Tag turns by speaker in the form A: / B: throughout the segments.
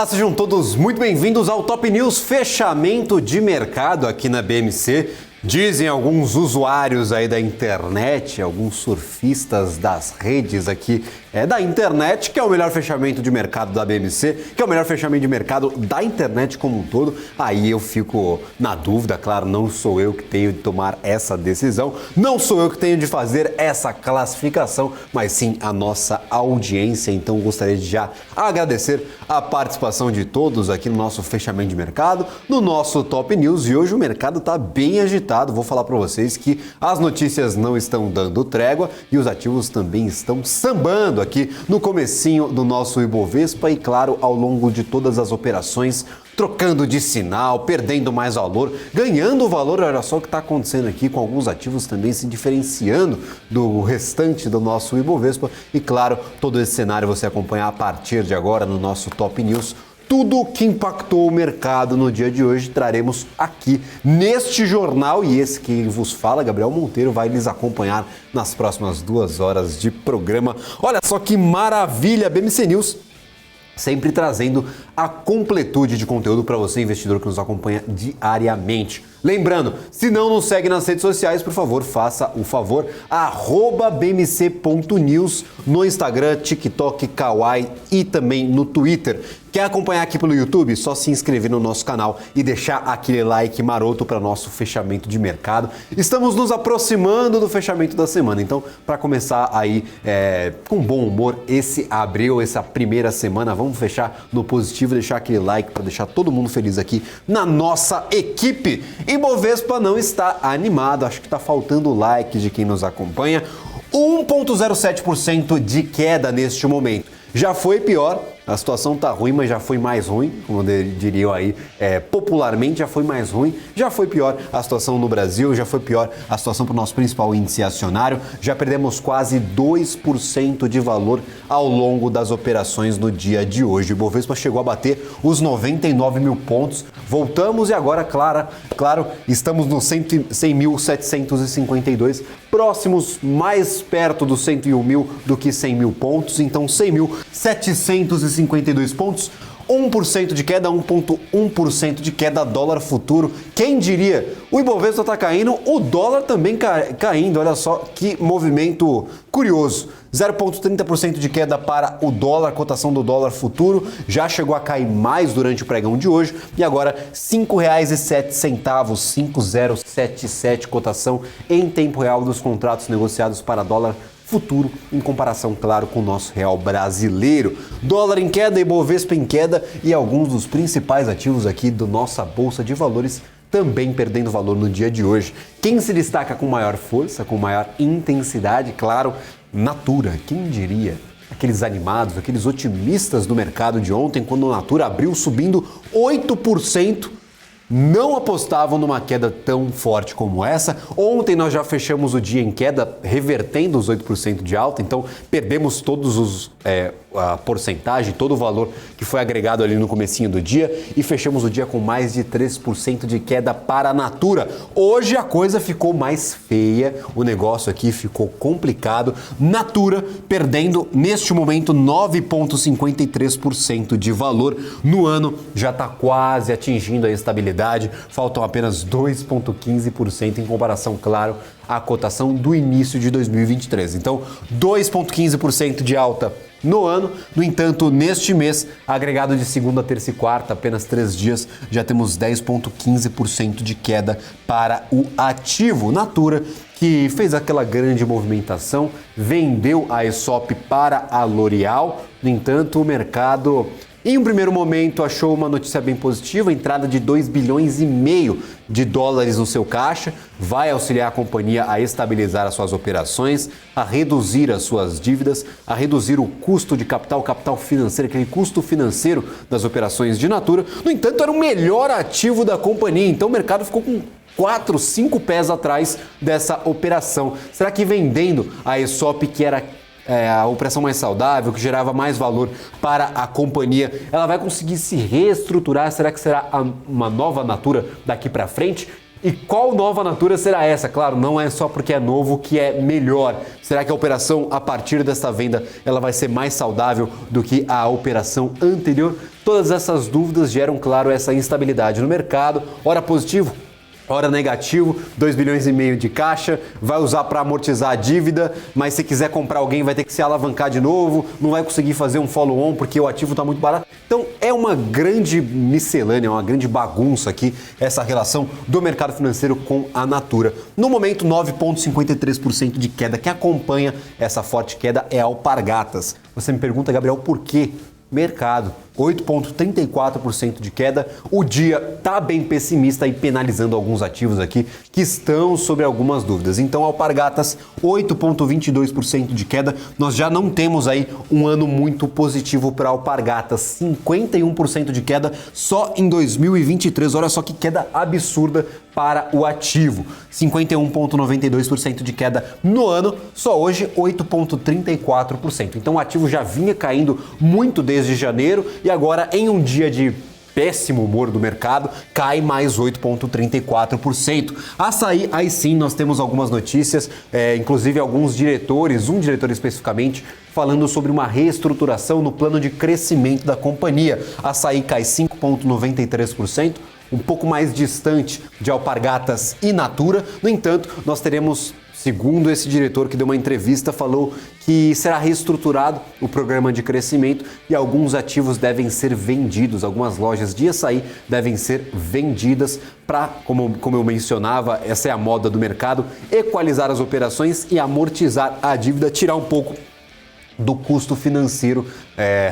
A: Olá, sejam todos muito bem-vindos ao Top News Fechamento de Mercado aqui na BMC. Dizem alguns usuários aí da internet, alguns surfistas das redes aqui da internet, que é o melhor fechamento de mercado da BMC, que é o melhor fechamento de mercado da internet como um todo. Aí eu fico na dúvida, claro, não sou eu que tenho de tomar essa decisão, não sou eu que tenho de fazer essa classificação, mas sim a nossa audiência. Então gostaria de já agradecer a participação de todos aqui no nosso fechamento de mercado, no nosso Top News, e hoje o mercado está bem agitado. Vou falar para vocês que as notícias não estão dando trégua e os ativos também estão sambando aqui no comecinho do nosso Ibovespa e, claro, ao longo de todas as operações, trocando de sinal, perdendo mais valor, ganhando valor. Olha só o que está acontecendo aqui com alguns ativos também se diferenciando do restante do nosso Ibovespa. E, claro, todo esse cenário você acompanha a partir de agora no nosso Top News. Tudo que impactou o mercado no dia de hoje traremos aqui neste jornal, e esse que vos fala, Gabriel Monteiro, vai lhes acompanhar nas próximas 2 horas de programa. Olha só que maravilha, BMC News sempre trazendo a completude de conteúdo para você, investidor que nos acompanha diariamente. Lembrando, se não nos segue nas redes sociais, por favor, faça o favor, @bmc.news no Instagram, TikTok, Kawaii e também no Twitter. Quer acompanhar aqui pelo YouTube? Só se inscrever no nosso canal e deixar aquele like maroto para nosso fechamento de mercado. Estamos nos aproximando do fechamento da semana, então para começar aí com bom humor esse abril, essa primeira semana, vamos fechar no positivo, deixar aquele like para deixar todo mundo feliz aqui na nossa equipe. Ibovespa não está animado, acho que está faltando o like de quem nos acompanha. 1,07% de queda neste momento. Já foi pior, a situação tá ruim, mas já foi mais ruim, como diriam aí popularmente, já foi mais ruim, já foi pior a situação no Brasil, já foi pior a situação para o nosso principal índice acionário, já perdemos quase 2% de valor ao longo das operações no dia de hoje. O Ibovespa chegou a bater os 99 mil pontos, voltamos e agora, claro, estamos no 100.752, próximos, mais perto dos 101 mil do que 100 mil pontos, então 100.752 pontos, 1% de queda, 1,1% de queda, dólar futuro. Quem diria? O Ibovespa está caindo, o dólar também caindo. Olha só que movimento curioso. 0,30% de queda para o dólar, cotação do dólar futuro. Já chegou a cair mais durante o pregão de hoje. E agora R$ 5,07, 5,077 cotação em tempo real dos contratos negociados para dólar futuro, em comparação, claro, com o nosso real brasileiro. Dólar em queda, Ibovespa em queda e alguns dos principais ativos aqui da nossa Bolsa de Valores também perdendo valor no dia de hoje. Quem se destaca com maior força, com maior intensidade, claro, Natura. Quem diria? Aqueles animados, aqueles otimistas do mercado de ontem, quando a Natura abriu subindo 8%, não apostavam numa queda tão forte como essa. Ontem nós já fechamos o dia em queda, revertendo os 8% de alta, então perdemos a porcentagem, todo o valor que foi agregado ali no comecinho do dia e fechamos o dia com mais de 3% de queda para a Natura. Hoje a coisa ficou mais feia, o negócio aqui ficou complicado. Natura perdendo neste momento 9,53% de valor. No ano já está quase atingindo a estabilidade, faltam apenas 2,15% em comparação, claro, à cotação do início de 2023. Então, 2,15% de alta no ano. No entanto, neste mês, agregado de segunda, terça e quarta, apenas 3 dias, já temos 10,15% de queda para o ativo. Natura, que fez aquela grande movimentação, vendeu a ESOP para a L'Oréal. No entanto, o mercado, em um primeiro momento, achou uma notícia bem positiva, a entrada de 2,5 bilhões de dólares no seu caixa, vai auxiliar a companhia a estabilizar as suas operações, a reduzir as suas dívidas, a reduzir o custo de capital financeiro, aquele custo financeiro das operações de Natura. No entanto, era o melhor ativo da companhia, então o mercado ficou com 4, 5 pés atrás dessa operação. Será que vendendo a ESOP, que era a operação mais saudável, que gerava mais valor para a companhia, ela vai conseguir se reestruturar? Será que será uma nova Natura daqui para frente? E qual nova Natura será essa? Claro, não é só porque é novo que é melhor. Será que a operação a partir desta venda ela vai ser mais saudável do que a operação anterior? Todas essas dúvidas geram, claro, essa instabilidade no mercado, ora positivo, ora negativo, 2,5 bilhões de caixa, vai usar para amortizar a dívida, mas se quiser comprar alguém vai ter que se alavancar de novo, não vai conseguir fazer um follow-on porque o ativo está muito barato. Então é uma grande miscelânea, uma grande bagunça aqui essa relação do mercado financeiro com a Natura. No momento, 9,53% de queda. Quem acompanha essa forte queda é a Alpargatas. Você me pergunta, Gabriel, por quê? Mercado, 8,34% de queda. O dia está bem pessimista e penalizando alguns ativos aqui que estão sobre algumas dúvidas. Então, Alpargatas, 8,22% de queda. Nós já não temos aí um ano muito positivo para Alpargatas. 51% de queda só em 2023. Olha só que queda absurda para o ativo. 51,92% de queda no ano, só hoje 8,34%. Então o ativo já vinha caindo muito desde janeiro e agora em um dia de péssimo humor do mercado, cai mais 8,34%. Açaí, aí sim, nós temos algumas notícias, inclusive alguns diretores, um diretor especificamente, falando sobre uma reestruturação no plano de crescimento da companhia. Açaí cai 5,93%, um pouco mais distante de Alpargatas e Natura. No entanto, nós teremos, segundo esse diretor que deu uma entrevista, falou que será reestruturado o programa de crescimento e alguns ativos devem ser vendidos, algumas lojas de açaí devem ser vendidas para, como eu mencionava, essa é a moda do mercado, equalizar as operações e amortizar a dívida, tirar um pouco do custo financeiro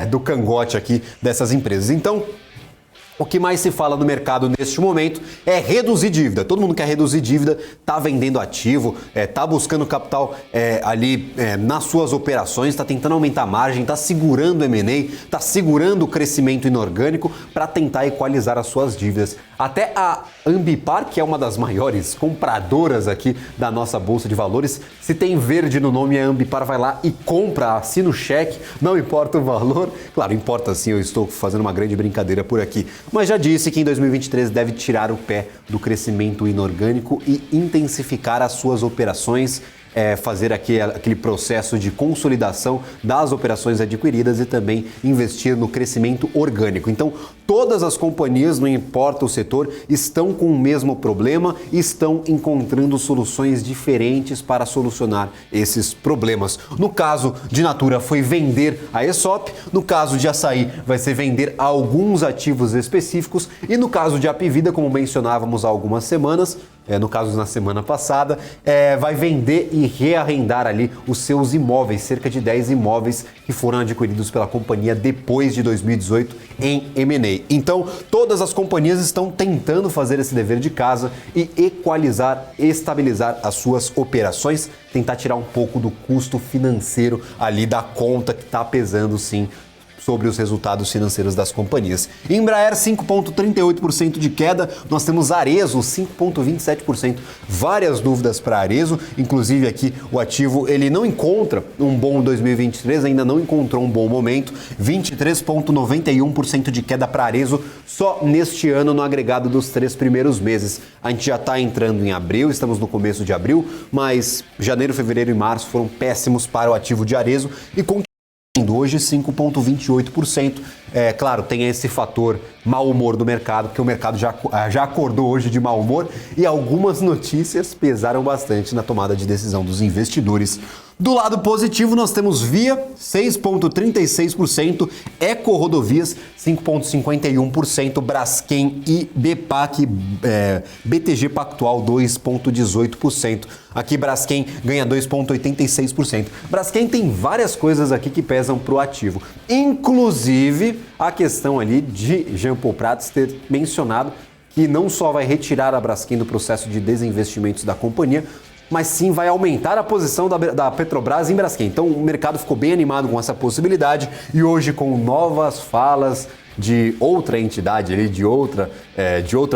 A: do cangote aqui dessas empresas. Então, o que mais se fala no mercado neste momento é reduzir dívida. Todo mundo quer reduzir dívida, está vendendo ativo, está buscando capital ali nas suas operações, está tentando aumentar a margem, está segurando o M&A, está segurando o crescimento inorgânico para tentar equalizar as suas dívidas. Até a Ambipar, que é uma das maiores compradoras aqui da nossa Bolsa de Valores, se tem verde no nome, a Ambipar vai lá e compra, assina o cheque, não importa o valor. Claro, importa sim, eu estou fazendo uma grande brincadeira por aqui. Mas já disse que em 2023 deve tirar o pé do crescimento inorgânico e intensificar as suas operações, fazer aquele processo de consolidação das operações adquiridas e também investir no crescimento orgânico. Então, todas as companhias, não importa o setor, estão com o mesmo problema e estão encontrando soluções diferentes para solucionar esses problemas. No caso de Natura, foi vender a ESOP. No caso de Açaí, vai ser vender alguns ativos específicos. E no caso de Apivida, como mencionávamos há algumas semanas, no caso na semana passada, vai vender e rearrendar ali os seus imóveis, cerca de 10 imóveis que foram adquiridos pela companhia depois de 2018 em M&A. Então, todas as companhias estão tentando fazer esse dever de casa e equalizar, estabilizar as suas operações, tentar tirar um pouco do custo financeiro ali da conta que está pesando sim sobre os resultados financeiros das companhias. Embraer, 5,38% de queda. Nós temos Arezzo, 5,27%. Várias dúvidas para Arezzo, inclusive aqui o ativo ele não encontra um bom 2023, ainda não encontrou um bom momento. 23,91% de queda para Arezzo só neste ano no agregado dos 3 primeiros meses. A gente já está entrando em abril, estamos no começo de abril, mas janeiro, fevereiro e março foram péssimos para o ativo de Arezzo e hoje 5,28%. Claro, tem esse fator mau humor do mercado, porque o mercado já acordou hoje de mau humor e algumas notícias pesaram bastante na tomada de decisão dos investidores. Do lado positivo, nós temos Via, 6,36%, Eco Rodovias, 5,51%, Braskem e BPAC, BTG Pactual, 2,18%. Aqui Braskem ganha 2,86%. Braskem tem várias coisas aqui que pesam para o ativo, inclusive a questão ali de Jean Paul Prats ter mencionado que não só vai retirar a Braskem do processo de desinvestimentos da companhia, mas sim vai aumentar a posição da Petrobras em Braskem. Então o mercado ficou bem animado com essa possibilidade e hoje com novas falas de outra entidade, de outra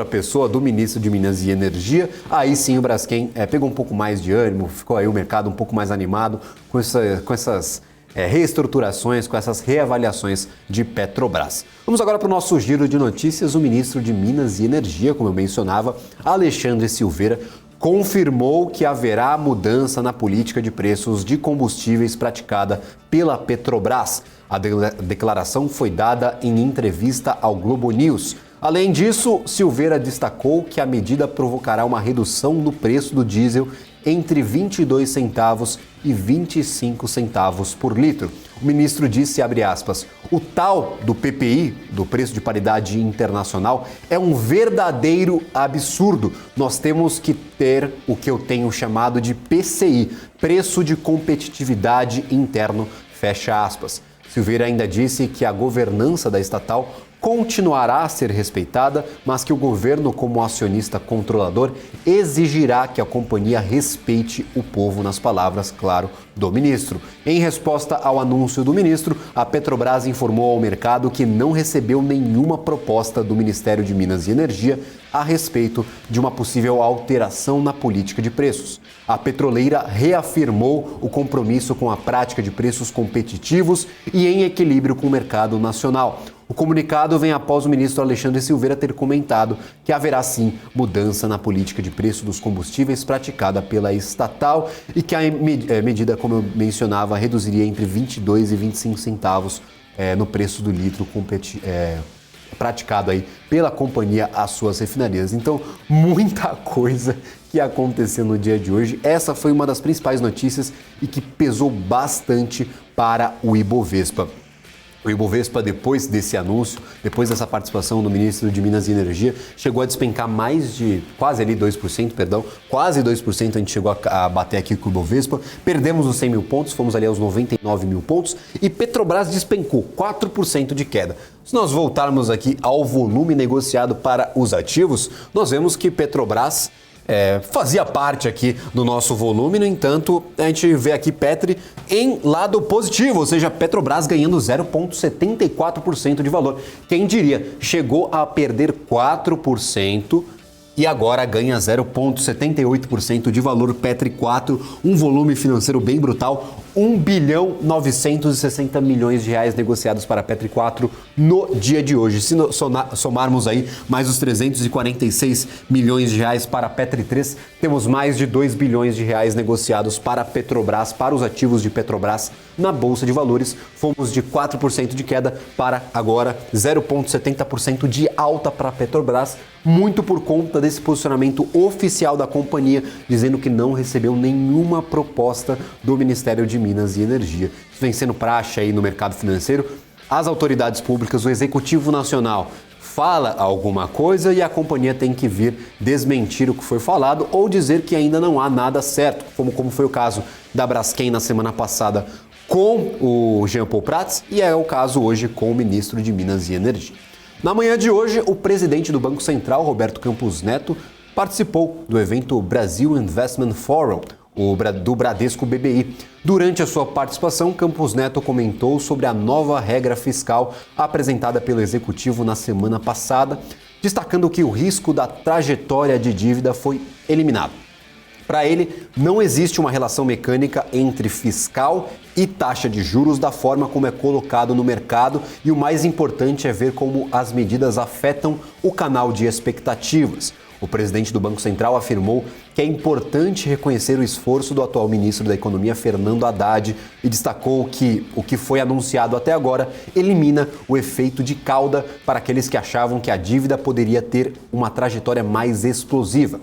A: pessoa, do ministro de Minas e Energia, aí sim o Braskem pegou um pouco mais de ânimo, ficou aí o mercado um pouco mais animado com essas reestruturações, com essas reavaliações de Petrobras. Vamos agora para o nosso giro de notícias. O ministro de Minas e Energia, como eu mencionava, Alexandre Silveira, confirmou que haverá mudança na política de preços de combustíveis praticada pela Petrobras. A declaração foi dada em entrevista ao Globo News. Além disso, Silveira destacou que a medida provocará uma redução no preço do diesel entre 22 centavos e 25 centavos por litro. O ministro disse, abre aspas, o tal do PPI, do preço de paridade internacional, é um verdadeiro absurdo. Nós temos que ter o que eu tenho chamado de PCI, preço de competitividade interno, fecha aspas. Silveira ainda disse que a governança da estatal continuará a ser respeitada, mas que o governo, como acionista controlador, exigirá que a companhia respeite o povo, nas palavras, claro, do ministro. Em resposta ao anúncio do ministro, a Petrobras informou ao mercado que não recebeu nenhuma proposta do Ministério de Minas e Energia a respeito de uma possível alteração na política de preços. A petroleira reafirmou o compromisso com a prática de preços competitivos e em equilíbrio com o mercado nacional. O comunicado vem após o ministro Alexandre Silveira ter comentado que haverá sim mudança na política de preço dos combustíveis praticada pela estatal e que a medida, como eu mencionava, reduziria entre 22 e 25 centavos no preço do litro praticado aí pela companhia às suas refinarias. Então, muita coisa que aconteceu no dia de hoje. Essa foi uma das principais notícias e que pesou bastante para o Ibovespa. O Ibovespa, depois desse anúncio, depois dessa participação do ministro de Minas e Energia, chegou a despencar quase 2%, a gente chegou a bater aqui com o Ibovespa, perdemos os 100 mil pontos, fomos ali aos 99 mil pontos e Petrobras despencou 4% de queda. Se nós voltarmos aqui ao volume negociado para os ativos, nós vemos que Petrobras fazia parte aqui do nosso volume, no entanto, a gente vê aqui Petri em lado positivo, ou seja, Petrobras ganhando 0,74% de valor. Quem diria, chegou a perder 4% e agora ganha 0,78% de valor. Petri 4, um volume financeiro bem brutal, 1 bilhão 960 milhões de reais negociados para a Petri 4 no dia de hoje. Se somarmos aí mais os 346 milhões de reais para a Petri 3, temos mais de 2 bilhões de reais negociados para a Petrobras, para os ativos de Petrobras na Bolsa de Valores. Fomos de 4% de queda para agora 0,70% de alta para a Petrobras, muito por conta desse posicionamento oficial da companhia, dizendo que não recebeu nenhuma proposta do Ministério de Minas e Energia. Isso vem sendo praxe aí no mercado financeiro. As autoridades públicas, o Executivo Nacional fala alguma coisa e a companhia tem que vir desmentir o que foi falado ou dizer que ainda não há nada certo, como foi o caso da Braskem na semana passada com o Jean Paul Prats e é o caso hoje com o ministro de Minas e Energia. Na manhã de hoje, o presidente do Banco Central, Roberto Campos Neto, participou do evento Brasil Investment Forum, do Bradesco BBI. Durante a sua participação, Campos Neto comentou sobre a nova regra fiscal apresentada pelo Executivo na semana passada, destacando que o risco da trajetória de dívida foi eliminado. Para ele, não existe uma relação mecânica entre fiscal e taxa de juros da forma como é colocado no mercado e o mais importante é ver como as medidas afetam o canal de expectativas. O presidente do Banco Central afirmou que é importante reconhecer o esforço do atual ministro da Economia, Fernando Haddad, e destacou que o que foi anunciado até agora elimina o efeito de cauda para aqueles que achavam que a dívida poderia ter uma trajetória mais explosiva.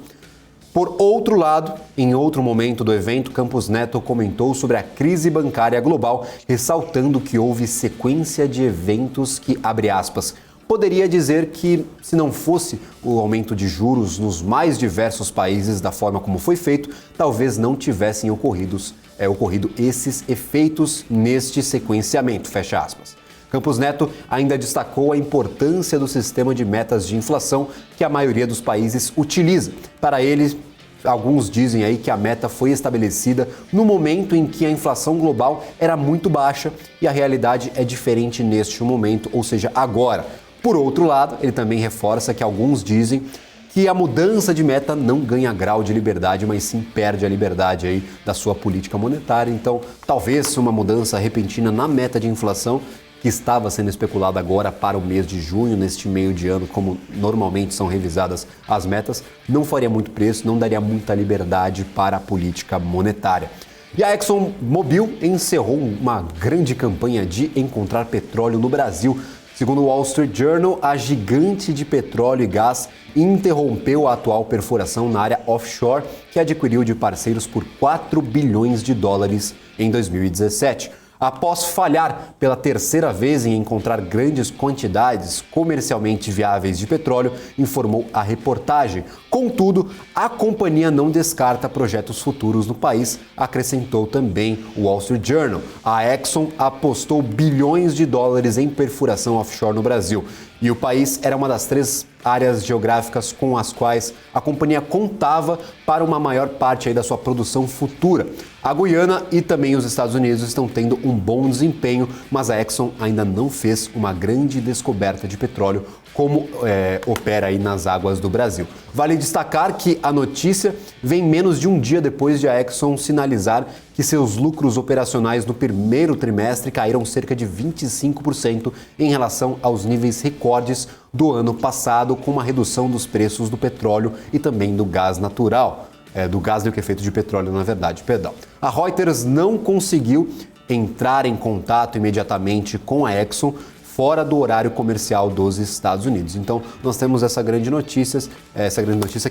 A: Por outro lado, em outro momento do evento, Campos Neto comentou sobre a crise bancária global, ressaltando que houve sequência de eventos que, abre aspas, poderia dizer que, se não fosse o aumento de juros nos mais diversos países da forma como foi feito, talvez não tivessem ocorrido esses efeitos neste sequenciamento, fecha aspas. Campos Neto ainda destacou a importância do sistema de metas de inflação que a maioria dos países utiliza. Para ele, alguns dizem aí que a meta foi estabelecida no momento em que a inflação global era muito baixa e a realidade é diferente neste momento, ou seja, agora. Por outro lado, ele também reforça que alguns dizem que a mudança de meta não ganha grau de liberdade, mas sim perde a liberdade aí da sua política monetária. Então, talvez uma mudança repentina na meta de inflação que estava sendo especulada agora para o mês de junho, neste meio de ano, como normalmente são revisadas as metas, não faria muito preço, não daria muita liberdade para a política monetária. E a ExxonMobil encerrou uma grande campanha de encontrar petróleo no Brasil. Segundo o Wall Street Journal, a gigante de petróleo e gás interrompeu a atual perfuração na área offshore, que adquiriu de parceiros por 4 bilhões de dólares em 2017. Após falhar pela terceira vez em encontrar grandes quantidades comercialmente viáveis de petróleo, informou a reportagem. Contudo, a companhia não descarta projetos futuros no país, acrescentou também o Wall Street Journal. A Exxon apostou bilhões de dólares em perfuração offshore no Brasil. E o país era uma das 3 áreas geográficas com as quais a companhia contava para uma maior parte aí da sua produção futura. A Guiana e também os Estados Unidos estão tendo um bom desempenho, mas a Exxon ainda não fez uma grande descoberta de petróleo como opera aí nas águas do Brasil. Vale destacar que a notícia vem menos de um dia depois de a Exxon sinalizar que seus lucros operacionais no primeiro trimestre caíram cerca de 25% em relação aos níveis recordes do ano passado, com uma redução dos preços do petróleo e também do gás natural. Do gás liquefeito de petróleo, na verdade, perdão. A Reuters não conseguiu entrar em contato imediatamente com a Exxon fora do horário comercial dos Estados Unidos. Então, nós temos essa grande notícia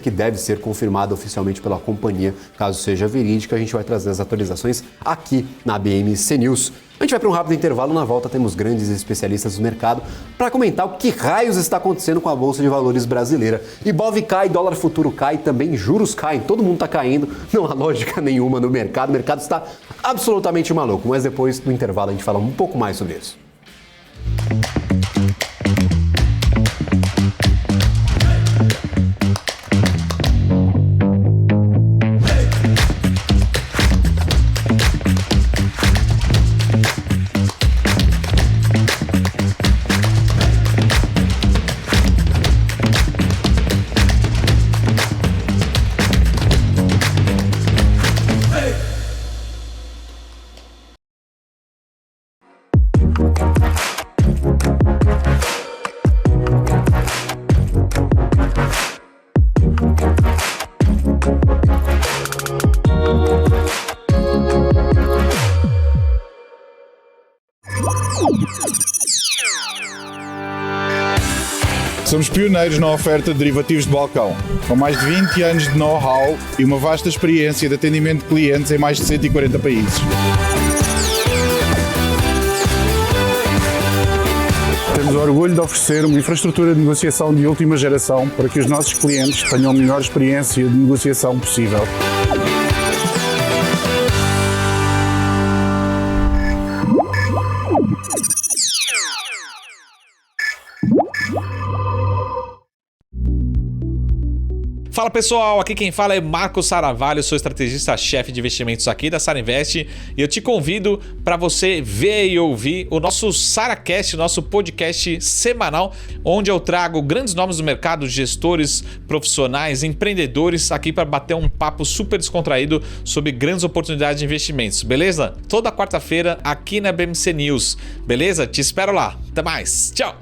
A: que deve ser confirmada oficialmente pela companhia, caso seja verídica. A gente vai trazer as atualizações aqui na BMC News. A gente vai para um rápido intervalo, na volta temos grandes especialistas do mercado para comentar o que raios está acontecendo com a Bolsa de Valores brasileira. Ibov cai, dólar futuro cai, também juros caem, todo mundo está caindo, não há lógica nenhuma no mercado, o mercado está absolutamente maluco, mas depois do intervalo a gente fala um pouco mais sobre isso.
B: Somos pioneiros na oferta de derivativos de balcão, com mais de 20 anos de know-how e uma vasta experiência de atendimento de clientes em mais de 140 países. Temos o orgulho de oferecer uma infraestrutura de negociação de última geração para que os nossos clientes tenham a melhor experiência de negociação possível.
C: Fala pessoal, aqui quem fala é Marcos Saravalho, sou estrategista-chefe de investimentos aqui da Sara Invest e eu te convido para você ver e ouvir o nosso SaraCast, nosso podcast semanal, onde eu trago grandes nomes do mercado, gestores, profissionais, empreendedores aqui para bater um papo super descontraído sobre grandes oportunidades de investimentos, beleza? Toda quarta-feira aqui na BMC News, beleza? Te espero lá, até mais, tchau!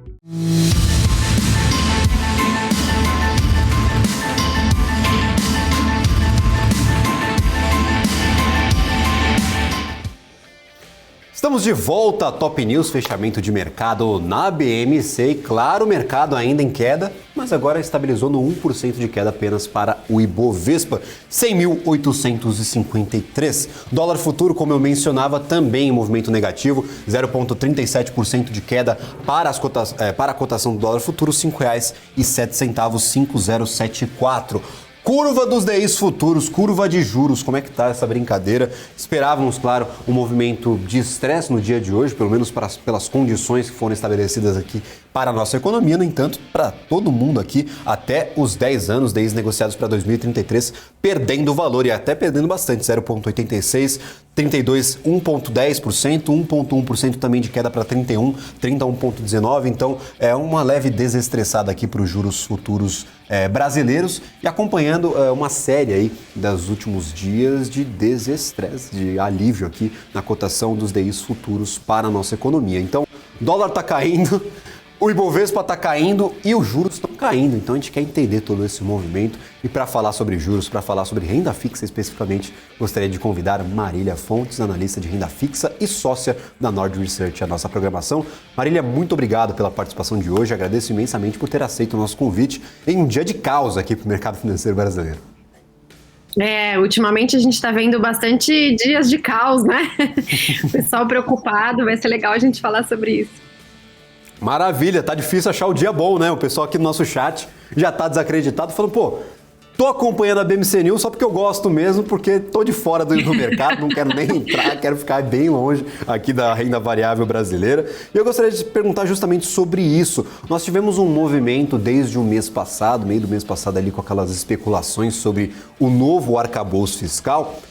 A: Estamos de volta a Top News, fechamento de mercado na BMC e claro, o mercado ainda em queda, mas agora estabilizou no 1% de queda apenas para o Ibovespa, 100.853. Dólar futuro, como eu mencionava, também em movimento negativo, 0,37% de queda para a cotação do dólar futuro, R$ 5,07, 5074. Curva dos DIs futuros, curva de juros, como é que tá essa brincadeira? Esperávamos, claro, um movimento de estresse no dia de hoje, pelo menos pelas condições que foram estabelecidas aqui para a nossa economia. No entanto, para todo mundo aqui, até os 10 anos, DIs negociados para 2033, perdendo valor e até perdendo bastante, 0,86%, 32, 1,10%, 1,1% também de queda para 31, 1,19%. Então, é uma leve desestressada aqui para os juros futuros brasileiros e acompanhando uma série aí dos últimos dias de desestresse, de alívio aqui na cotação dos DIs futuros para a nossa economia. Então, dólar está caindo, o Ibovespa está caindo e os juros estão caindo. Então a gente quer entender todo esse movimento e para falar sobre juros, para falar sobre renda fixa especificamente, gostaria de convidar Marília Fontes, analista de renda fixa e sócia da Nord Research, a nossa programação. Marília, muito obrigado pela participação de hoje, agradeço imensamente por ter aceito o nosso convite em um dia de caos aqui para o mercado financeiro brasileiro.
D: Ultimamente a gente está vendo bastante dias de caos, né? O pessoal preocupado, vai ser legal a gente falar sobre isso.
A: Maravilha, tá difícil achar o dia bom, né? O pessoal aqui no nosso chat já tá desacreditado, falando, pô, tô acompanhando a BMC News só porque eu gosto mesmo, porque tô de fora do mercado, não quero nem entrar, quero ficar bem longe aqui da renda variável brasileira. E eu gostaria de perguntar justamente sobre isso. Nós tivemos um movimento desde o mês passado, meio do mês passado ali, com aquelas especulações sobre o novo arcabouço fiscal,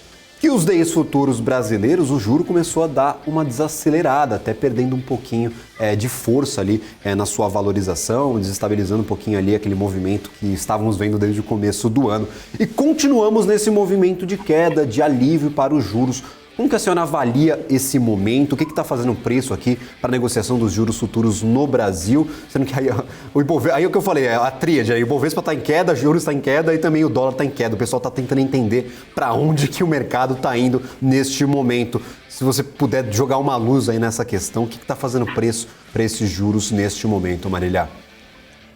A: que os DIs futuros brasileiros, o juro começou a dar uma desacelerada, até perdendo um pouquinho de força ali na sua valorização, desestabilizando um pouquinho ali aquele movimento que estávamos vendo desde o começo do ano. E continuamos nesse movimento de queda, de alívio para os juros. Como que a senhora avalia esse momento? O que está fazendo o preço aqui para a negociação dos juros futuros no Brasil? Sendo que aí é o que eu falei, a tríade, aí o Ibovespa está em queda, juros está em queda e também o dólar está em queda. O pessoal está tentando entender para onde que o mercado está indo neste momento. Se você puder jogar uma luz aí nessa questão, o que está fazendo o preço para esses juros neste momento, Marília?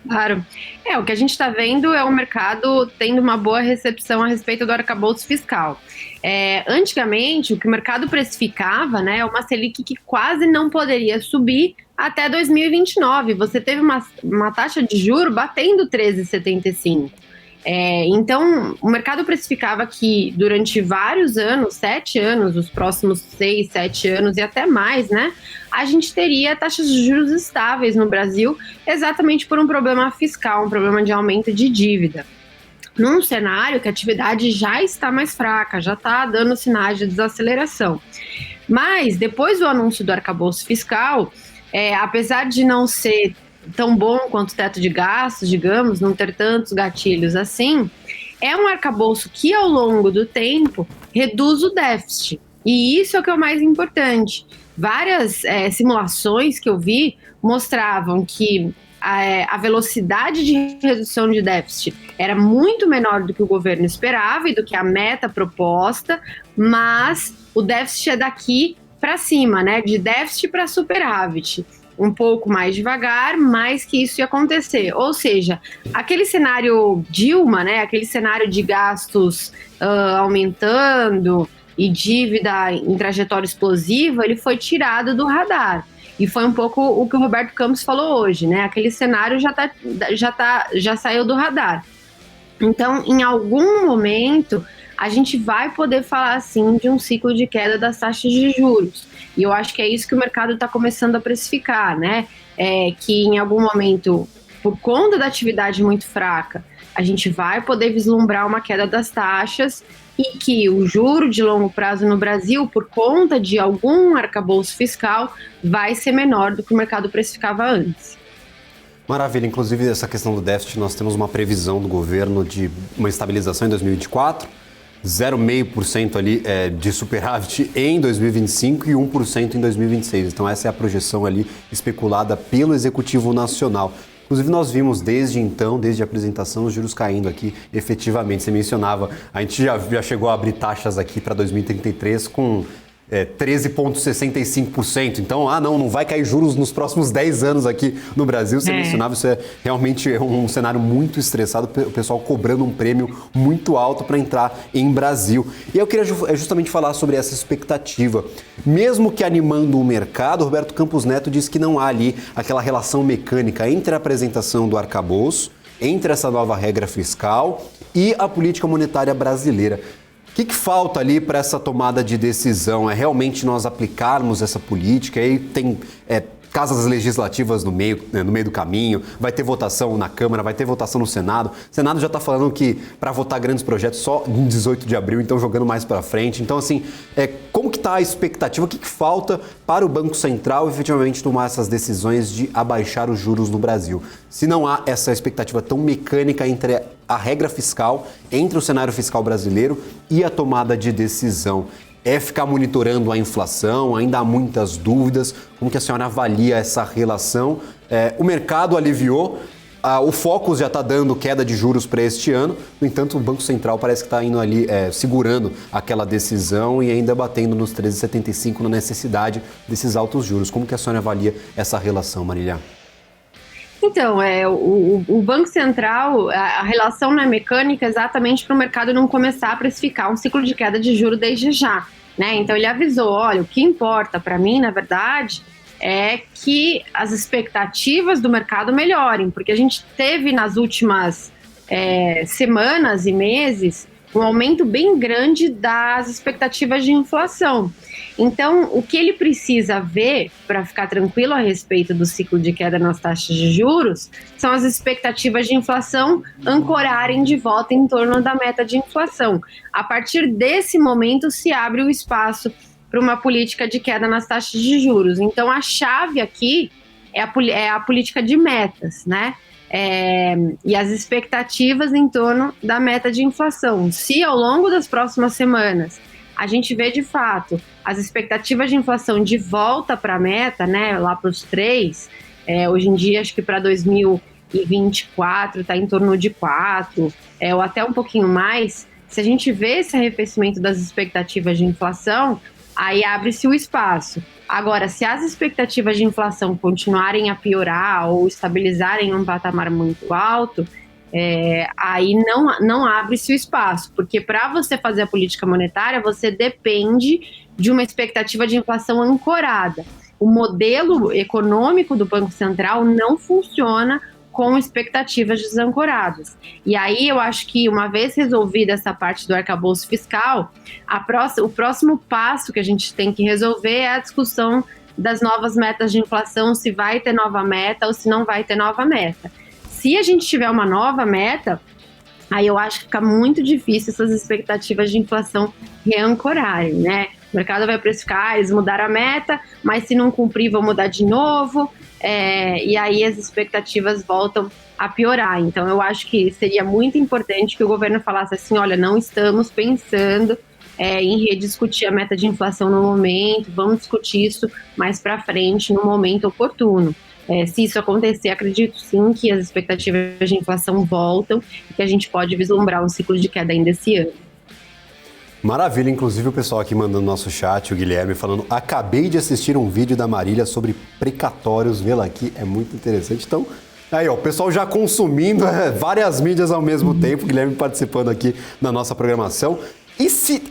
D: Claro. O que a gente está vendo é o mercado tendo uma boa recepção a respeito do arcabouço fiscal. Antigamente, o que o mercado precificava, né, é uma Selic que quase não poderia subir até 2029. Você teve uma taxa de juros batendo 13,75. Então, o mercado precificava que durante vários anos, 7 anos, os próximos 6, 7 anos e até mais, né, a gente teria taxas de juros estáveis no Brasil, exatamente por um problema fiscal, um problema de aumento de dívida. Num cenário que a atividade já está mais fraca, já está dando sinais de desaceleração. Mas, depois do anúncio do arcabouço fiscal, apesar de não ser tão bom quanto o teto de gastos, digamos, não ter tantos gatilhos assim, é um arcabouço que ao longo do tempo reduz o déficit. E isso é o que é o mais importante. Várias simulações que eu vi mostravam que a velocidade de redução de déficit era muito menor do que o governo esperava e do que a meta proposta, mas o déficit é daqui para cima, né? De déficit para superávit. Um pouco mais devagar, mas que isso ia acontecer. Ou seja, aquele cenário Dilma, né, aquele cenário de gastos aumentando e dívida em trajetória explosiva, ele foi tirado do radar. E foi um pouco o que o Roberto Campos falou hoje, né? Aquele cenário já saiu do radar. Então, em algum momento, a gente vai poder falar, assim, de um ciclo de queda das taxas de juros. E eu acho que é isso que o mercado está começando a precificar, né? Que em algum momento, por conta da atividade muito fraca, a gente vai poder vislumbrar uma queda das taxas e que o juro de longo prazo no Brasil, por conta de algum arcabouço fiscal, vai ser menor do que o mercado precificava antes.
A: Maravilha, inclusive essa questão do déficit, nós temos uma previsão do governo de uma estabilização em 2024, 0,5% ali de superávit em 2025 e 1% em 2026. Então essa é a projeção ali especulada pelo Executivo Nacional. Inclusive nós vimos desde então, desde a apresentação, os juros caindo aqui efetivamente. Você mencionava, a gente já chegou a abrir taxas aqui para 2033 com 13,65%. Então, não vai cair juros nos próximos 10 anos aqui no Brasil. Você mencionava, isso é realmente um cenário muito estressado, o pessoal cobrando um prêmio muito alto para entrar em Brasil. E eu queria justamente falar sobre essa expectativa. Mesmo que animando o mercado, Roberto Campos Neto disse que não há ali aquela relação mecânica entre a apresentação do arcabouço, entre essa nova regra fiscal e a política monetária brasileira. O que falta ali para essa tomada de decisão? É realmente nós aplicarmos essa política? Aí tem casas legislativas no meio do caminho, vai ter votação na Câmara, vai ter votação no Senado. O Senado já está falando que para votar grandes projetos só em 18 de abril, então jogando mais para frente. Então, assim, como que está a expectativa? O que falta para o Banco Central efetivamente tomar essas decisões de abaixar os juros no Brasil? Se não há essa expectativa tão mecânica entre a regra fiscal, entre o cenário fiscal brasileiro e a tomada de decisão, É ficar monitorando a inflação? Ainda há muitas dúvidas. Como que a senhora avalia essa relação? O mercado aliviou, o Focus já está dando queda de juros para este ano. No entanto, o Banco Central parece que está indo ali segurando aquela decisão e ainda batendo nos 13,75 na necessidade desses altos juros. Como que a senhora avalia essa relação, Marília?
D: Então, o Banco Central, a relação não é mecânica exatamente para o mercado não começar a precificar um ciclo de queda de juros desde já, né? Então ele avisou, olha, o que importa para mim, na verdade, é que as expectativas do mercado melhorem, porque a gente teve nas últimas semanas e meses um aumento bem grande das expectativas de inflação. Então, o que ele precisa ver para ficar tranquilo a respeito do ciclo de queda nas taxas de juros são as expectativas de inflação ancorarem de volta em torno da meta de inflação. A partir desse momento se abre o espaço para uma política de queda nas taxas de juros. Então, a chave aqui é a política de metas, né? E as expectativas em torno da meta de inflação. Se ao longo das próximas semanas a gente vê de fato as expectativas de inflação de volta para a meta, né, lá para os 3, hoje em dia acho que para 2024 está em torno de 4, ou até um pouquinho mais. Se a gente vê esse arrefecimento das expectativas de inflação, aí abre-se o espaço. Agora, se as expectativas de inflação continuarem a piorar ou estabilizarem em um patamar muito alto, aí não abre-se o espaço, porque para você fazer a política monetária, você depende de uma expectativa de inflação ancorada. O modelo econômico do Banco Central não funciona com expectativas desancoradas. E aí eu acho que, uma vez resolvida essa parte do arcabouço fiscal, o próximo passo que a gente tem que resolver é a discussão das novas metas de inflação, se vai ter nova meta ou se não vai ter nova meta. Se a gente tiver uma nova meta, aí eu acho que fica muito difícil essas expectativas de inflação reancorarem, né? O mercado vai precificar, eles mudaram a meta, mas se não cumprir, vão mudar de novo. E aí as expectativas voltam a piorar. Então eu acho que seria muito importante que o governo falasse assim, olha, não estamos pensando em rediscutir a meta de inflação no momento, vamos discutir isso mais para frente, no momento oportuno. Se isso acontecer, acredito sim que as expectativas de inflação voltam e que a gente pode vislumbrar um ciclo de queda ainda esse ano.
A: Maravilha, inclusive o pessoal aqui mandando no nosso chat, o Guilherme, falando: acabei de assistir um vídeo da Marília sobre precatórios, vê-la aqui, é muito interessante. Então, aí ó, o pessoal já consumindo várias mídias ao mesmo tempo, o Guilherme participando aqui na nossa programação. E se...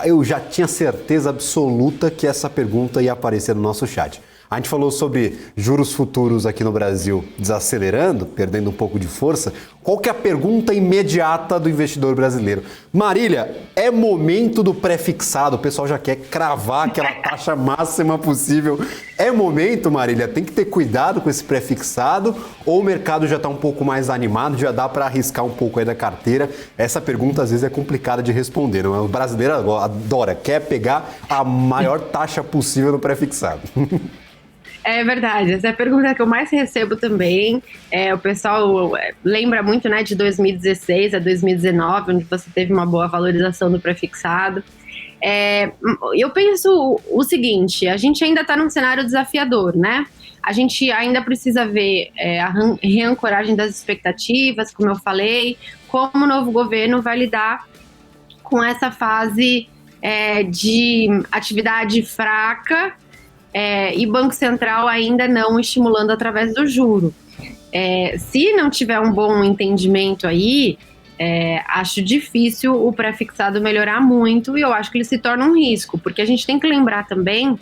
A: eu já tinha certeza absoluta que essa pergunta ia aparecer no nosso chat. A gente falou sobre juros futuros aqui no Brasil desacelerando, perdendo um pouco de força. Qual que é a pergunta imediata do investidor brasileiro? Marília, é momento do pré-fixado? O pessoal já quer cravar aquela taxa máxima possível. É momento, Marília? Tem que ter cuidado com esse pré-fixado? Ou o mercado já está um pouco mais animado, já dá para arriscar um pouco aí da carteira? Essa pergunta às vezes é complicada de responder, não é? O brasileiro adora, quer pegar a maior taxa possível no pré-fixado.
D: É verdade, essa é a pergunta que eu mais recebo também. O pessoal lembra muito, né, de 2016 a 2019, onde você teve uma boa valorização do pré-fixado. Eu penso o seguinte, a gente ainda está num cenário desafiador, né? A gente ainda precisa ver a reancoragem das expectativas, como eu falei, como o novo governo vai lidar com essa fase de atividade fraca, e Banco Central ainda não estimulando através do juro. Se não tiver um bom entendimento aí, acho difícil o pré-fixado melhorar muito, e eu acho que ele se torna um risco, porque a gente tem que lembrar também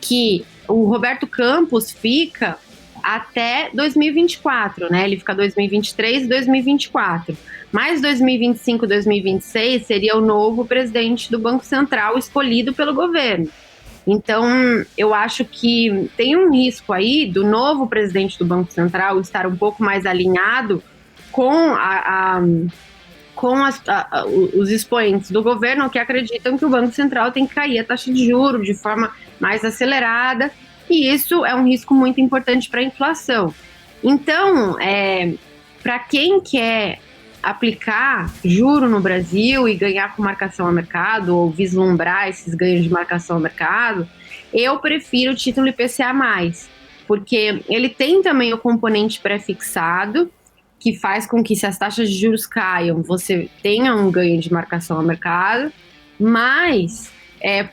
D: que o Roberto Campos fica até 2024, né? Ele fica 2023 e 2024. Mas 2025 e 2026 seria o novo presidente do Banco Central escolhido pelo governo. Então, eu acho que tem um risco aí do novo presidente do Banco Central estar um pouco mais alinhado com os expoentes do governo que acreditam que o Banco Central tem que cair a taxa de juros de forma mais acelerada, e isso é um risco muito importante para a inflação. Então, para quem quer aplicar juro no Brasil e ganhar com marcação a mercado, ou vislumbrar esses ganhos de marcação a mercado, eu prefiro o título IPCA+, porque ele tem também o componente pré-fixado, que faz com que, se as taxas de juros caiam, você tenha um ganho de marcação a mercado, mas,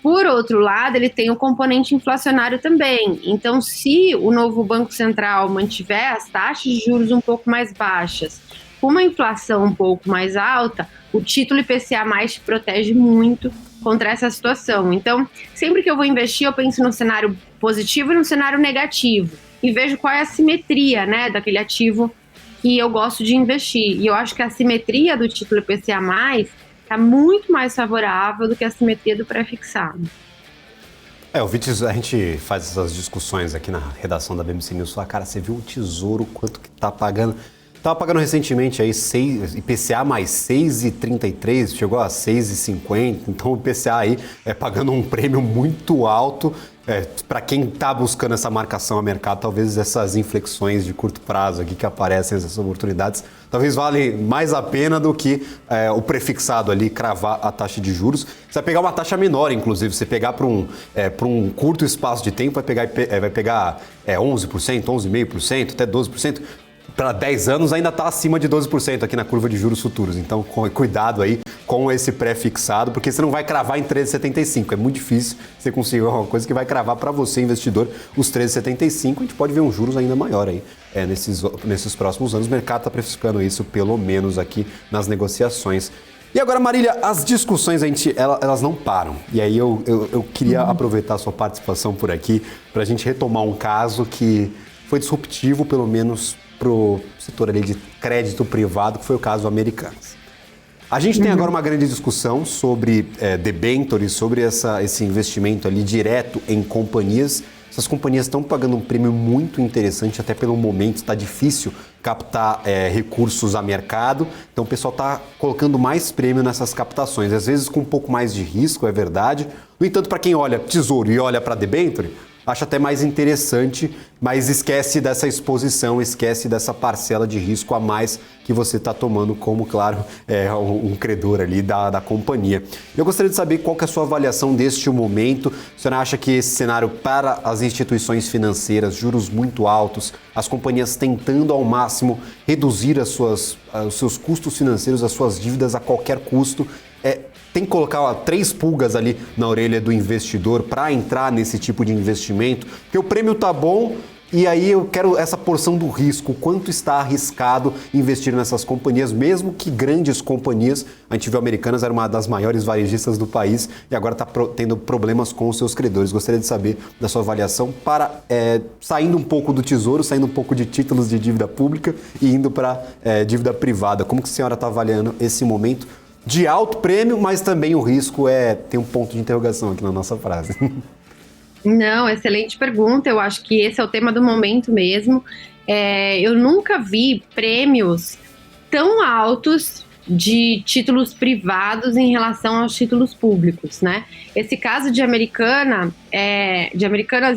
D: por outro lado, ele tem o componente inflacionário também. Então, se o novo Banco Central mantiver as taxas de juros um pouco mais baixas, com uma inflação um pouco mais alta, o título IPCA+, te protege muito contra essa situação. Então, sempre que eu vou investir, eu penso no cenário positivo e no cenário negativo, e vejo qual é a simetria, né, daquele ativo que eu gosto de investir. E eu acho que a simetria do título IPCA+, está muito mais favorável do que a simetria do pré-fixado.
A: O Vitis, a gente faz essas discussões aqui na redação da BMC News. Fala, cara, você viu o Tesouro, quanto que tá pagando? Tava pagando recentemente aí IPCA mais 6,33, chegou a 6,50, então o IPCA aí pagando um prêmio muito alto. Para quem está buscando essa marcação a mercado, talvez essas inflexões de curto prazo aqui que aparecem, essas oportunidades, talvez valem mais a pena do que o prefixado ali, cravar a taxa de juros. Você vai pegar uma taxa menor, inclusive, você pegar para um curto espaço de tempo, vai pegar 11%, 11,5%, até 12%. Para 10 anos ainda está acima de 12% aqui na curva de juros futuros. Então, cuidado aí com esse pré-fixado, porque você não vai cravar em 13,75. É muito difícil você conseguir uma coisa que vai cravar para você, investidor, os 13,75. A gente pode ver um juros ainda maior aí nesses próximos anos. O mercado está precificando isso, pelo menos aqui nas negociações. E agora, Marília, as discussões, elas não param. E aí eu queria aproveitar a sua participação por aqui para a gente retomar um caso que foi disruptivo, pelo menos para o setor ali de crédito privado, que foi o caso Americanas. A gente tem agora uma grande discussão sobre debêntures, sobre esse investimento ali direto em companhias. Essas companhias estão pagando um prêmio muito interessante, até pelo momento está difícil captar recursos a mercado, então o pessoal está colocando mais prêmio nessas captações, às vezes com um pouco mais de risco, é verdade. No entanto, para quem olha Tesouro e olha para debênture, acha até mais interessante, mas esquece dessa exposição, esquece dessa parcela de risco a mais que você está tomando como, claro, um credor ali da companhia. Eu gostaria de saber qual que é a sua avaliação deste momento. A senhora acha que esse cenário para as instituições financeiras, juros muito altos, as companhias tentando ao máximo reduzir os seus custos financeiros, as suas dívidas a qualquer custo, tem que colocar 3 pulgas ali na orelha do investidor para entrar nesse tipo de investimento, porque o prêmio tá bom e aí eu quero essa porção do risco, quanto está arriscado investir nessas companhias, mesmo que grandes companhias. A gente viu Americanas, era uma das maiores varejistas do país e agora está tendo problemas com os seus credores. Gostaria de saber da sua avaliação para saindo um pouco do Tesouro, saindo um pouco de títulos de dívida pública e indo para dívida privada. Como que a senhora está avaliando esse momento de alto prêmio, mas também o risco tem um ponto de interrogação aqui na nossa frase?
D: Não, excelente pergunta. Eu acho que esse é o tema do momento mesmo. Eu nunca vi prêmios tão altos de títulos privados em relação aos títulos públicos, né? Esse caso de Americanas,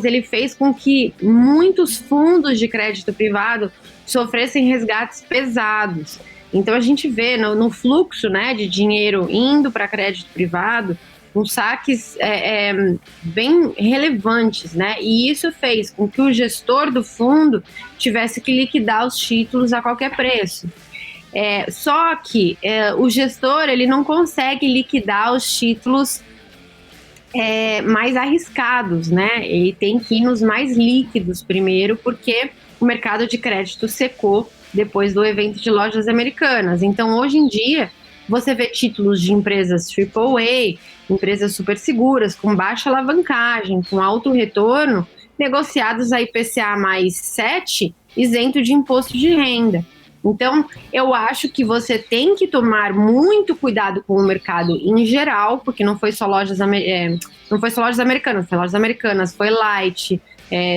D: ele fez com que muitos fundos de crédito privado sofressem resgates pesados. Então a gente vê no fluxo, né, de dinheiro indo para crédito privado, uns saques bem relevantes, né? E isso fez com que o gestor do fundo tivesse que liquidar os títulos a qualquer preço. Só que o gestor ele não consegue liquidar os títulos mais arriscados, né? Ele tem que ir nos mais líquidos primeiro, porque o mercado de crédito secou depois do evento de lojas Americanas. Então, hoje em dia, você vê títulos de empresas AAA, empresas super seguras, com baixa alavancagem, com alto retorno, negociados a IPCA mais 7, isento de imposto de renda. Então, eu acho que você tem que tomar muito cuidado com o mercado em geral, porque não foi só lojas Americanas, foi lojas Americanas, foi Light,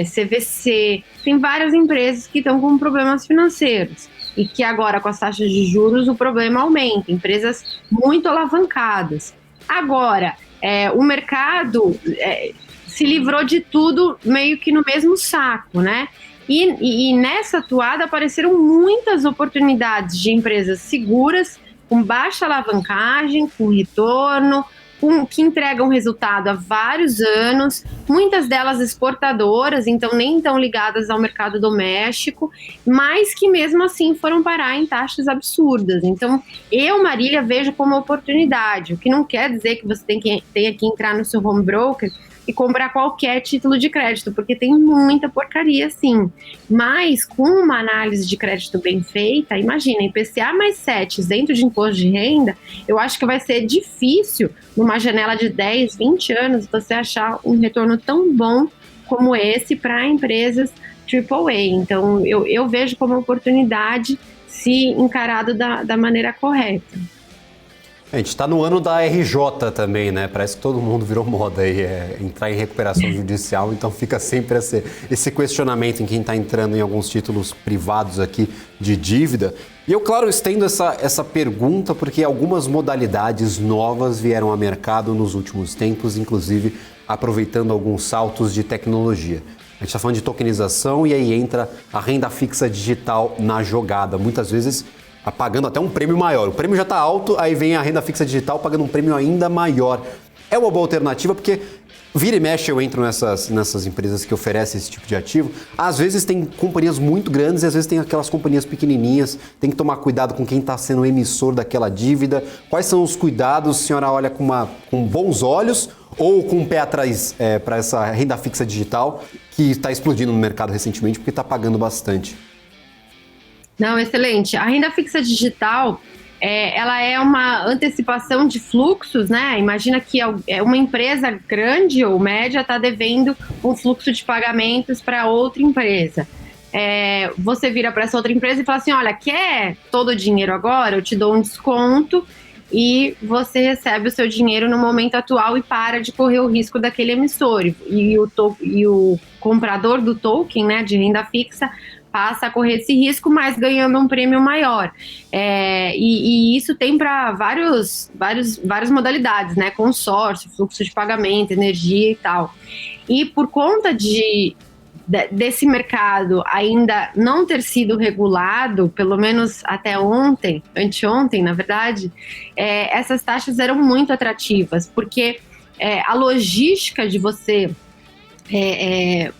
D: CVC, tem várias empresas que estão com problemas financeiros e que agora com as taxas de juros o problema aumenta, empresas muito alavancadas. Agora, o mercado se livrou de tudo meio que no mesmo saco, né? E nessa atuada apareceram muitas oportunidades de empresas seguras, com baixa alavancagem, com retorno, que entregam resultado há vários anos, muitas delas exportadoras, então nem tão ligadas ao mercado doméstico, mas que mesmo assim foram parar em taxas absurdas. Então, eu, Marília, vejo como oportunidade, o que não quer dizer que você tenha que entrar no seu home broker e comprar qualquer título de crédito, porque tem muita porcaria, sim. Mas com uma análise de crédito bem feita, imagina, IPCA mais 7 dentro de imposto de renda, eu acho que vai ser difícil, numa janela de 10, 20 anos, você achar um retorno tão bom como esse para empresas AAA. Então, eu vejo como oportunidade se encarado da maneira correta.
A: A gente está no ano da RJ também, né? Parece que todo mundo virou moda aí, entrar em recuperação judicial, então fica sempre esse questionamento em quem está entrando em alguns títulos privados aqui de dívida. E eu, claro, estendo essa pergunta porque algumas modalidades novas vieram ao mercado nos últimos tempos, inclusive aproveitando alguns saltos de tecnologia. A gente está falando de tokenização e aí entra a renda fixa digital na jogada. Muitas vezes pagando até um prêmio maior. O prêmio já está alto, aí vem a renda fixa digital pagando um prêmio ainda maior. É uma boa alternativa porque vira e mexe eu entro nessas empresas que oferecem esse tipo de ativo. Às vezes tem companhias muito grandes e às vezes tem aquelas companhias pequenininhas. Tem que tomar cuidado com quem está sendo o emissor daquela dívida. Quais são os cuidados? A senhora olha com bons olhos ou com o pé atrás para essa renda fixa digital que está explodindo no mercado recentemente porque está pagando bastante?
D: Não, excelente. A renda fixa digital, ela é uma antecipação de fluxos, né? Imagina que uma empresa grande ou média está devendo um fluxo de pagamentos para outra empresa. Você vira para essa outra empresa e fala assim, olha, quer todo o dinheiro agora? Eu te dou um desconto e você recebe o seu dinheiro no momento atual e para de correr o risco daquele emissor. E o comprador do token, né, de renda fixa, passa a correr esse risco, mas ganhando um prêmio maior. E isso tem para várias modalidades, né? Consórcio, fluxo de pagamento, energia e tal. E por conta desse mercado ainda não ter sido regulado, pelo menos até anteontem, na verdade, essas taxas eram muito atrativas, porque a logística de você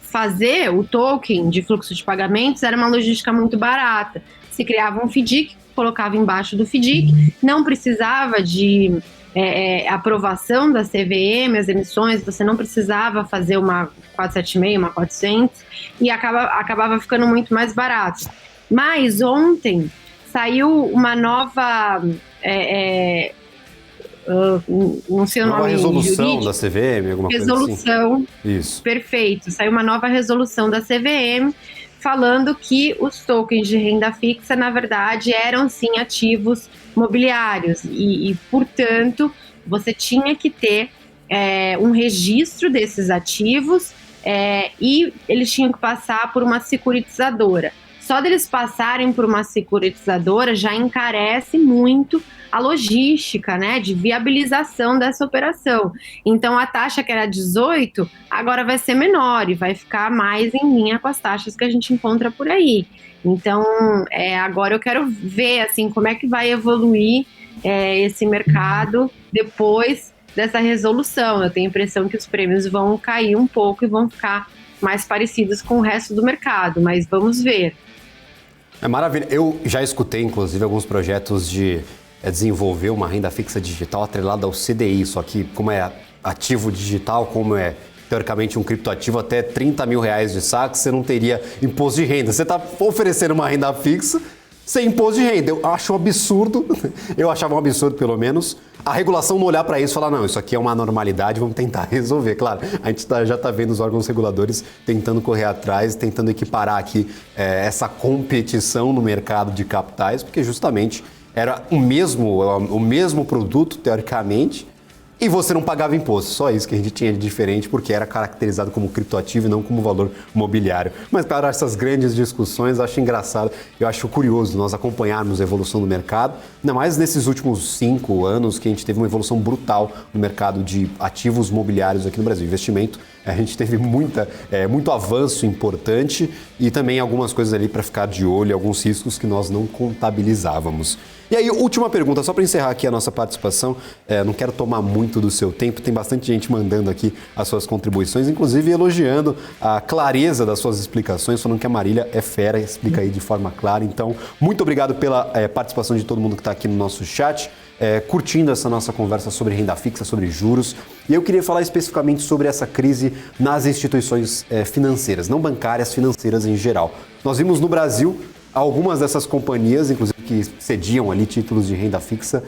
D: fazer o token de fluxo de pagamentos era uma logística muito barata. Se criava um FDIC, colocava embaixo do FDIC, não precisava de aprovação da CVM, as emissões, você não precisava fazer uma 476, uma 400, e acabava ficando muito mais barato. Mas ontem saiu uma nova... não sei o nome. Uma
A: resolução
D: jurídico.
A: da CVM, alguma
D: resolução,
A: coisa assim? Isso.
D: Perfeito. Saiu uma nova resolução da CVM falando que os tokens de renda fixa, na verdade, eram sim ativos mobiliários e portanto, você tinha que ter um registro desses ativos e eles tinham que passar por uma securitizadora. Só deles passarem por uma securitizadora já encarece muito a logística, né, de viabilização dessa operação. Então, a taxa que era 18, agora vai ser menor e vai ficar mais em linha com as taxas que a gente encontra por aí. Então, agora eu quero ver, assim, como é que vai evoluir esse mercado depois dessa resolução. Eu tenho a impressão que os prêmios vão cair um pouco e vão ficar mais parecidos com o resto do mercado, mas vamos ver.
A: Maravilha. Eu já escutei, inclusive, alguns projetos de desenvolver uma renda fixa digital atrelada ao CDI, só que como é ativo digital, como é teoricamente um criptoativo, até R$30 mil de saque, você não teria imposto de renda. Você está oferecendo uma renda fixa sem imposto de renda. Eu acho um absurdo, eu achava um absurdo pelo menos, a regulação não olhar para isso e falar, não, isso aqui é uma normalidade, vamos tentar resolver. Claro, a gente já está vendo os órgãos reguladores tentando correr atrás, tentando equiparar aqui essa competição no mercado de capitais, porque justamente era o mesmo produto, teoricamente, e você não pagava imposto. Só isso que a gente tinha de diferente, porque era caracterizado como criptoativo e não como valor mobiliário. Mas, claro, essas grandes discussões eu acho engraçado, eu acho curioso nós acompanharmos a evolução do mercado, ainda mais nesses últimos 5 anos que a gente teve uma evolução brutal no mercado de ativos mobiliários aqui no Brasil, investimento. A gente teve muito avanço importante e também algumas coisas ali para ficar de olho, alguns riscos que nós não contabilizávamos. E aí, última pergunta, só para encerrar aqui a nossa participação, não quero tomar muito do seu tempo, tem bastante gente mandando aqui as suas contribuições, inclusive elogiando a clareza das suas explicações, falando que a Marília é fera, explica aí de forma clara. Então, muito obrigado pela participação de todo mundo que está aqui no nosso chat, curtindo essa nossa conversa sobre renda fixa, sobre juros. E eu queria falar especificamente sobre essa crise nas instituições financeiras, não bancárias, financeiras em geral. Nós vimos no Brasil algumas dessas companhias, inclusive que cediam ali títulos de renda fixa,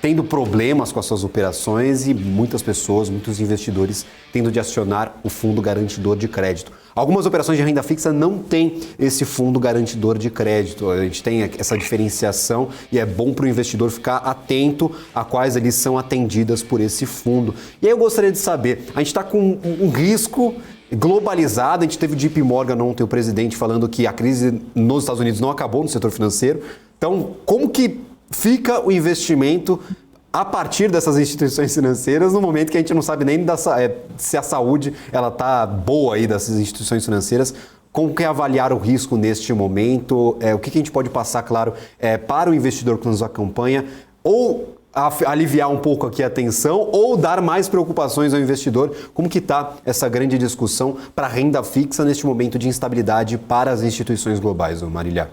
A: tendo problemas com as suas operações e muitas pessoas, muitos investidores tendo de acionar o fundo garantidor de crédito. Algumas operações de renda fixa não têm esse fundo garantidor de crédito. A gente tem essa diferenciação e é bom para o investidor ficar atento a quais eles são atendidas por esse fundo. E aí eu gostaria de saber, a gente está com um risco globalizado, a gente teve o JP Morgan ontem, o presidente, falando que a crise nos Estados Unidos não acabou no setor financeiro. Então, como que fica o investimento a partir dessas instituições financeiras no momento que a gente não sabe nem se a saúde está boa aí dessas instituições financeiras? Como que é avaliar o risco neste momento? O que a gente pode passar, claro, para o investidor que nos acompanha, ou aliviar um pouco aqui a tensão ou dar mais preocupações ao investidor? Como que está essa grande discussão para a renda fixa neste momento de instabilidade para as instituições globais, Marília?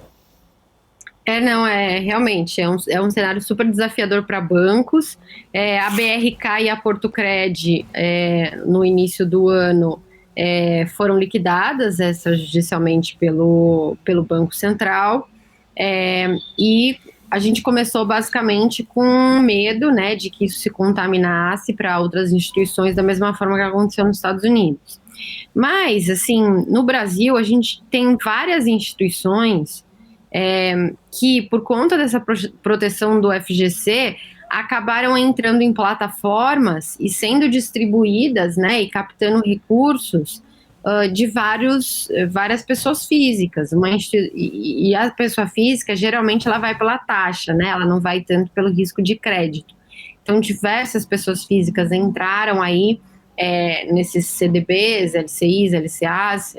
D: Realmente, é um cenário super desafiador para bancos. A BRK e a Portocred, no início do ano, foram liquidadas judicialmente pelo Banco Central, e a gente começou basicamente com medo, né, de que isso se contaminasse para outras instituições da mesma forma que aconteceu nos Estados Unidos. Mas, assim, no Brasil a gente tem várias instituições que, por conta dessa proteção do FGC, acabaram entrando em plataformas e sendo distribuídas, né, e captando recursos de várias pessoas físicas. E a pessoa física, geralmente, ela vai pela taxa, né? Ela não vai tanto pelo risco de crédito. Então, diversas pessoas físicas entraram aí nesses CDBs, LCIs, LCAs,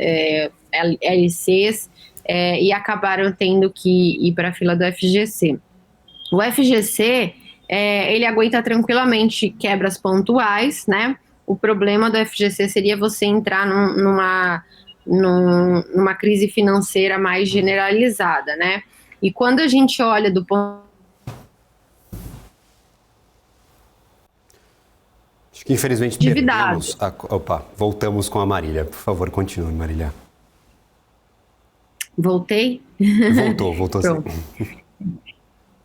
D: LCs, e acabaram tendo que ir para a fila do FGC. O FGC, ele aguenta tranquilamente quebras pontuais, né? O problema do FGC seria você entrar numa crise financeira mais generalizada, né? E quando a gente olha do ponto...
A: Acho que infelizmente perdemos... voltamos com a Marília. Por favor, continue, Marília.
D: Voltei?
A: Voltou sim.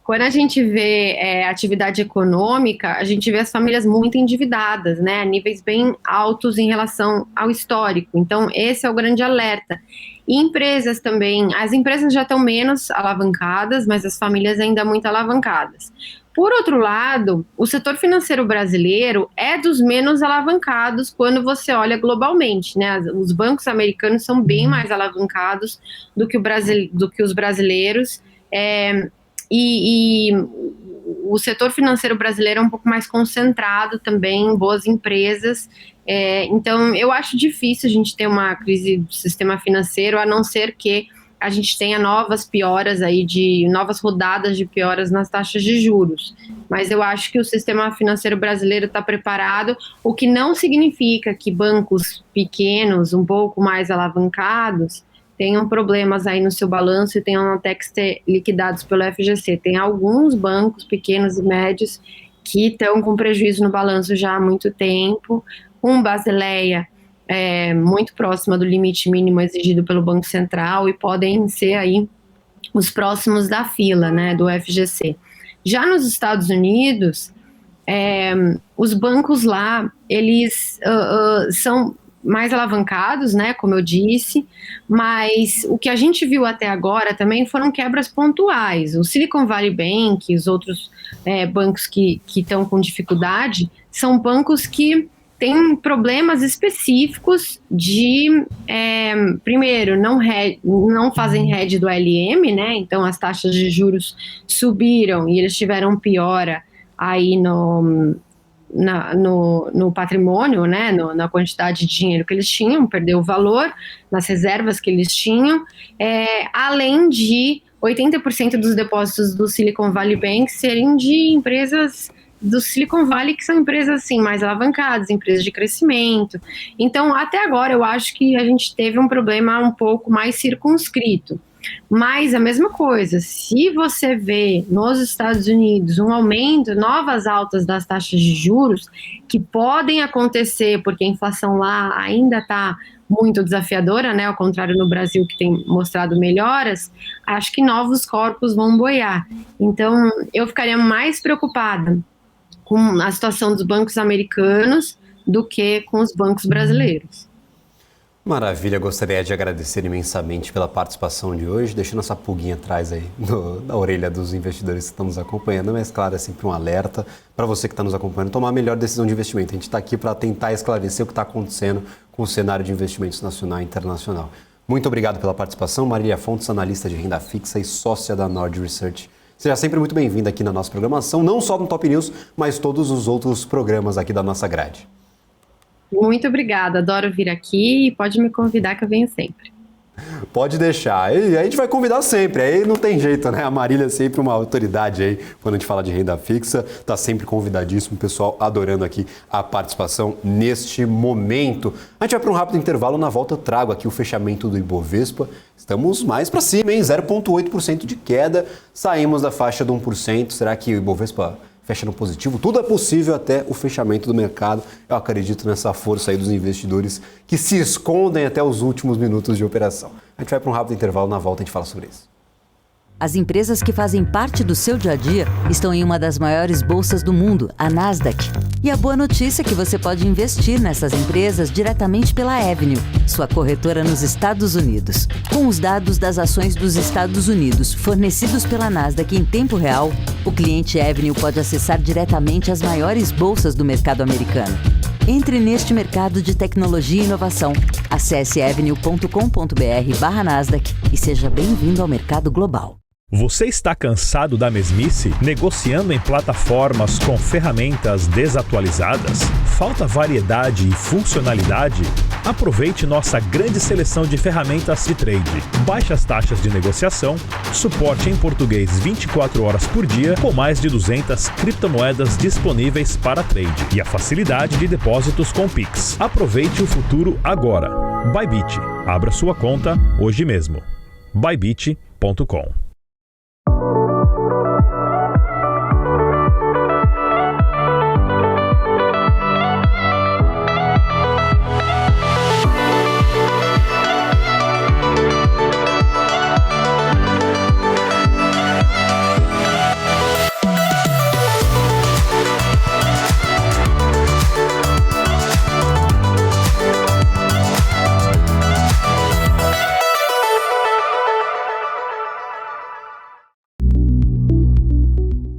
D: Quando a gente vê atividade econômica, a gente vê as famílias muito endividadas, né, a níveis bem altos em relação ao histórico. Então, esse é o grande alerta. E empresas também, as empresas já estão menos alavancadas, mas as famílias ainda muito alavancadas. Por outro lado, o setor financeiro brasileiro é dos menos alavancados quando você olha globalmente, né? Os bancos americanos são bem mais alavancados do que os brasileiros, e o setor financeiro brasileiro é um pouco mais concentrado também em boas empresas. Então, eu acho difícil a gente ter uma crise do sistema financeiro, a não ser que a gente tenha novas rodadas de pioras nas taxas de juros. Mas eu acho que o sistema financeiro brasileiro está preparado, o que não significa que bancos pequenos, um pouco mais alavancados, tenham problemas aí no seu balanço e tenham até que ser liquidados pelo FGC. Tem alguns bancos pequenos e médios que estão com prejuízo no balanço já há muito tempo, com Basileia muito próxima do limite mínimo exigido pelo Banco Central, e podem ser aí os próximos da fila, né, do FGC. Já nos Estados Unidos, os bancos lá, eles são mais alavancados, né, como eu disse, mas o que a gente viu até agora também foram quebras pontuais. O Silicon Valley Bank e os outros bancos que estão com dificuldade são bancos que têm problemas específicos de, primeiro, não fazem hedge do LM, né? Então as taxas de juros subiram e eles tiveram piora aí no patrimônio, né, na quantidade de dinheiro que eles tinham, perdeu o valor nas reservas que eles tinham, além de 80% dos depósitos do Silicon Valley Bank serem de empresas do Silicon Valley, que são empresas assim, mais alavancadas, empresas de crescimento. Então, até agora, eu acho que a gente teve um problema um pouco mais circunscrito. Mas a mesma coisa, se você vê nos Estados Unidos um aumento, novas altas das taxas de juros, que podem acontecer, porque a inflação lá ainda está muito desafiadora, né? Ao contrário no Brasil, que tem mostrado melhoras, acho que novos corpos vão boiar. Então, eu ficaria mais preocupada com a situação dos bancos americanos do que com os bancos brasileiros.
A: Maravilha, gostaria de agradecer imensamente pela participação de hoje, deixando essa pulguinha atrás aí na orelha dos investidores que estão nos acompanhando, mas claro, é sempre um alerta para você que está nos acompanhando tomar a melhor decisão de investimento. A gente está aqui para tentar esclarecer o que está acontecendo com o cenário de investimentos nacional e internacional. Muito obrigado pela participação, Marília Fontes, analista de renda fixa e sócia da Nord Research. Seja sempre muito bem-vinda aqui na nossa programação, não só no Top News, mas todos os outros programas aqui da nossa grade.
D: Muito obrigada, adoro vir aqui e pode me convidar que eu venho sempre.
A: Pode deixar, e a gente vai convidar sempre, aí não tem jeito, né? A Marília é sempre uma autoridade aí, quando a gente fala de renda fixa, tá sempre convidadíssimo, o pessoal adorando aqui a participação neste momento. A gente vai para um rápido intervalo, na volta eu trago aqui o fechamento do Ibovespa, estamos mais para cima, hein? 0,8% de queda, saímos da faixa de 1%, será que o Ibovespa fecha no positivo? Tudo é possível até o fechamento do mercado. Eu acredito nessa força aí dos investidores que se escondem até os últimos minutos de operação. A gente vai para um rápido intervalo, na volta a gente fala sobre isso.
E: As empresas que fazem parte do seu dia a dia estão em uma das maiores bolsas do mundo, a Nasdaq. E a boa notícia é que você pode investir nessas empresas diretamente pela Avenue, sua corretora nos Estados Unidos. Com os dados das ações dos Estados Unidos fornecidos pela Nasdaq em tempo real, o cliente Avenue pode acessar diretamente as maiores bolsas do mercado americano. Entre neste mercado de tecnologia e inovação. Acesse avenue.com.br/Nasdaq e seja bem-vindo ao mercado global.
F: Você está cansado da mesmice, negociando em plataformas com ferramentas desatualizadas? Falta variedade e funcionalidade? Aproveite nossa grande seleção de ferramentas de trade, baixas taxas de negociação, suporte em português 24 horas por dia, com mais de 200 criptomoedas disponíveis para trade e a facilidade de depósitos com Pix. Aproveite o futuro agora. Bybit. Abra sua conta hoje mesmo. Bybit.com.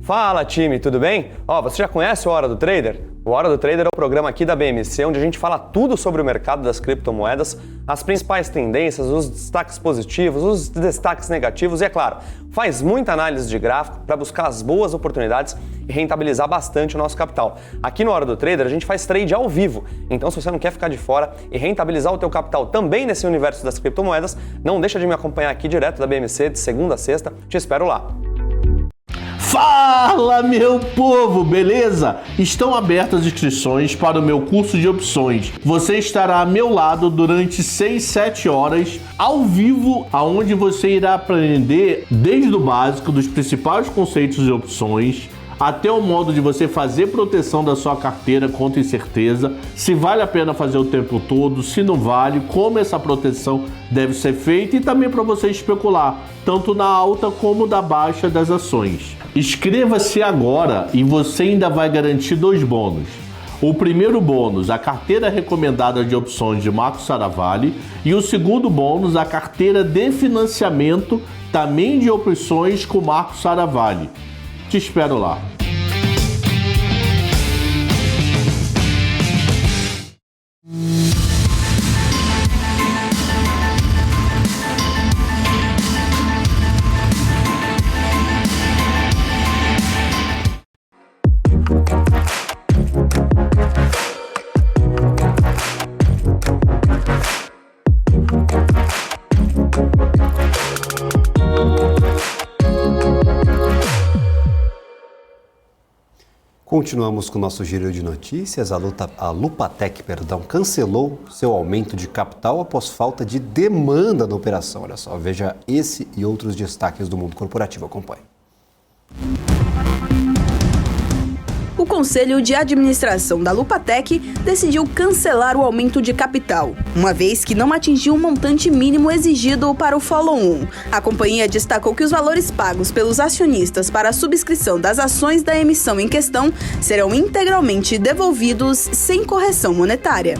G: Fala time, tudo bem? Você já conhece o Hora do Trader? O Hora do Trader é o programa aqui da BMC, onde a gente fala tudo sobre o mercado das criptomoedas, as principais tendências, os destaques positivos, os destaques negativos e, é claro, faz muita análise de gráfico para buscar as boas oportunidades e rentabilizar bastante o nosso capital. Aqui no Hora do Trader a gente faz trade ao vivo, então se você não quer ficar de fora e rentabilizar o teu capital também nesse universo das criptomoedas, não deixa de me acompanhar aqui direto da BMC de segunda a sexta, te espero lá.
H: Fala, meu povo, beleza? Estão abertas as inscrições para o meu curso de opções. Você estará a meu lado durante 6-7 horas, ao vivo, aonde você irá aprender desde o básico dos principais conceitos de opções, até o modo de você fazer proteção da sua carteira contra incerteza, se vale a pena fazer o tempo todo, se não vale, como essa proteção deve ser feita e também para você especular, tanto na alta como na baixa das ações. Inscreva-se agora e você ainda vai garantir 2 bônus. O primeiro bônus, a carteira recomendada de opções de Marco Saravalli, e o segundo bônus, a carteira de financiamento também de opções com Marco Saravalli. Te espero lá.
A: Continuamos com o nosso giro de notícias. A Lupatec, cancelou seu aumento de capital após falta de demanda na operação. Olha só, veja esse e outros destaques do mundo corporativo. Acompanhe.
I: O Conselho de Administração da Lupatec decidiu cancelar o aumento de capital, uma vez que não atingiu o montante mínimo exigido para o follow-on. A companhia destacou que os valores pagos pelos acionistas para a subscrição das ações da emissão em questão serão integralmente devolvidos sem correção monetária.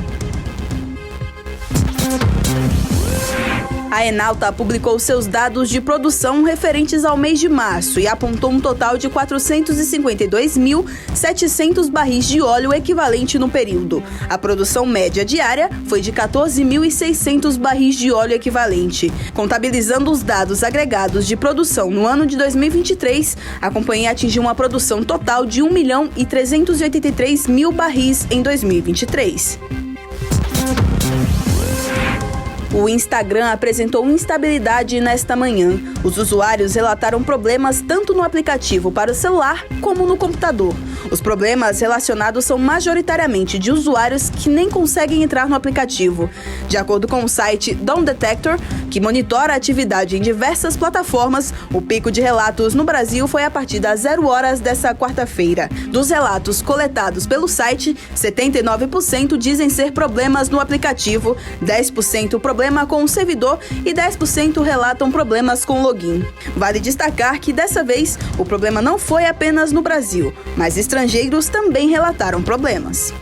I: A Enauta publicou seus dados de produção referentes ao mês de março e apontou um total de 452.700 barris de óleo equivalente no período. A produção média diária foi de 14.600 barris de óleo equivalente. Contabilizando os dados agregados de produção no ano de 2023, a companhia atingiu uma produção total de 1.383.000 barris em 2023. O Instagram apresentou instabilidade nesta manhã. Os usuários relataram problemas tanto no aplicativo para o celular como no computador. Os problemas relacionados são majoritariamente de usuários que nem conseguem entrar no aplicativo. De acordo com o site Dawn Detector, que monitora a atividade em diversas plataformas, o pico de relatos no Brasil foi a partir das 0 horas dessa quarta-feira. Dos relatos coletados pelo site, 79% dizem ser problemas no aplicativo, 10% problema com o servidor e 10% relatam problemas com o login. Vale destacar que dessa vez o problema não foi apenas no Brasil, mas estrangeiros também relataram problemas.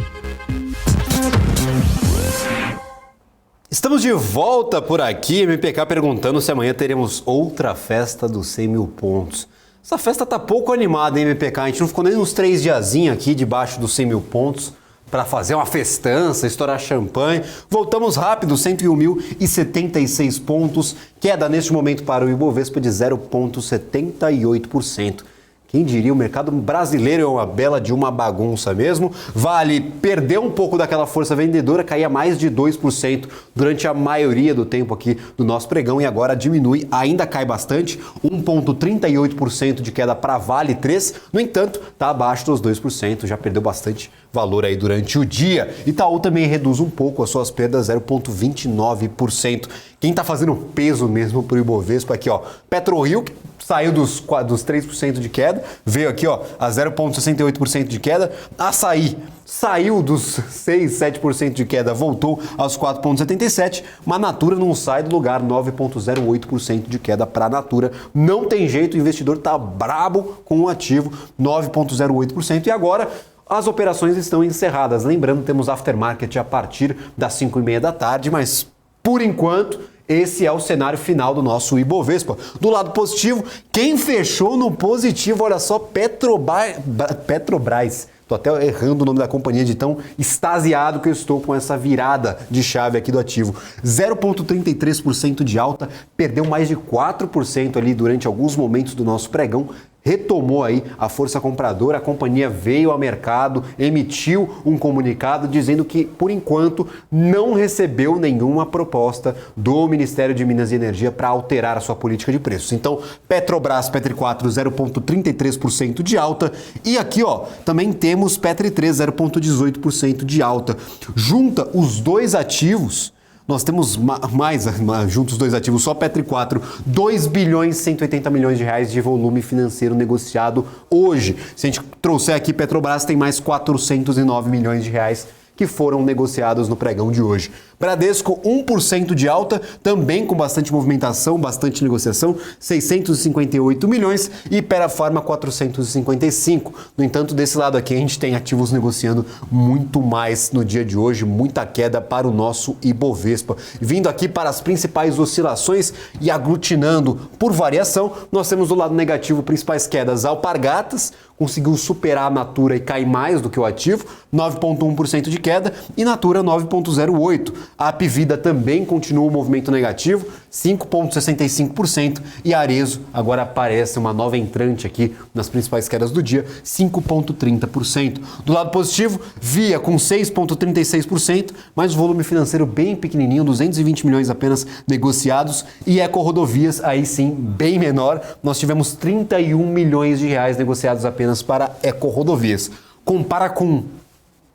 A: Estamos de volta por aqui, MPK perguntando se amanhã teremos outra festa dos 100 mil pontos. Essa festa tá pouco animada, hein, MPK? A gente não ficou nem uns 3 diazinhos aqui debaixo dos 100 mil pontos para fazer uma festança, estourar champanhe. Voltamos rápido, 101.076 pontos, queda neste momento para o Ibovespa de 0,78%. Quem diria, o mercado brasileiro é uma bela de uma bagunça mesmo. Vale perdeu um pouco daquela força vendedora, caía mais de 2% durante a maioria do tempo aqui do nosso pregão e agora diminui, ainda cai bastante, 1,38% de queda para Vale 3, no entanto, está abaixo dos 2%, já perdeu bastante valor aí durante o dia. Itaú também reduz um pouco as suas perdas, 0,29%. Quem está fazendo peso mesmo para o Ibovespa aqui, ó, PetroRio, que saiu dos 3% de queda, veio aqui, ó, a 0,68% de queda. Açaí saiu dos 6, 7% de queda, voltou aos 4,77%, mas Natura não sai do lugar, 9,08% de queda para Natura. Não tem jeito, o investidor tá brabo com o ativo, 9,08%. E agora as operações estão encerradas. Lembrando, temos aftermarket a partir das 5h30 da tarde, mas por enquanto esse é o cenário final do nosso Ibovespa. Do lado positivo, quem fechou no positivo, olha só, Petrobras. Tô até errando o nome da companhia de tão extasiado que eu estou com essa virada de chave aqui do ativo. 0,33% de alta, perdeu mais de 4% ali durante alguns momentos do nosso pregão. Retomou aí a força compradora, a companhia veio ao mercado, emitiu um comunicado dizendo que, por enquanto, não recebeu nenhuma proposta do Ministério de Minas e Energia para alterar a sua política de preços. Então, Petrobras, Petri 4, 0,33% de alta. E aqui, ó, também temos Petri 3, 0,18% de alta. Junta os dois ativos. Nós temos juntos os dois ativos, só Petri 4, 2 bilhões e 180 milhões de reais de volume financeiro negociado hoje. Se a gente trouxer aqui Petrobras, tem mais 409 milhões de reais que foram negociados no pregão de hoje. Bradesco, 1% de alta, também com bastante movimentação, bastante negociação, 658 milhões e Perafarma 455. No entanto, desse lado aqui a gente tem ativos negociando muito mais no dia de hoje, muita queda para o nosso Ibovespa. Vindo aqui para as principais oscilações e aglutinando por variação, nós temos do lado negativo principais quedas. Alpargatas conseguiu superar a Natura e cair mais do que o ativo, 9,1% de queda, e Natura 9,08%. A Apvida também continua o movimento negativo, 5,65%, e Arezzo agora aparece uma nova entrante aqui nas principais quedas do dia, 5,30%. Do lado positivo, Via com 6,36%, mas o volume financeiro bem pequenininho, 220 milhões apenas negociados, e EcoRodovias aí sim bem menor, nós tivemos 31 milhões de reais negociados apenas para EcoRodovias. compara com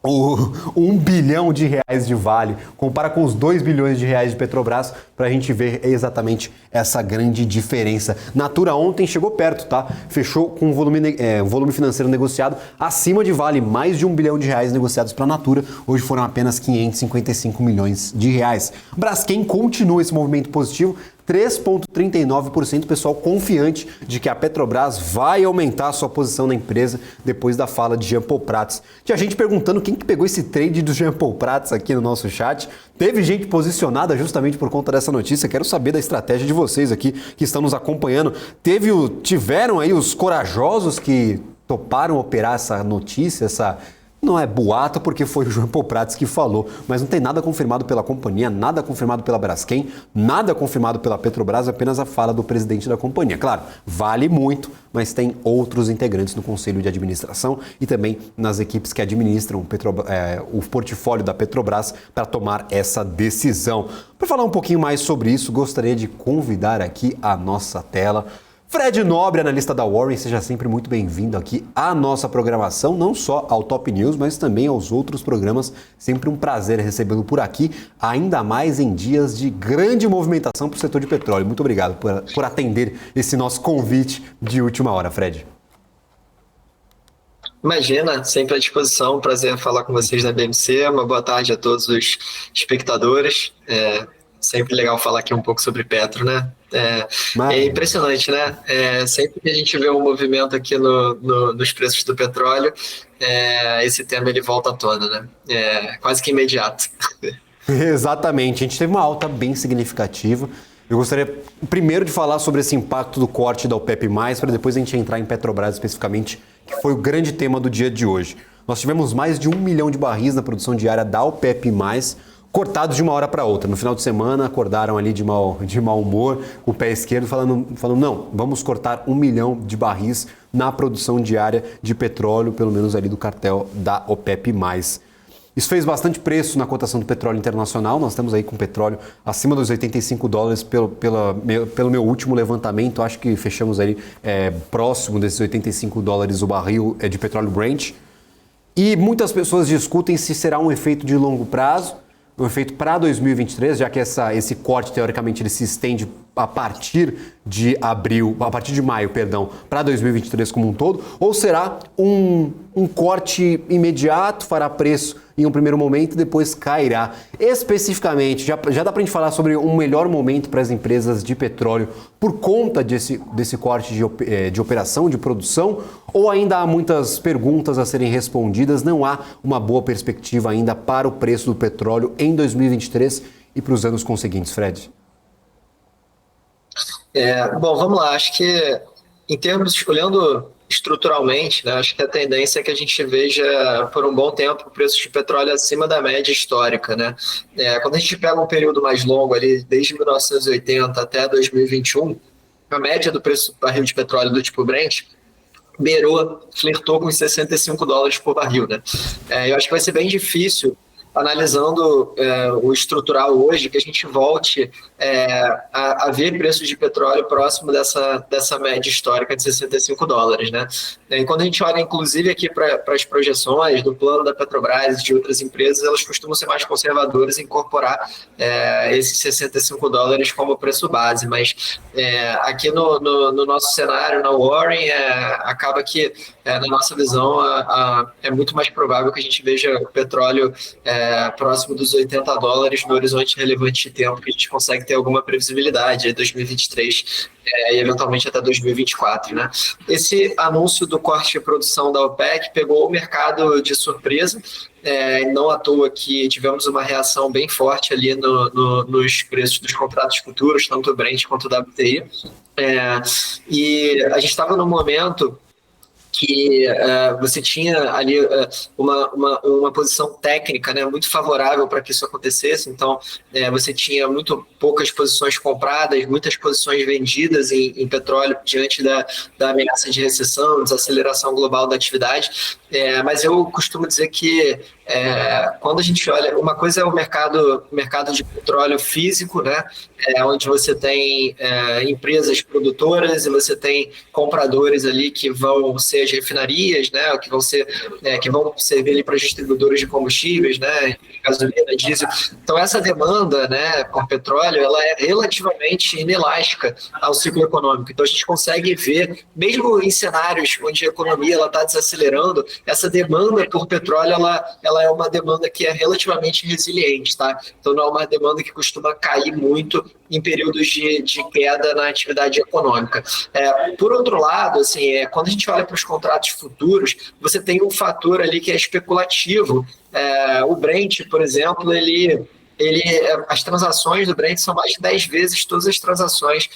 A: o 1 bilhão de reais de Vale, compara com os 2 bilhões de reais de Petrobras, para a gente ver exatamente essa grande diferença. Natura ontem chegou perto, tá? Fechou com um volume financeiro negociado acima de Vale, mais de 1 bilhão de reais negociados para a Natura. Hoje foram apenas 555 milhões de reais. Braskem continua esse movimento positivo, 3,39%, pessoal confiante de que a Petrobras vai aumentar a sua posição na empresa depois da fala de Jean Paul Prats. Tinha gente perguntando quem que pegou esse trade do Jean Paul Prats aqui no nosso chat. Teve gente posicionada justamente por conta dessa notícia. Quero saber da estratégia de vocês aqui que estão nos acompanhando. Tiveram aí os corajosos que toparam operar essa notícia, não é boato porque foi o Jean Paul Prats que falou, mas não tem nada confirmado pela companhia, nada confirmado pela Braskem, nada confirmado pela Petrobras, apenas a fala do presidente da companhia. Claro, vale muito, mas tem outros integrantes no conselho de administração e também nas equipes que administram o portfólio da Petrobras para tomar essa decisão. Para falar um pouquinho mais sobre isso, gostaria de convidar aqui a nossa tela Fred Nobre, analista da Warren, seja sempre muito bem-vindo aqui à nossa programação, não só ao Top News, mas também aos outros programas. Sempre um prazer recebê-lo por aqui, ainda mais em dias de grande movimentação para o setor de petróleo. Muito obrigado por atender esse nosso convite de última hora, Fred.
J: Imagina, sempre à disposição, prazer falar com vocês da BMC, uma boa tarde a todos os espectadores. Sempre legal falar aqui um pouco sobre Petro, né? É impressionante, né? Sempre que a gente vê um movimento aqui nos preços do petróleo, esse tema ele volta à tona, né? Quase que imediato.
A: Exatamente, a gente teve uma alta bem significativa. Eu gostaria primeiro de falar sobre esse impacto do corte da OPEP+, para depois a gente entrar em Petrobras especificamente, que foi o grande tema do dia de hoje. Nós tivemos mais de 1 milhão de barris na produção diária da OPEP+, cortados de uma hora para outra. No final de semana, acordaram ali de mau humor, com o pé esquerdo, falando, não, vamos cortar 1 milhão de barris na produção diária de petróleo, pelo menos ali do cartel da OPEP+. Isso fez bastante preço na cotação do petróleo internacional. Nós estamos aí com petróleo acima dos $85 pelo meu último levantamento. Acho que fechamos aí próximo desses $85 o barril de petróleo Brent. E muitas pessoas discutem se será um efeito de longo prazo, um efeito para 2023, já que esse corte, teoricamente, ele se estende a partir de maio, para 2023 como um todo, ou será um corte imediato, fará preço em um primeiro momento e depois cairá. Especificamente, já dá para a gente falar sobre um melhor momento para as empresas de petróleo por conta desse corte de operação, de produção, ou ainda há muitas perguntas a serem respondidas, não há uma boa perspectiva ainda para o preço do petróleo em 2023 e para os anos conseguintes, Fred?
J: Bom, vamos lá. Acho que, em termos, olhando estruturalmente, né, acho que a tendência é que a gente veja por um bom tempo o preço de petróleo acima da média histórica, né? Quando a gente pega um período mais longo, ali, desde 1980 até 2021, a média do preço do barril de petróleo do tipo Brent flertou com os $65 por barril, né? Eu acho que vai ser bem difícil, analisando o estrutural hoje, que a gente volte a ver preços de petróleo próximo dessa média histórica de $65, né? E quando a gente olha, inclusive, aqui para as projeções do plano da Petrobras e de outras empresas, elas costumam ser mais conservadoras e incorporar esses $65 como preço base, mas aqui no nosso cenário, na Warren, acaba que, na nossa visão, é muito mais provável que a gente veja o petróleo próximo dos $80 no horizonte relevante de tempo, que a gente consegue ter alguma previsibilidade em 2023 e eventualmente até 2024, né? Esse anúncio do corte de produção da OPEC pegou o mercado de surpresa, não à toa que tivemos uma reação bem forte ali nos preços dos contratos futuros, tanto o Brent quanto o WTI, e a gente estava num momento que você tinha ali uma posição técnica, né, muito favorável para que isso acontecesse. Então, você tinha muito poucas posições compradas, muitas posições vendidas em petróleo diante da ameaça de recessão, desaceleração global da atividade. Mas eu costumo dizer que quando a gente olha, uma coisa é o mercado de petróleo físico, né? Onde você tem empresas produtoras e você tem compradores ali que vão ser as refinarias, né? Que vão servir ali para distribuidores de combustíveis, né? Gasolina, diesel. Então essa demanda, né, por petróleo, ela é relativamente inelástica ao ciclo econômico. Então a gente consegue ver, mesmo em cenários onde a economia está desacelerando, essa demanda por petróleo ela é uma demanda que é relativamente resiliente, tá? Então não é uma demanda que costuma cair muito em períodos de queda na atividade econômica. Por outro lado, assim, quando a gente olha para os contratos futuros, você tem um fator ali que é especulativo. O Brent, por exemplo, as transações do Brent são mais de 10 vezes todas as transações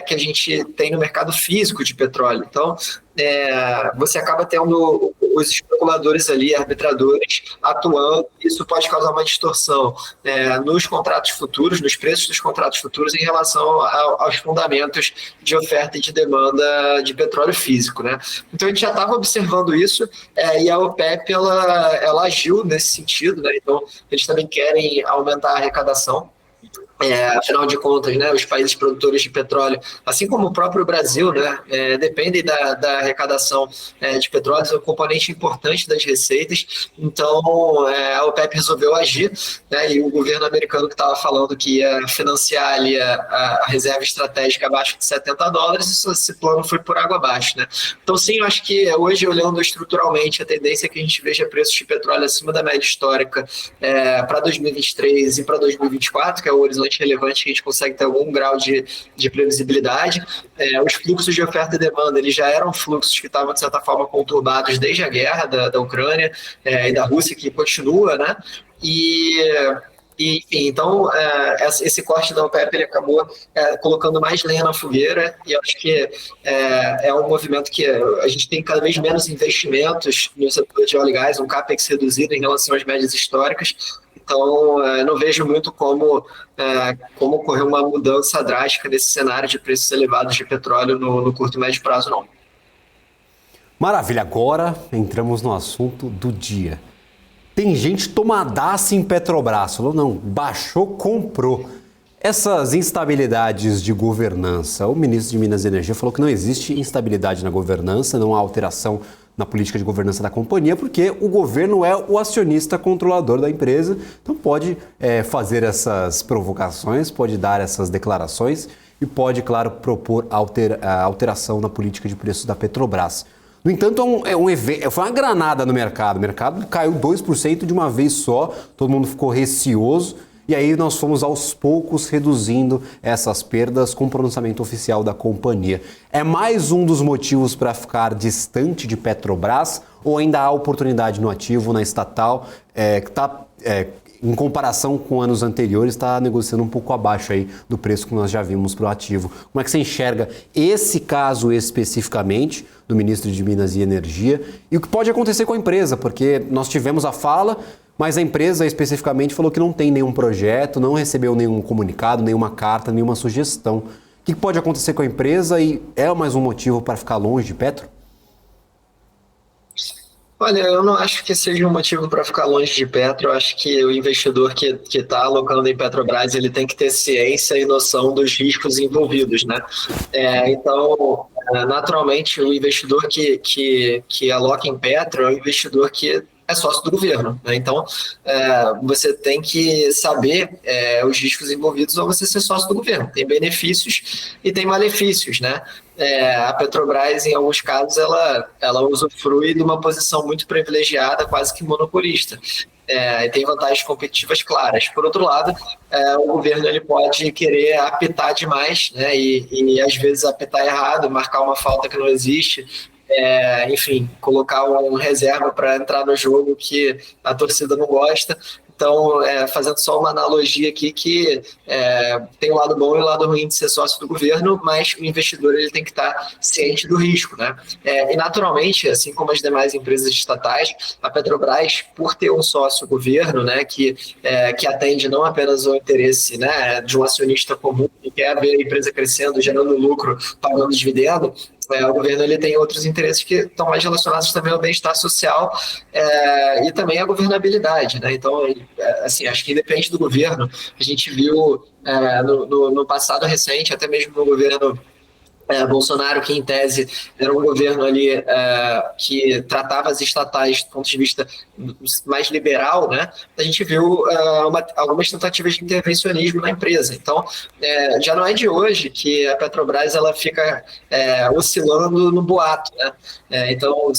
J: que a gente tem no mercado físico de petróleo. Então, você acaba tendo os especuladores ali, arbitradores, atuando. Isso pode causar uma distorção nos contratos futuros, nos preços dos contratos futuros em relação aos fundamentos de oferta e de demanda de petróleo físico, né? Então, a gente já estava observando isso e a OPEP ela agiu nesse sentido, né? Então, eles também querem aumentar a arrecadação. Afinal de contas, né, os países produtores de petróleo, assim como o próprio Brasil, né, dependem da arrecadação de petróleo, é um componente importante das receitas. Então, a OPEP resolveu agir, né, e o governo americano que estava falando que ia financiar ali a reserva estratégica abaixo de $70, esse plano foi por água abaixo, né? Então, sim, eu acho que hoje, olhando estruturalmente, a tendência é que a gente veja preços de petróleo acima da média histórica para 2023 e para 2024, que é o horizonte relevante que a gente consegue ter algum grau de previsibilidade. Os fluxos de oferta e demanda, eles já eram fluxos que estavam, de certa forma, conturbados desde a guerra da Ucrânia e da Rússia, que continua, né? Enfim, então, esse corte da OPEP ele acabou colocando mais lenha na fogueira, e eu acho que é um movimento que a gente tem cada vez menos investimentos no setor de óleo e gás, um CAPEX reduzido em relação às médias históricas. Então, não vejo muito como ocorrer uma mudança drástica desse cenário de preços elevados de petróleo no curto e médio prazo, não.
A: Maravilha, agora entramos no assunto do dia. Tem gente tomadaça em Petrobras, falou não, baixou, comprou. Essas instabilidades de governança, o ministro de Minas e Energia falou que não existe instabilidade na governança, não há alteração na política de governança da companhia, porque o governo é o acionista controlador da empresa, então pode fazer essas provocações, pode dar essas declarações e pode, claro, propor alteração na política de preços da Petrobras. No entanto, foi uma granada no mercado. O mercado caiu 2% de uma vez só, todo mundo ficou receoso. E aí nós fomos aos poucos reduzindo essas perdas com o pronunciamento oficial da companhia. É mais um dos motivos para ficar distante de Petrobras ou ainda há oportunidade no ativo, na estatal, que está, em comparação com anos anteriores, está negociando um pouco abaixo aí do preço que nós já vimos para o ativo? Como é que você enxerga esse caso especificamente do ministro de Minas e Energia e o que pode acontecer com a empresa? Porque nós tivemos a fala, mas a empresa especificamente falou que não tem nenhum projeto, não recebeu nenhum comunicado, nenhuma carta, nenhuma sugestão. O que pode acontecer com a empresa e é mais um motivo para ficar longe de Petro?
J: Olha, eu não acho que seja um motivo para ficar longe de Petro. Eu acho que o investidor que está alocando em Petrobras, ele tem que ter ciência e noção dos riscos envolvidos, né? Então, naturalmente, o investidor que aloca em Petro é um investidor que é sócio do governo, né? Então, você tem que saber os riscos envolvidos ao você ser sócio do governo. Tem benefícios e tem malefícios, né? A Petrobras, em alguns casos, ela usufrui de uma posição muito privilegiada, quase que monopolista. E tem vantagens competitivas claras. Por outro lado, o governo ele pode querer apitar demais, né? E às vezes apitar errado, marcar uma falta que não existe. Enfim, colocar um reserva para entrar no jogo que a torcida não gosta. Então, fazendo só uma analogia aqui que tem o lado bom e o lado ruim de ser sócio do governo, mas o investidor ele tem que estar ciente do risco, né? E naturalmente, assim como as demais empresas estatais, a Petrobras, por ter um sócio governo, né, que atende não apenas ao interesse, né, de um acionista comum que quer ver a empresa crescendo, gerando lucro, pagando dividendo, O governo ele tem outros interesses que estão mais relacionados também ao bem-estar social e também à governabilidade, né? Então, assim, acho que independente do governo, a gente viu no passado recente, até mesmo no governo Bolsonaro, que em tese era um governo ali que tratava as estatais do ponto de vista mais liberal, né? A gente viu algumas tentativas de intervencionismo na empresa. Então, já não é de hoje que a Petrobras ela fica oscilando no boato, né? Então,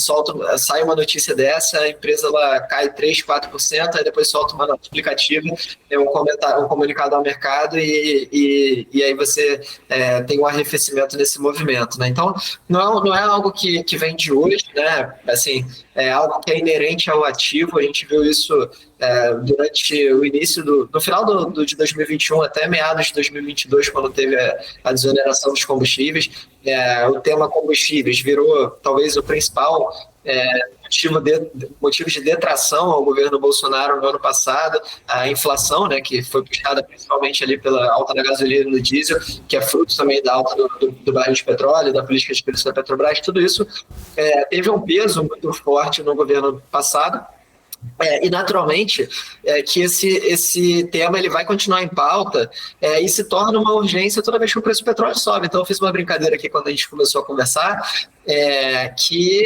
J: sai uma notícia dessa, a empresa ela cai 3%, 4%, aí depois solta uma nota explicativa, um comunicado ao mercado e aí você tem um arrefecimento nesse movimento, né? Então, não é algo que vem de hoje, né? Assim, é algo que é inerente ao ativo. A gente viu isso durante o início no final de 2021 até meados de 2022, quando teve a desoneração dos combustíveis. O tema combustíveis virou talvez o principal motivo de detração ao governo Bolsonaro no ano passado. A inflação, né, que foi puxada principalmente ali pela alta da gasolina e do diesel, que é fruto também da alta do barril de petróleo, da política de preço da Petrobras, tudo isso teve um peso muito forte no governo passado. E naturalmente que esse tema ele vai continuar em pauta e se torna uma urgência toda vez que o preço do petróleo sobe. Então eu fiz uma brincadeira aqui quando a gente começou a conversar, que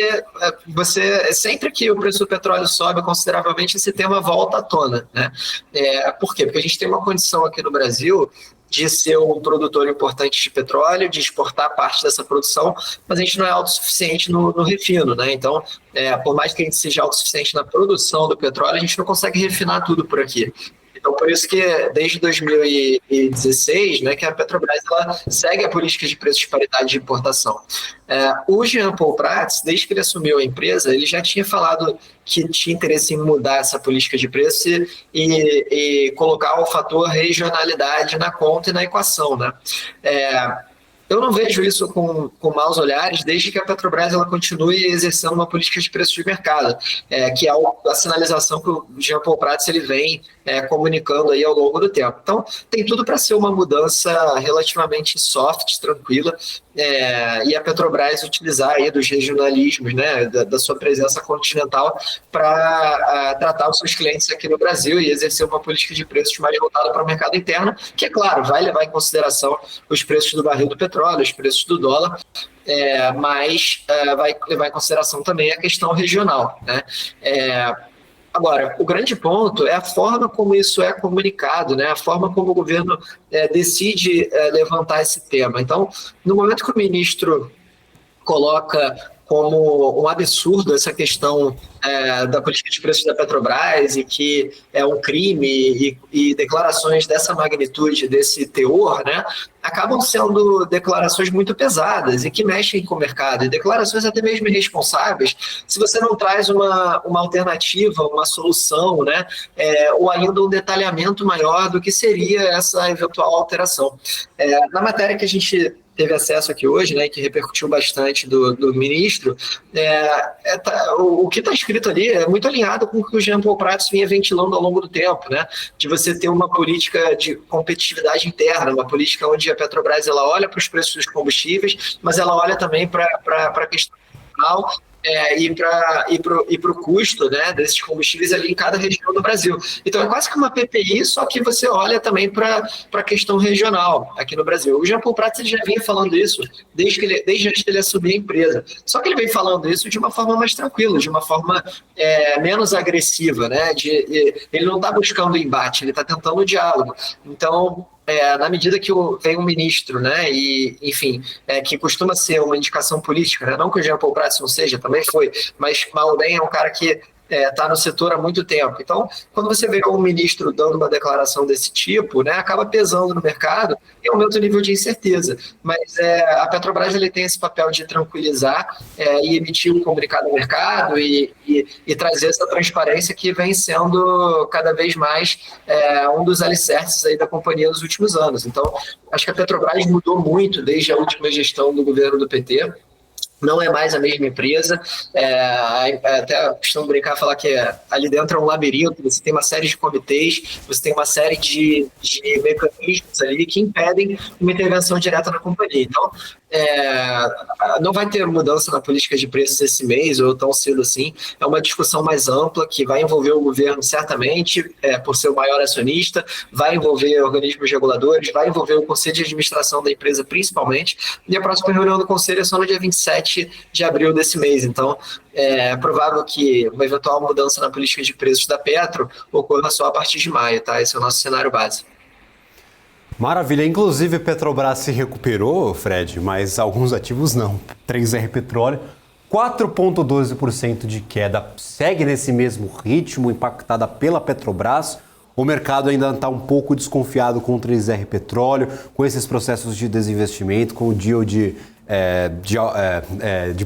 J: sempre que o preço do petróleo sobe consideravelmente, esse tema volta à tona, né? Por quê? Porque a gente tem uma condição aqui no Brasil de ser um produtor importante de petróleo, de exportar parte dessa produção, mas a gente não é autossuficiente no refino, né? Então, por mais que a gente seja autossuficiente na produção do petróleo, a gente não consegue refinar tudo por aqui. Então, por isso que desde 2016, né, que a Petrobras ela segue a política de preço de paridade de importação. O Jean Paul Prats, desde que ele assumiu a empresa, ele já tinha falado que tinha interesse em mudar essa política de preço e colocar o fator regionalidade na conta e na equação, né? Eu não vejo isso com maus olhares, desde que a Petrobras ela continue exercendo uma política de preço de mercado, que é a sinalização que o Jean Paul Prats ele vem comunicando aí ao longo do tempo. Então, tem tudo para ser uma mudança relativamente soft, tranquila, e a Petrobras utilizar aí dos regionalismos, né, da sua presença continental para tratar os seus clientes aqui no Brasil e exercer uma política de preços mais voltada para o mercado interno, que, é claro, vai levar em consideração os preços do barril do petróleo, os preços do dólar, mas vai levar em consideração também a questão regional, né? Agora, o grande ponto é a forma como isso é comunicado, né? A forma como o governo decide levantar esse tema. Então, no momento que o ministro coloca como um absurdo essa questão da política de preços da Petrobras e que é um crime e declarações dessa magnitude, desse teor, né, acabam sendo declarações muito pesadas e que mexem com o mercado, e declarações até mesmo irresponsáveis se você não traz uma alternativa, uma solução, né, ou ainda um detalhamento maior do que seria essa eventual alteração. Na matéria que a gente teve acesso aqui hoje, né, que repercutiu bastante do ministro, o que está escrito ali é muito alinhado com o que o Jean Paul Prats vinha ventilando ao longo do tempo, né, de você ter uma política de competitividade interna, uma política onde a Petrobras ela olha para os preços dos combustíveis, mas ela olha também para a questão nacional, e para o custo, né, desses combustíveis ali em cada região do Brasil. Então é quase que uma PPI, só que você olha também para a questão regional aqui no Brasil. O Jean Paul Prats ele já vinha falando isso desde antes dele assumir a empresa. Só que ele vem falando isso de uma forma mais tranquila, de uma forma menos agressiva, né? Ele não está buscando embate, ele está tentando o diálogo. Então, na medida que vem um ministro, né, e, enfim, que costuma ser uma indicação política, né, não que o Jean Paul Prats não seja, também foi, mas mal bem é um cara que está no setor há muito tempo. Então, quando você vê um ministro dando uma declaração desse tipo, né, acaba pesando no mercado e aumenta o nível de incerteza. Mas a Petrobras ele tem esse papel de tranquilizar e emitir um comunicado ao mercado e trazer essa transparência que vem sendo cada vez mais um dos alicerces aí da companhia nos últimos anos. Então, acho que a Petrobras mudou muito desde a última gestão do governo do PT. Não é mais a mesma empresa, até costumo brincar e falar que ali dentro é um labirinto, você tem uma série de comitês, você tem uma série de mecanismos ali que impedem uma intervenção direta na companhia. Então, não vai ter mudança na política de preços esse mês ou tão cedo assim. É uma discussão mais ampla que vai envolver o governo certamente, por ser o maior acionista, vai envolver organismos reguladores, vai envolver o conselho de administração da empresa principalmente, e a próxima reunião do conselho é só no dia 27 de abril desse mês. Então, é provável que uma eventual mudança na política de preços da Petro ocorra só a partir de maio, tá? Esse é o nosso cenário base.
A: Maravilha. Inclusive, a Petrobras se recuperou, Fred, mas alguns ativos não. 3R Petróleo, 4,12% de queda. Segue nesse mesmo ritmo, impactada pela Petrobras. O mercado ainda está um pouco desconfiado com o 3R Petróleo, com esses processos de desinvestimento, com o deal de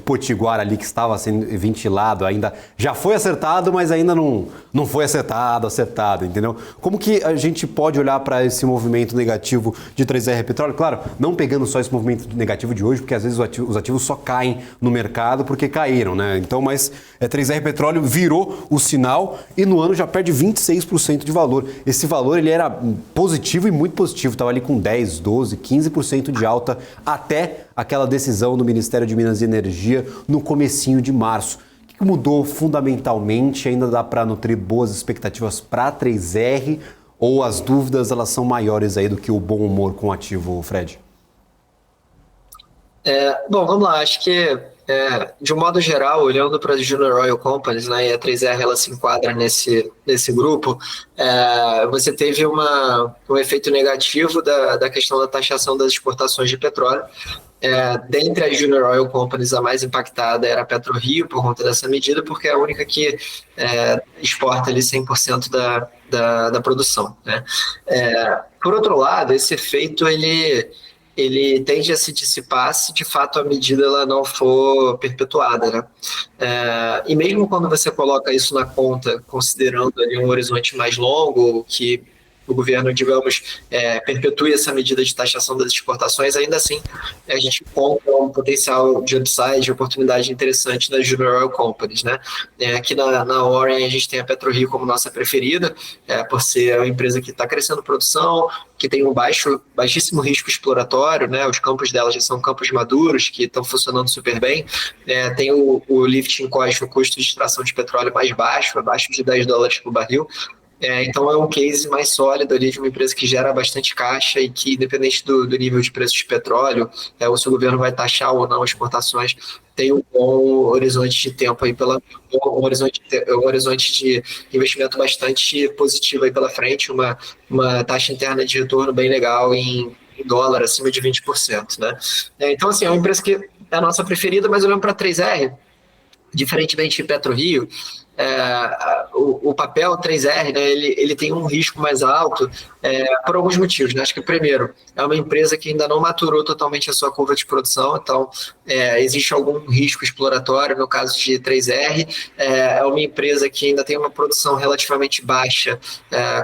A: Potiguar ali que estava sendo ventilado ainda. Já foi acertado, mas ainda não foi acertado, entendeu? Como que a gente pode olhar para esse movimento negativo de 3R Petróleo? Claro, não pegando só esse movimento negativo de hoje, porque às vezes os ativos só caem no mercado porque caíram, né? Então, mas 3R Petróleo virou o sinal e no ano já perde 26% de valor. Esse valor ele era positivo e muito positivo, estava ali com 10, 12, 15% de alta até aquela decisão do Ministério de Minas e Energia no comecinho de março. O que mudou fundamentalmente? Ainda dá para nutrir boas expectativas para a 3R ou as dúvidas elas são maiores aí do que o bom humor com o ativo, Fred?
J: Bom, vamos lá. Acho que, de um modo geral, olhando para as Junior Oil Companies, né, e a 3R ela se enquadra nesse grupo, você teve um efeito negativo da questão da taxação das exportações de petróleo. Dentre as Junior Oil Companies, a mais impactada era a PetroRio, por conta dessa medida, porque é a única que exporta ali 100% da produção, né? Por outro lado, esse efeito ele tende a se dissipar se de fato a medida ela não for perpetuada, né? E mesmo quando você coloca isso na conta, considerando ali um horizonte mais longo, que o governo, digamos, perpetue essa medida de taxação das exportações, ainda assim a gente encontra um potencial de upside, de oportunidade interessante nas Junior Oil Companies, né? Aqui na Warren a gente tem a PetroRio como nossa preferida, por ser uma empresa que está crescendo produção, que tem um baixíssimo risco exploratório, né? Os campos dela já são campos maduros, que estão funcionando super bem. Tem o lifting cost, o custo de extração de petróleo mais baixo, abaixo de $10 por barril. Então é um case mais sólido ali de uma empresa que gera bastante caixa e que, independente do nível de preço de petróleo, ou se o governo vai taxar ou não as exportações, tem um bom horizonte de tempo aí um horizonte de investimento bastante positivo aí pela frente, uma taxa interna de retorno bem legal em dólar, acima de 20%, né? Então, assim, é uma empresa que é a nossa preferida, mas olhando para a 3R, diferentemente de PetroRio, o papel 3R, né, ele tem um risco mais alto por alguns motivos, né? Acho que, primeiro, é uma empresa que ainda não maturou totalmente a sua curva de produção, então existe algum risco exploratório no caso de 3R. É uma empresa que ainda tem uma produção relativamente baixa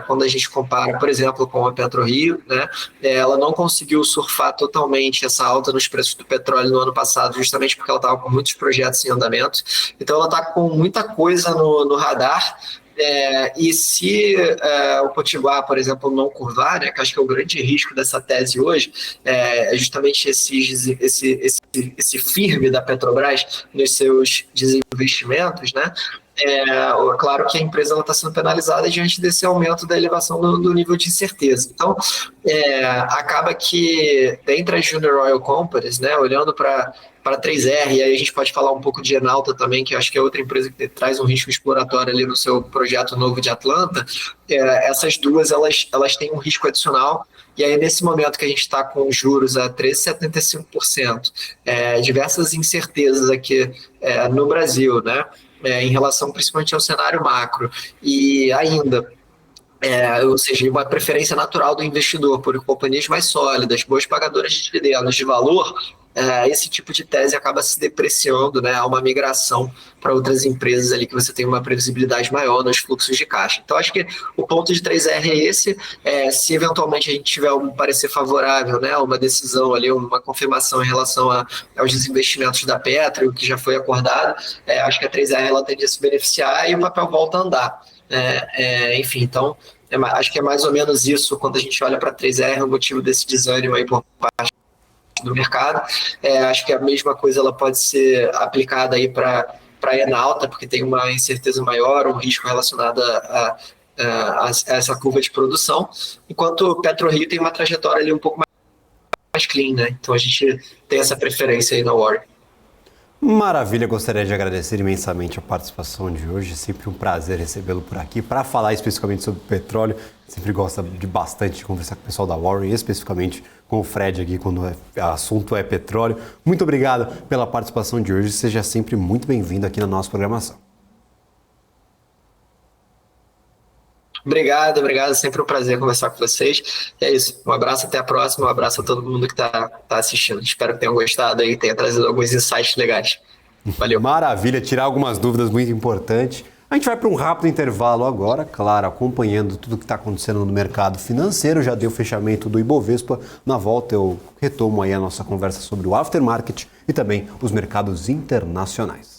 J: quando a gente compara, por exemplo, com a PetroRio, né? Ela não conseguiu surfar totalmente essa alta nos preços do petróleo no ano passado, justamente porque ela estava com muitos projetos em andamento, então ela está com muita coisa no radar. E se o Potiguar, por exemplo, não curvar, né, que acho que é o grande risco dessa tese hoje, é justamente esse firme da Petrobras nos seus desinvestimentos, né? Claro que a empresa está sendo penalizada diante desse aumento da elevação do nível de incerteza. Então, acaba que, dentre as Junior Oil Companies, né, olhando para 3R, e aí a gente pode falar um pouco de Enalta também, que eu acho que é outra empresa que traz um risco exploratório ali no seu projeto novo de Atlanta. Essas duas, elas têm um risco adicional, e aí nesse momento que a gente está com juros a 13,75%, diversas incertezas aqui no Brasil, né, em relação principalmente ao cenário macro, e ainda ou seja, uma preferência natural do investidor por companhias mais sólidas, boas pagadoras de dividendos de valor, esse tipo de tese acaba se depreciando, né? Há uma migração para outras empresas ali que você tem uma previsibilidade maior nos fluxos de caixa. Então, acho que o ponto de 3R é esse. Se eventualmente a gente tiver um parecer favorável, né, uma decisão ali, uma confirmação em relação aos desinvestimentos da Petro, que já foi acordado, acho que a 3R ela tende a se beneficiar e o papel volta a andar. Enfim, então, acho que é mais ou menos isso quando a gente olha para a 3R, o motivo desse desânimo aí por parte do mercado. Acho que a mesma coisa ela pode ser aplicada aí para a Enalta, porque tem uma incerteza maior, um risco relacionado a essa curva de produção, enquanto o PetroRio tem uma trajetória ali um pouco mais clean, né? Então a gente tem essa preferência aí na Warren.
A: Maravilha, gostaria de agradecer imensamente a participação de hoje, sempre um prazer recebê-lo por aqui para falar especificamente sobre petróleo. Sempre gosta bastante de conversar com o pessoal da Warren, especificamente com o Fred aqui quando o assunto é petróleo. Muito obrigado pela participação de hoje, seja sempre muito bem-vindo aqui na nossa programação.
J: Obrigado, sempre um prazer conversar com vocês. É isso, um abraço, até a próxima, um abraço a todo mundo que está assistindo. Espero que tenham gostado e tenha trazido alguns insights legais. Valeu.
A: Maravilha, tirar algumas dúvidas muito importantes. A gente vai para um rápido intervalo agora, claro, acompanhando tudo que está acontecendo no mercado financeiro. Já deu o fechamento do Ibovespa. Na volta eu retomo aí a nossa conversa sobre o aftermarket e também os mercados internacionais.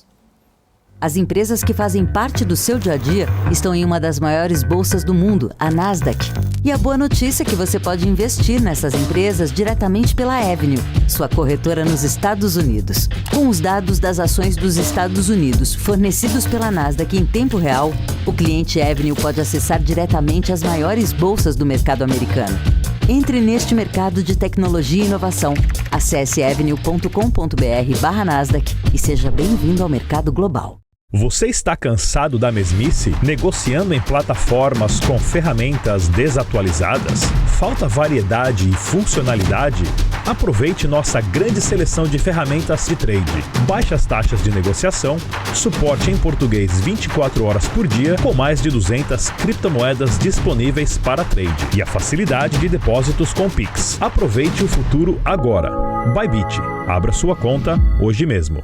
E: As empresas que fazem parte do seu dia a dia estão em uma das maiores bolsas do mundo, a Nasdaq. E a boa notícia é que você pode investir nessas empresas diretamente pela Avenue, sua corretora nos Estados Unidos. Com os dados das ações dos Estados Unidos fornecidos pela Nasdaq em tempo real, o cliente Avenue pode acessar diretamente as maiores bolsas do mercado americano. Entre neste mercado de tecnologia e inovação. Acesse avenue.com.br/Nasdaq e seja bem-vindo ao mercado global.
F: Você está cansado da mesmice? Negociando em plataformas com ferramentas desatualizadas? Falta variedade e funcionalidade? Aproveite nossa grande seleção de ferramentas de trade. Baixas taxas de negociação, suporte em português 24 horas por dia, com mais de 200 criptomoedas disponíveis para trade e a facilidade de depósitos com Pix. Aproveite o futuro agora. Bybit. Abra sua conta hoje mesmo.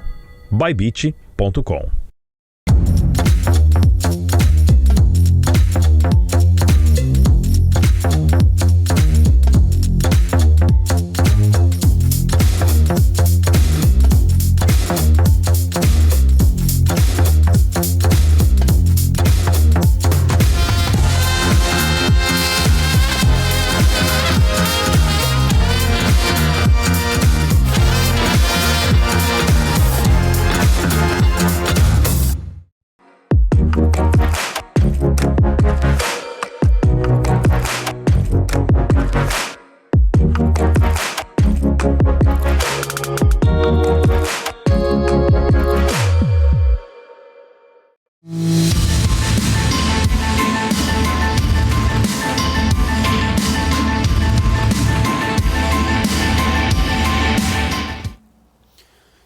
F: Bybit.com.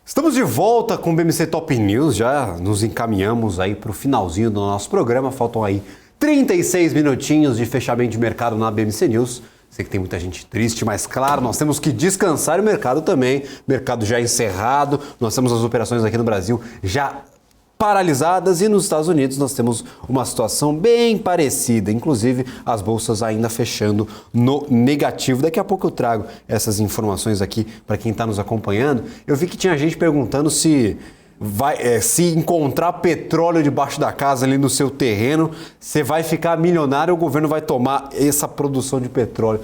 A: Estamos de volta com o BMC Top News, já nos encaminhamos aí para o finalzinho do nosso programa, faltam aí 36 minutinhos de fechamento de mercado na BMC News. Sei que tem muita gente triste, mas claro, nós temos que descansar e o mercado também, mercado já encerrado, nós temos as operações aqui no Brasil já paralisadas e nos Estados Unidos nós temos uma situação bem parecida, inclusive as bolsas ainda fechando no negativo. Daqui a pouco eu trago essas informações aqui para quem está nos acompanhando. Eu vi que tinha gente perguntando se encontrar petróleo debaixo da casa ali no seu terreno, você vai ficar milionário ou o governo vai tomar essa produção de petróleo.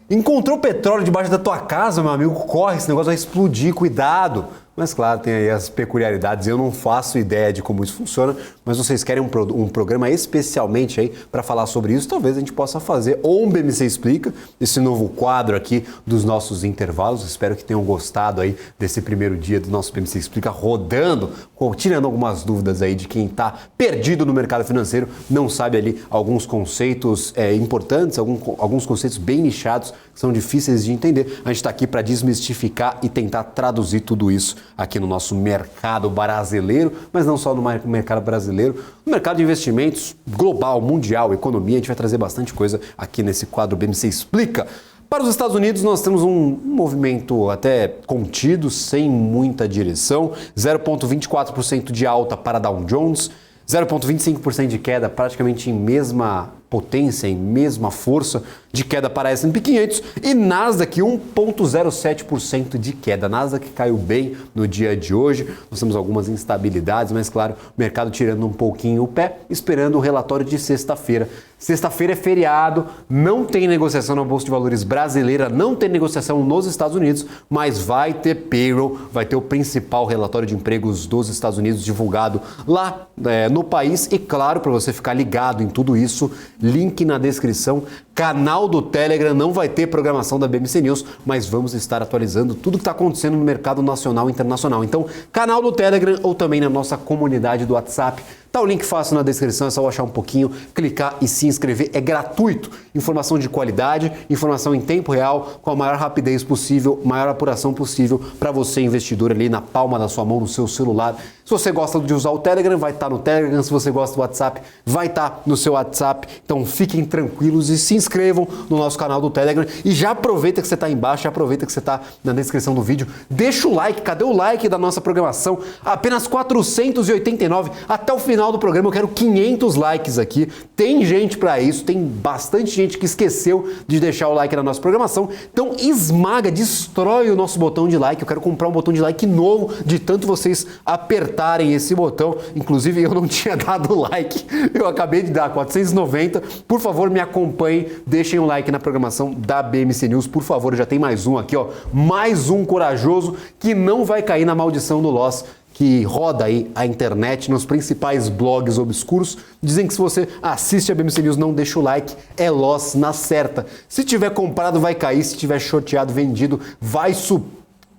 A: Encontrou petróleo debaixo da tua casa, meu amigo, corre, esse negócio vai explodir, cuidado. Mas claro, tem aí as peculiaridades, eu não faço ideia de como isso funciona, mas vocês querem um programa especialmente aí para falar sobre isso, talvez a gente possa fazer, ou um BMC Explica, esse novo quadro aqui dos nossos intervalos. Espero que tenham gostado aí desse primeiro dia do nosso BMC Explica rodando, tirando algumas dúvidas aí de quem está perdido no mercado financeiro, não sabe ali alguns conceitos importantes, alguns conceitos bem nichados, que são difíceis de entender. A gente está aqui para desmistificar e tentar traduzir tudo isso aqui no nosso mercado brasileiro, mas não só no mercado brasileiro, no mercado de investimentos global, mundial, economia. A gente vai trazer bastante coisa aqui nesse quadro BMC Explica. Para os Estados Unidos, nós temos um movimento até contido, sem muita direção, 0,24% de alta para Dow Jones, 0,25% de queda, praticamente em mesma potência e mesma força de queda para S&P 500 e Nasdaq 1,07% de queda. Nasdaq caiu bem no dia de hoje, nós temos algumas instabilidades, mas claro, o mercado tirando um pouquinho o pé, esperando o relatório de sexta-feira. Sexta-feira é feriado, não tem negociação na Bolsa de Valores brasileira, não tem negociação nos Estados Unidos, mas vai ter payroll, vai ter o principal relatório de empregos dos Estados Unidos divulgado lá no país e claro, para você ficar ligado em tudo isso, link na descrição, canal do Telegram, não vai ter programação da BMC News, mas vamos estar atualizando tudo que está acontecendo no mercado nacional e internacional. Então, canal do Telegram ou também na nossa comunidade do WhatsApp. Tá o link fácil na descrição, é só achar um pouquinho, clicar e se inscrever. É gratuito. Informação de qualidade, informação em tempo real, com a maior rapidez possível, maior apuração possível para você, investidor, ali na palma da sua mão, no seu celular. Se você gosta de usar o Telegram, vai estar no Telegram. Se você gosta do WhatsApp, vai estar no seu WhatsApp. Então fiquem tranquilos e se inscrevam no nosso canal do Telegram. E já aproveita que você está embaixo, já aproveita que você está na descrição do vídeo. Deixa o like, cadê o like da nossa programação? Apenas 489 até o final do programa. Eu quero 500 likes aqui. Tem gente para isso, tem bastante gente que esqueceu de deixar o like na nossa programação. Então esmaga, destrói o nosso botão de like. Eu quero comprar um botão de like novo de tanto vocês apertarem esse botão. Inclusive eu não tinha dado like, eu acabei de dar 490. Por favor, me acompanhem, deixem um like na programação da BMC News, por favor. Já tem mais um aqui, ó, mais um corajoso que não vai cair na maldição do loss que roda aí a internet nos principais blogs obscuros. Dizem que se você assiste a BMC News, não deixa o like, é loss na certa. Se tiver comprado, vai cair, se tiver shorteado, vendido, vai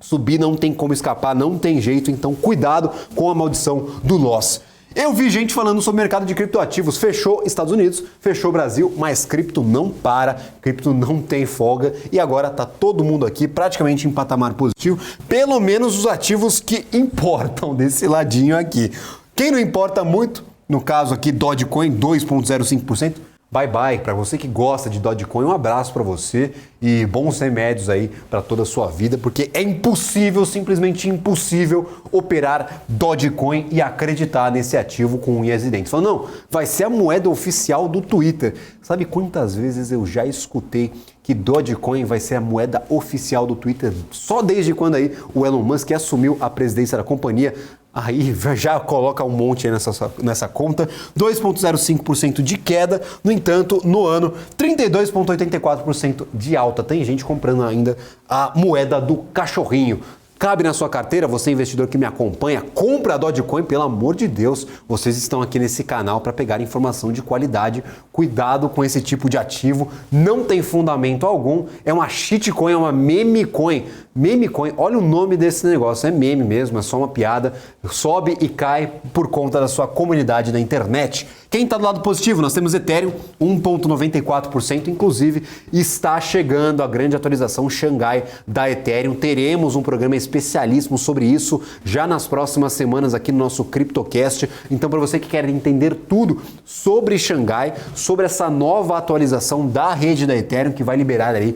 A: subir, não tem como escapar, não tem jeito, então cuidado com a maldição do loss. Eu vi gente falando sobre o mercado de criptoativos, fechou Estados Unidos, fechou Brasil, mas cripto não para, cripto não tem folga e agora tá todo mundo aqui praticamente em patamar positivo, pelo menos os ativos que importam desse ladinho aqui. Quem não importa muito, no caso aqui Dogecoin 2,05%, bye bye, para você que gosta de Dogecoin, um abraço para você e bons remédios aí para toda a sua vida, porque é impossível, simplesmente impossível operar Dogecoin e acreditar nesse ativo com unhas e dentes. Falando, não, vai ser a moeda oficial do Twitter. Sabe quantas vezes eu já escutei que Dogecoin vai ser a moeda oficial do Twitter só desde quando aí o Elon Musk assumiu a presidência da companhia? Aí já coloca um monte aí nessa conta, 2,05% de queda, no entanto, no ano, 32,84% de alta. Tem gente comprando ainda a moeda do cachorrinho. Cabe na sua carteira, você investidor que me acompanha, compra a Dogecoin, pelo amor de Deus. Vocês estão aqui nesse canal para pegar informação de qualidade. Cuidado com esse tipo de ativo, não tem fundamento algum, é uma shitcoin, é uma meme coin. Meme coin, olha o nome desse negócio, é meme mesmo, é só uma piada, sobe e cai por conta da sua comunidade na internet. Quem está do lado positivo? Nós temos Ethereum, 1,94%, inclusive está chegando a grande atualização Xangai da Ethereum. Teremos um programa especialíssimo sobre isso já nas próximas semanas aqui no nosso CryptoCast. Então, para você que quer entender tudo sobre Xangai, sobre essa nova atualização da rede da Ethereum, que vai liberar aí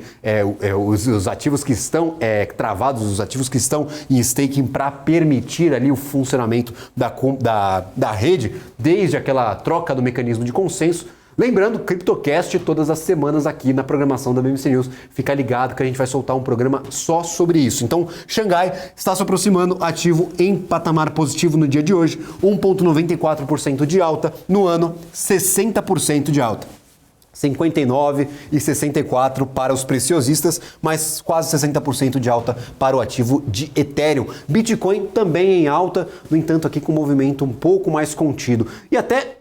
A: os ativos que estão travados, os ativos que estão em staking para permitir ali o funcionamento da rede, desde aquela troca do mecanismo de consenso. Lembrando, CryptoCast todas as semanas aqui na programação da BMC News. Fica ligado que a gente vai soltar um programa só sobre isso. Então, Xangai está se aproximando, ativo em patamar positivo no dia de hoje, 1,94% de alta, no ano 60% de alta. 59 e 64 para os preciosistas, mas quase 60% de alta para o ativo de Ethereum. Bitcoin também em alta, no entanto aqui com um movimento um pouco mais contido. E até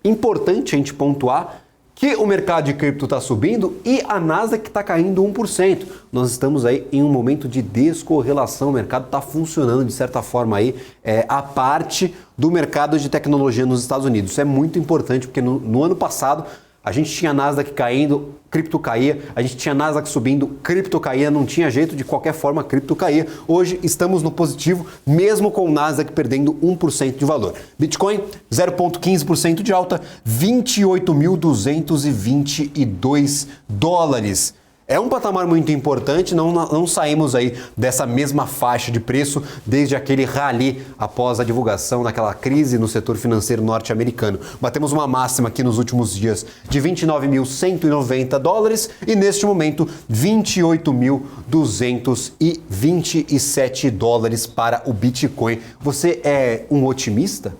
A: importante a gente pontuar que o mercado de cripto está subindo e a Nasdaq está caindo 1%. Nós estamos aí em um momento de descorrelação, o mercado está funcionando de certa forma aí a parte do mercado de tecnologia nos Estados Unidos. Isso é muito importante porque no ano passado a gente tinha Nasdaq caindo, cripto caía, a gente tinha Nasdaq subindo, cripto caía, não tinha jeito, de qualquer forma cripto caía. Hoje estamos no positivo, mesmo com o Nasdaq perdendo 1% de valor. Bitcoin, 0,15% de alta, 28.222 dólares. É um patamar muito importante, não saímos aí dessa mesma faixa de preço desde aquele rally após a divulgação daquela crise no setor financeiro norte-americano. Batemos uma máxima aqui nos últimos dias de 29.190 dólares e neste momento 28.227 dólares para o Bitcoin. Você é um otimista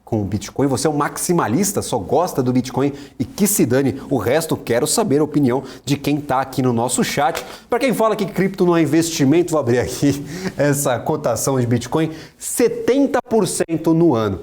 A: com o Bitcoin? Você é um maximalista, só gosta do Bitcoin e que se dane o resto? Quero saber a opinião de quem está aqui no nosso chat. Para quem fala que cripto não é investimento, vou abrir aqui essa cotação de Bitcoin, 70% no ano.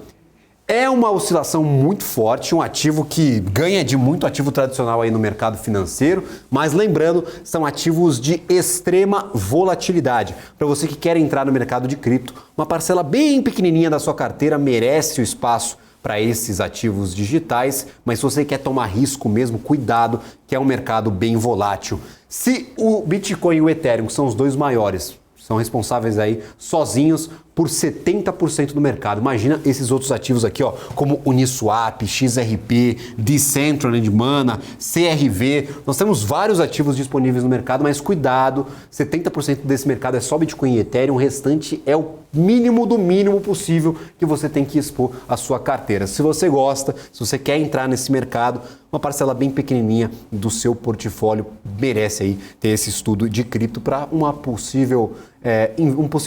A: É uma oscilação muito forte, um ativo que ganha de muito ativo tradicional aí no mercado financeiro, mas lembrando, são ativos de extrema volatilidade. Para você que quer entrar no mercado de cripto, uma parcela bem pequenininha da sua carteira merece o espaço para esses ativos digitais, mas se você quer tomar risco mesmo, cuidado, que é um mercado bem volátil. Se o Bitcoin e o Ethereum são os dois maiores, são responsáveis aí sozinhos por 70% do mercado. Imagina esses outros ativos aqui, ó, como Uniswap, XRP, Decentraland Mana, CRV. Nós temos vários ativos disponíveis no mercado, mas cuidado, 70% desse mercado é só Bitcoin e Ethereum, o restante é o mínimo do mínimo possível que você tem que expor à sua carteira. Se você gosta, se você quer entrar nesse mercado, uma parcela bem pequenininha do seu portfólio merece aí ter esse estudo de cripto para um possível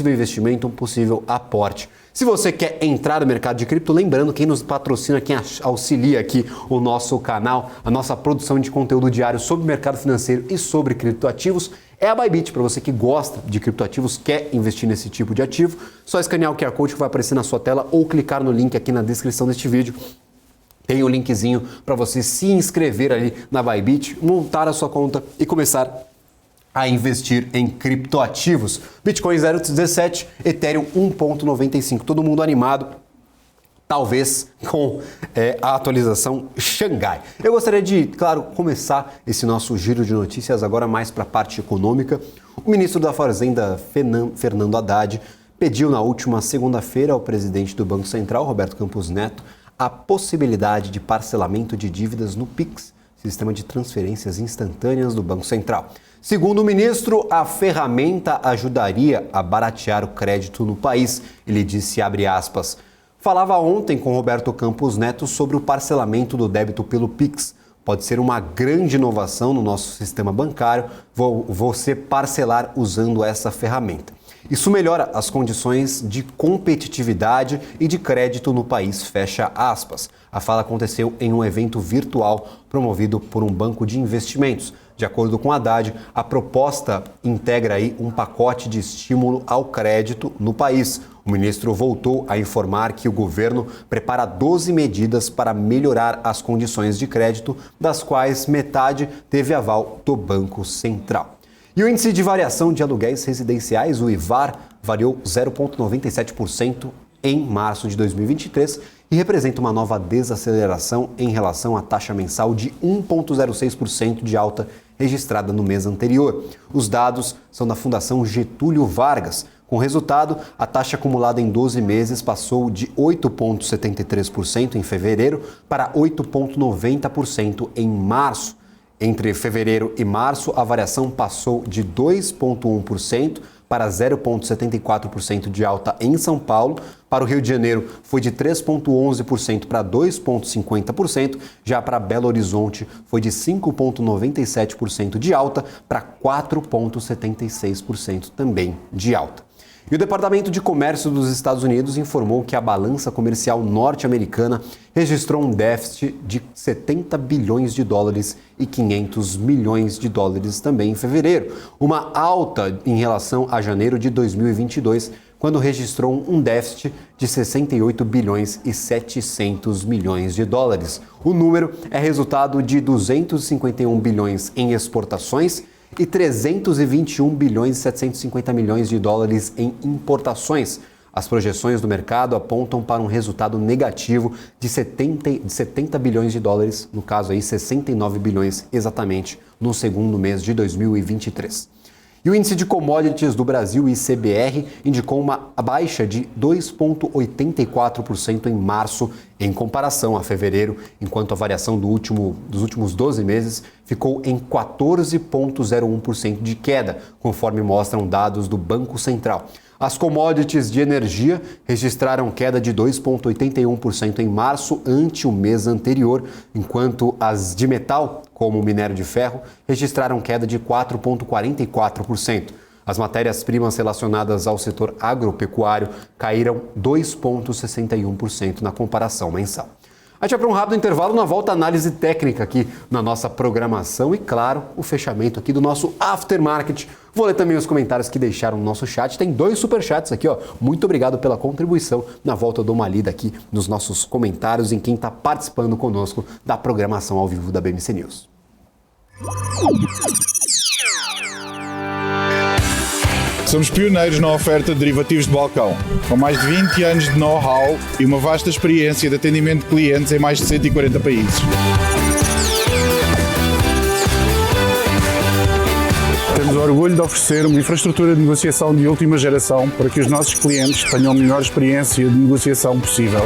A: investimento, um possível aporte. Se você quer entrar no mercado de cripto, lembrando, quem nos patrocina, quem auxilia aqui o nosso canal, a nossa produção de conteúdo diário sobre o mercado financeiro e sobre criptoativos, é a Bybit. Para você que gosta de criptoativos, quer investir nesse tipo de ativo, só escanear o QR Code que vai aparecer na sua tela ou clicar no link aqui na descrição deste vídeo. Tem o linkzinho para você se inscrever ali na Bybit, montar a sua conta e começar a investir em criptoativos. Bitcoin 0,17, Ethereum 1,95. Todo mundo animado, talvez com a atualização Xangai. Eu gostaria de, claro, começar esse nosso giro de notícias agora mais para a parte econômica. O ministro da Fazenda, Fernando Haddad, pediu na última segunda-feira ao presidente do Banco Central, Roberto Campos Neto, a possibilidade de parcelamento de dívidas no Pix, sistema de transferências instantâneas do Banco Central. Segundo o ministro, a ferramenta ajudaria a baratear o crédito no país. Ele disse, abre aspas, falava ontem com Roberto Campos Neto sobre o parcelamento do débito pelo Pix. Pode ser uma grande inovação no nosso sistema bancário, você parcelar usando essa ferramenta. Isso melhora as condições de competitividade e de crédito no país, fecha aspas. A fala aconteceu em um evento virtual promovido por um banco de investimentos. De acordo com Haddad, a proposta integra aí um pacote de estímulo ao crédito no país. O ministro voltou a informar que o governo prepara 12 medidas para melhorar as condições de crédito, das quais metade teve aval do Banco Central. E o índice de variação de aluguéis residenciais, o IVAR, variou 0,97% em março de 2023 e representa uma nova desaceleração em relação à taxa mensal de 1,06% de alta registrada no mês anterior. Os dados são da Fundação Getúlio Vargas. Com resultado, a taxa acumulada em 12 meses passou de 8,73% em fevereiro para 8,90% em março. Entre fevereiro e março, a variação passou de 2,1% para 0,74% de alta em São Paulo. Para o Rio de Janeiro, foi de 3,11% para 2,50%. Já para Belo Horizonte, foi de 5,97% de alta para 4,76% também de alta. E o Departamento de Comércio dos Estados Unidos informou que a balança comercial norte-americana registrou um déficit de 70 bilhões de dólares e 500 milhões de dólares também em fevereiro, uma alta em relação a janeiro de 2022, quando registrou um déficit de 68 bilhões e 700 milhões de dólares. O número é resultado de 251 bilhões em exportações e 321 bilhões e 750 milhões de dólares em importações. As projeções do mercado apontam para um resultado negativo de 70 bilhões de dólares, no caso aí 69 bilhões exatamente, no segundo mês de 2023. E o índice de commodities do Brasil, ICBR, indicou uma baixa de 2,84% em março, em comparação a fevereiro, enquanto a variação dos últimos 12 meses ficou em 14,01% de queda, conforme mostram dados do Banco Central. As commodities de energia registraram queda de 2,81% em março ante o mês anterior, enquanto as de metal, como o minério de ferro, registraram queda de 4,44%. As matérias-primas relacionadas ao setor agropecuário caíram 2,61% na comparação mensal. A gente vai para um rápido intervalo, na volta análise técnica aqui na nossa programação e, claro, o fechamento aqui do nosso Aftermarket. Vou ler também os comentários que deixaram no nosso chat. Tem 2 superchats aqui, ó. Muito obrigado pela contribuição. Na volta eu dou uma lida aqui nos nossos comentários em quem está participando conosco da programação ao vivo da BMC News.
B: Somos pioneiros na oferta de derivativos de balcão, com mais de 20 anos de know-how e uma vasta experiência de atendimento de clientes em mais de 140 países. Temos o orgulho de oferecer uma infraestrutura de negociação de última geração para que os nossos clientes tenham a melhor experiência de negociação possível.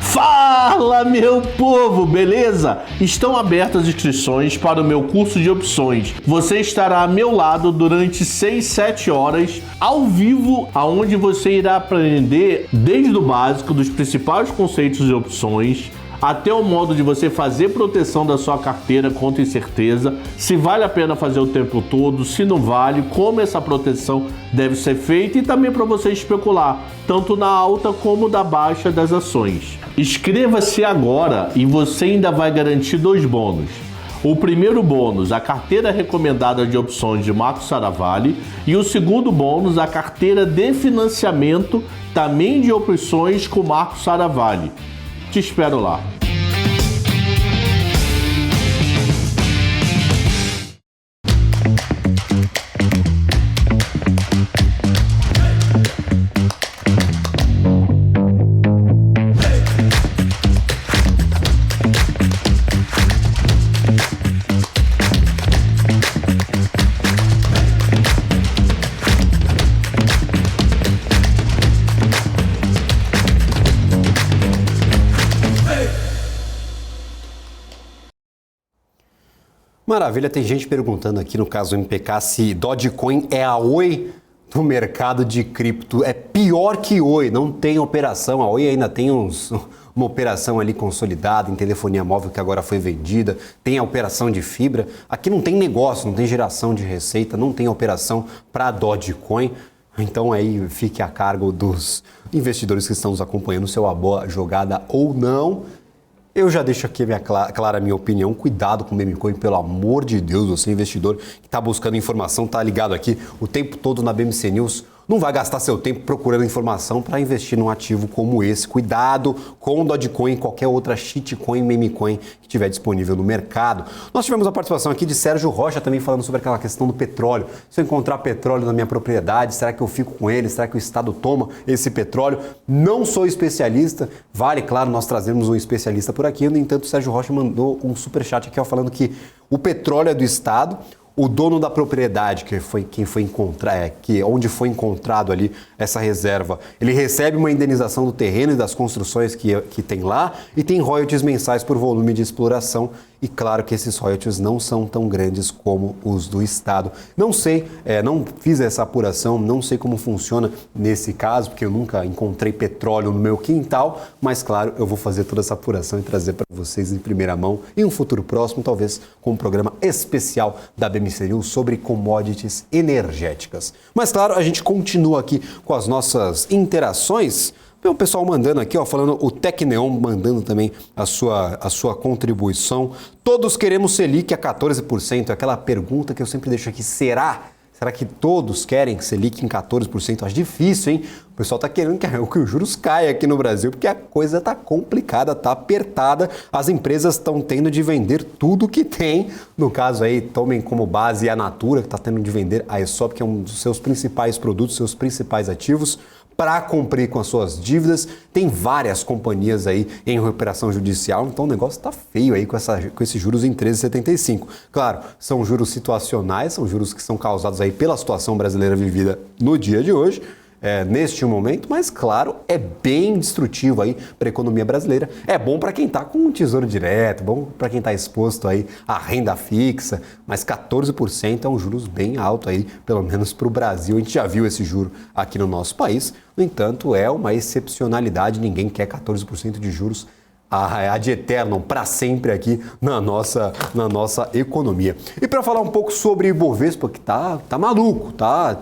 H: Fala, meu povo, beleza? Estão abertas as inscrições para o meu curso de opções. Você estará a meu lado durante 6-7 horas, ao vivo, aonde você irá aprender desde o básico dos principais conceitos de opções, até o modo de você fazer proteção da sua carteira contra incerteza, se vale a pena fazer o tempo todo, se não vale, como essa proteção deve ser feita e também para você especular, tanto na alta como na baixa das ações. Inscreva-se agora e você ainda vai garantir 2 bônus. O primeiro bônus, a carteira recomendada de opções de Marco Saravalli, e o segundo bônus, a carteira de financiamento também de opções com Marco Saravalli. Te espero lá.
A: Maravilha, tem gente perguntando aqui no caso do MPK se Dogecoin é a Oi do mercado de cripto. É pior que Oi, não tem operação. A Oi ainda tem uma operação ali consolidada em telefonia móvel que agora foi vendida, tem a operação de fibra. Aqui não tem negócio, não tem geração de receita, não tem operação para Dogecoin. Então aí fique a cargo dos investidores que estão nos acompanhando se é uma boa jogada ou não. Eu já deixo aqui clara a minha opinião. Cuidado com o meme coin, pelo amor de Deus. Você investidor que está buscando informação, está ligado aqui o tempo todo na BMC News. Não vai gastar seu tempo procurando informação para investir num ativo como esse. Cuidado com o Dogecoin e qualquer outra shitcoin, meme coin que estiver disponível no mercado. Nós tivemos a participação aqui de Sérgio Rocha também falando sobre aquela questão do petróleo. Se eu encontrar petróleo na minha propriedade, será que eu fico com ele? Será que o Estado toma esse petróleo? Não sou especialista. Vale, claro, nós trazemos um especialista por aqui. No entanto, o Sérgio Rocha mandou um superchat aqui ó, falando que o petróleo é do Estado. O dono da propriedade, onde foi encontrado ali essa reserva, ele recebe uma indenização do terreno e das construções que tem lá e tem royalties mensais por volume de exploração. E claro que esses royalties não são tão grandes como os do Estado. Não sei, não fiz essa apuração, não sei como funciona nesse caso, porque eu nunca encontrei petróleo no meu quintal, mas claro, eu vou fazer toda essa apuração e trazer para vocês em primeira mão em um futuro próximo, talvez com um programa especial da BMC News sobre commodities energéticas. Mas claro, a gente continua aqui com as nossas interações. O pessoal mandando aqui, ó, falando, o Tecneon mandando também a sua contribuição. Todos queremos Selic a 14%. Aquela pergunta que eu sempre deixo aqui, será que todos querem Selic em 14%? Acho difícil, hein? O pessoal está querendo que os juros caia aqui no Brasil, porque a coisa está complicada, está apertada. As empresas estão tendo de vender tudo que tem. No caso aí, tomem como base a Natura, que está tendo de vender a ESOP, que é um dos seus principais produtos, seus principais ativos, para cumprir com as suas dívidas. Tem várias companhias aí em recuperação judicial, então o negócio está feio aí com esses juros em 13,75. Claro, são juros situacionais, são juros que são causados aí pela situação brasileira vivida no dia de hoje, neste momento, mas claro, é bem destrutivo aí para a economia brasileira. É bom para quem está com um tesouro direto, bom para quem está exposto aí à renda fixa, mas 14% é um juros bem alto aí, pelo menos para o Brasil. A gente já viu esse juro aqui no nosso país, no entanto, é uma excepcionalidade, ninguém quer 14% de juros ad eternum, para sempre aqui na nossa economia. E para falar um pouco sobre Ibovespa, que tá maluco, tá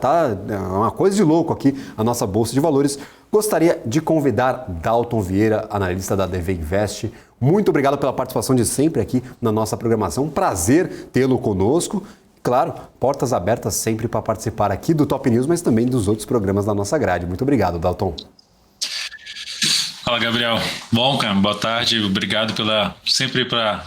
A: uma coisa de louco aqui a nossa Bolsa de Valores, gostaria de convidar Dalton Vieira, analista da DV Invest. Muito obrigado pela participação de sempre aqui na nossa programação, prazer tê-lo conosco. Claro, portas abertas sempre para participar aqui do Top News, mas também dos outros programas da nossa grade. Muito obrigado, Dalton.
K: Fala, Gabriel. Bom, cara, boa tarde. Obrigado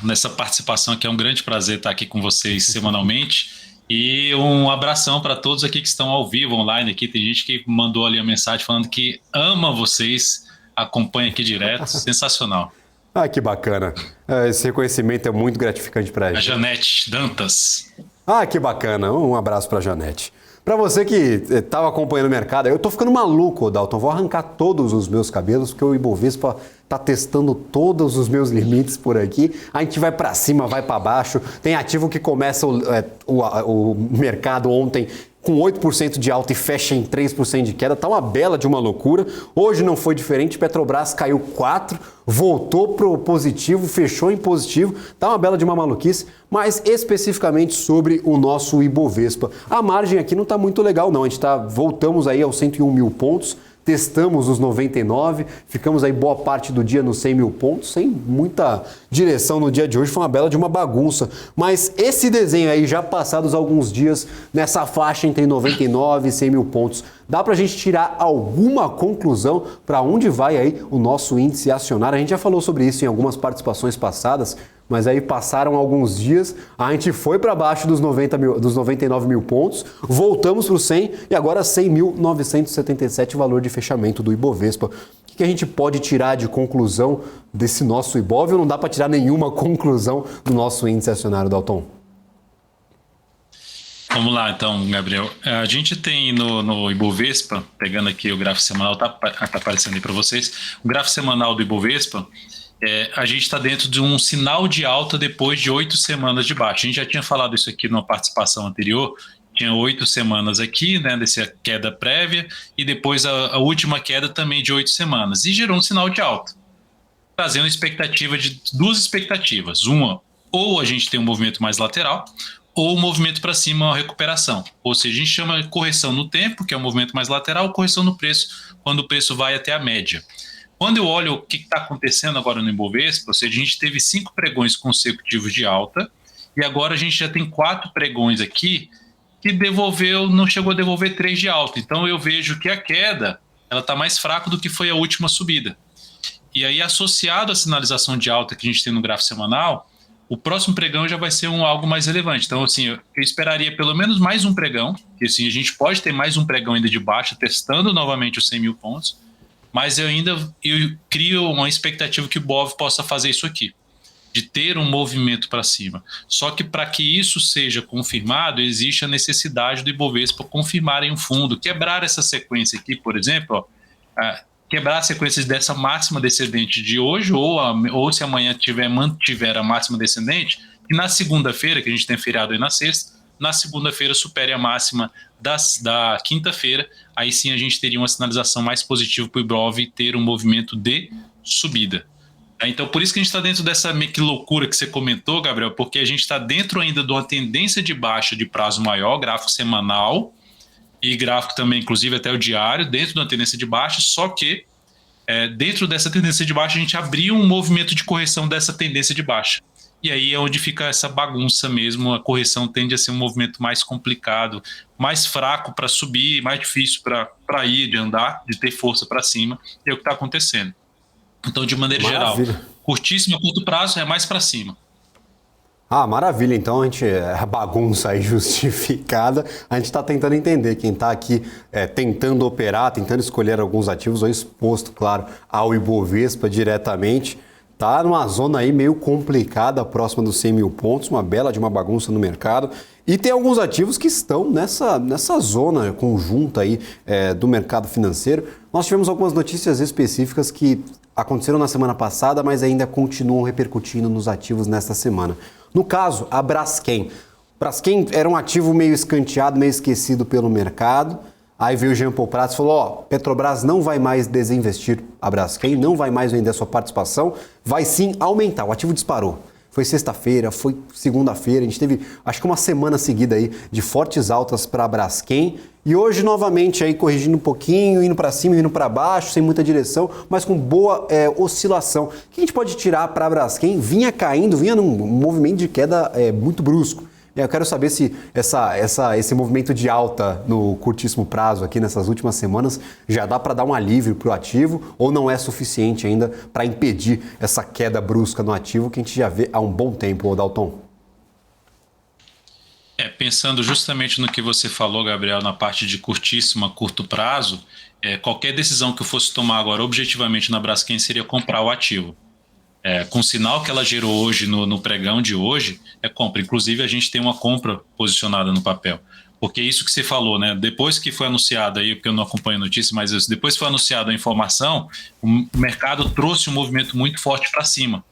K: nessa participação, que é um grande prazer estar aqui com vocês semanalmente. E um abração para todos aqui que estão ao vivo, online aqui. Tem gente que mandou ali a mensagem falando que ama vocês, acompanha aqui direto. Sensacional.
A: Ah, que bacana. Esse reconhecimento é muito gratificante para a gente.
K: A Janete Dantas.
A: Ah, que bacana. Um abraço para a Janete. Para você que estava acompanhando o mercado, eu tô ficando maluco, Dalton. Vou arrancar todos os meus cabelos, porque o Ibovespa tá testando todos os meus limites por aqui. A gente vai para cima, vai para baixo. Tem ativo que começa o mercado ontem com 8% de alta e fecha em 3% de queda. Tá uma bela de uma loucura. Hoje não foi diferente. Petrobras caiu 4%, voltou pro positivo, fechou em positivo. Tá uma bela de uma maluquice, mas especificamente sobre o nosso Ibovespa. A margem aqui não tá muito legal, não. A gente voltamos aí aos 101 mil pontos. Testamos os 99, ficamos aí boa parte do dia nos 100 mil pontos, sem muita direção no dia de hoje, foi uma bela de uma bagunça. Mas esse desenho aí, já passados alguns dias, nessa faixa entre 99 e 100 mil pontos, dá pra gente tirar alguma conclusão para onde vai aí o nosso índice acionário? A gente já falou sobre isso em algumas participações passadas, mas aí passaram alguns dias, a gente foi para baixo dos 99 mil pontos, voltamos para o 100 e agora 100.977 o valor de fechamento do Ibovespa. O que a gente pode tirar de conclusão desse nosso Ibov ou não dá para tirar nenhuma conclusão do nosso índice acionário, Dalton?
K: Vamos lá então, Gabriel. A gente tem no Ibovespa, pegando aqui o gráfico semanal, tá aparecendo aí para vocês, o gráfico semanal do Ibovespa, a gente está dentro de um sinal de alta depois de 8 semanas de baixa. A gente já tinha falado isso aqui numa participação anterior, tinha 8 semanas aqui, né, dessa queda prévia, e depois a última queda também de 8 semanas, e gerou um sinal de alta, trazendo expectativa de duas expectativas. Uma, ou a gente tem um movimento mais lateral, ou um movimento para cima, uma recuperação. Ou seja, a gente chama de correção no tempo, que é um movimento mais lateral, correção no preço, quando o preço vai até a média. Quando eu olho o que está acontecendo agora no Ibovespa, ou seja, a gente teve 5 pregões consecutivos de alta e agora a gente já tem 4 pregões aqui que não chegou a devolver 3 de alta. Então eu vejo que a queda está mais fraca do que foi a última subida. E aí, associado à sinalização de alta que a gente tem no gráfico semanal, o próximo pregão já vai ser algo mais relevante. Então, assim, eu esperaria pelo menos mais um pregão, que assim, a gente pode ter mais um pregão ainda de baixa, testando novamente os 100 mil pontos, mas eu crio uma expectativa que o BOV possa fazer isso aqui, de ter um movimento para cima. Só que para que isso seja confirmado, existe a necessidade do Ibovespa confirmar em um fundo, quebrar essa sequência aqui, por exemplo, quebrar a sequência dessa máxima descendente de hoje, ou se amanhã mantiver a máxima descendente, e na segunda-feira, que a gente tem feriado aí na sexta, na segunda-feira supere a máxima da quinta-feira, aí sim a gente teria uma sinalização mais positiva para o Ibov ter um movimento de subida. Então, por isso que a gente está dentro dessa meio que loucura que você comentou, Gabriel, porque a gente está dentro ainda de uma tendência de baixa de prazo maior, gráfico semanal, e gráfico também, inclusive até o diário, dentro de uma tendência de baixa, só que dentro dessa tendência de baixa, a gente abriu um movimento de correção dessa tendência de baixa. E aí é onde fica essa bagunça mesmo, a correção tende a ser um movimento mais complicado, mais fraco para subir, mais difícil para ir, de andar, de ter força para cima, é o que está acontecendo. Então, de maneira geral, curtíssimo a curto prazo é mais para cima.
A: Maravilha. Então, a bagunça aí justificada, a gente está tentando entender. Quem está aqui tentando operar, tentando escolher alguns ativos, ou exposto, claro, ao Ibovespa diretamente, está numa zona aí meio complicada, próxima dos 100 mil pontos, uma bela de uma bagunça no mercado. E tem alguns ativos que estão nessa zona conjunta aí do mercado financeiro. Nós tivemos algumas notícias específicas que aconteceram na semana passada, mas ainda continuam repercutindo nos ativos nesta semana. No caso, a Braskem. Braskem era um ativo meio escanteado, meio esquecido pelo mercado. Aí veio o Jean Paul Prats e falou, Petrobras não vai mais desinvestir a Braskem, não vai mais vender a sua participação, vai sim aumentar. O ativo disparou. Foi sexta-feira, foi segunda-feira, a gente teve acho que uma semana seguida aí de fortes altas para a Braskem. E hoje novamente aí corrigindo um pouquinho, indo para cima, indo para baixo, sem muita direção, mas com boa oscilação. O que a gente pode tirar para a Braskem? Vinha caindo, vinha num movimento de queda muito brusco. Eu quero saber se esse movimento de alta no curtíssimo prazo aqui nessas últimas semanas já dá para dar um alívio para o ativo ou não é suficiente ainda para impedir essa queda brusca no ativo que a gente já vê há um bom tempo, Dalton.
K: Pensando justamente no que você falou, Gabriel, na parte de curtíssimo a curto prazo, qualquer decisão que eu fosse tomar agora objetivamente na Braskem seria comprar o ativo. Com o sinal que ela gerou hoje no pregão de hoje, é compra. Inclusive, a gente tem uma compra posicionada no papel. Porque isso que você falou, né? Depois que foi anunciado aí, porque eu não acompanho a notícia, mas depois que foi anunciada a informação, o mercado trouxe um movimento muito forte para cima.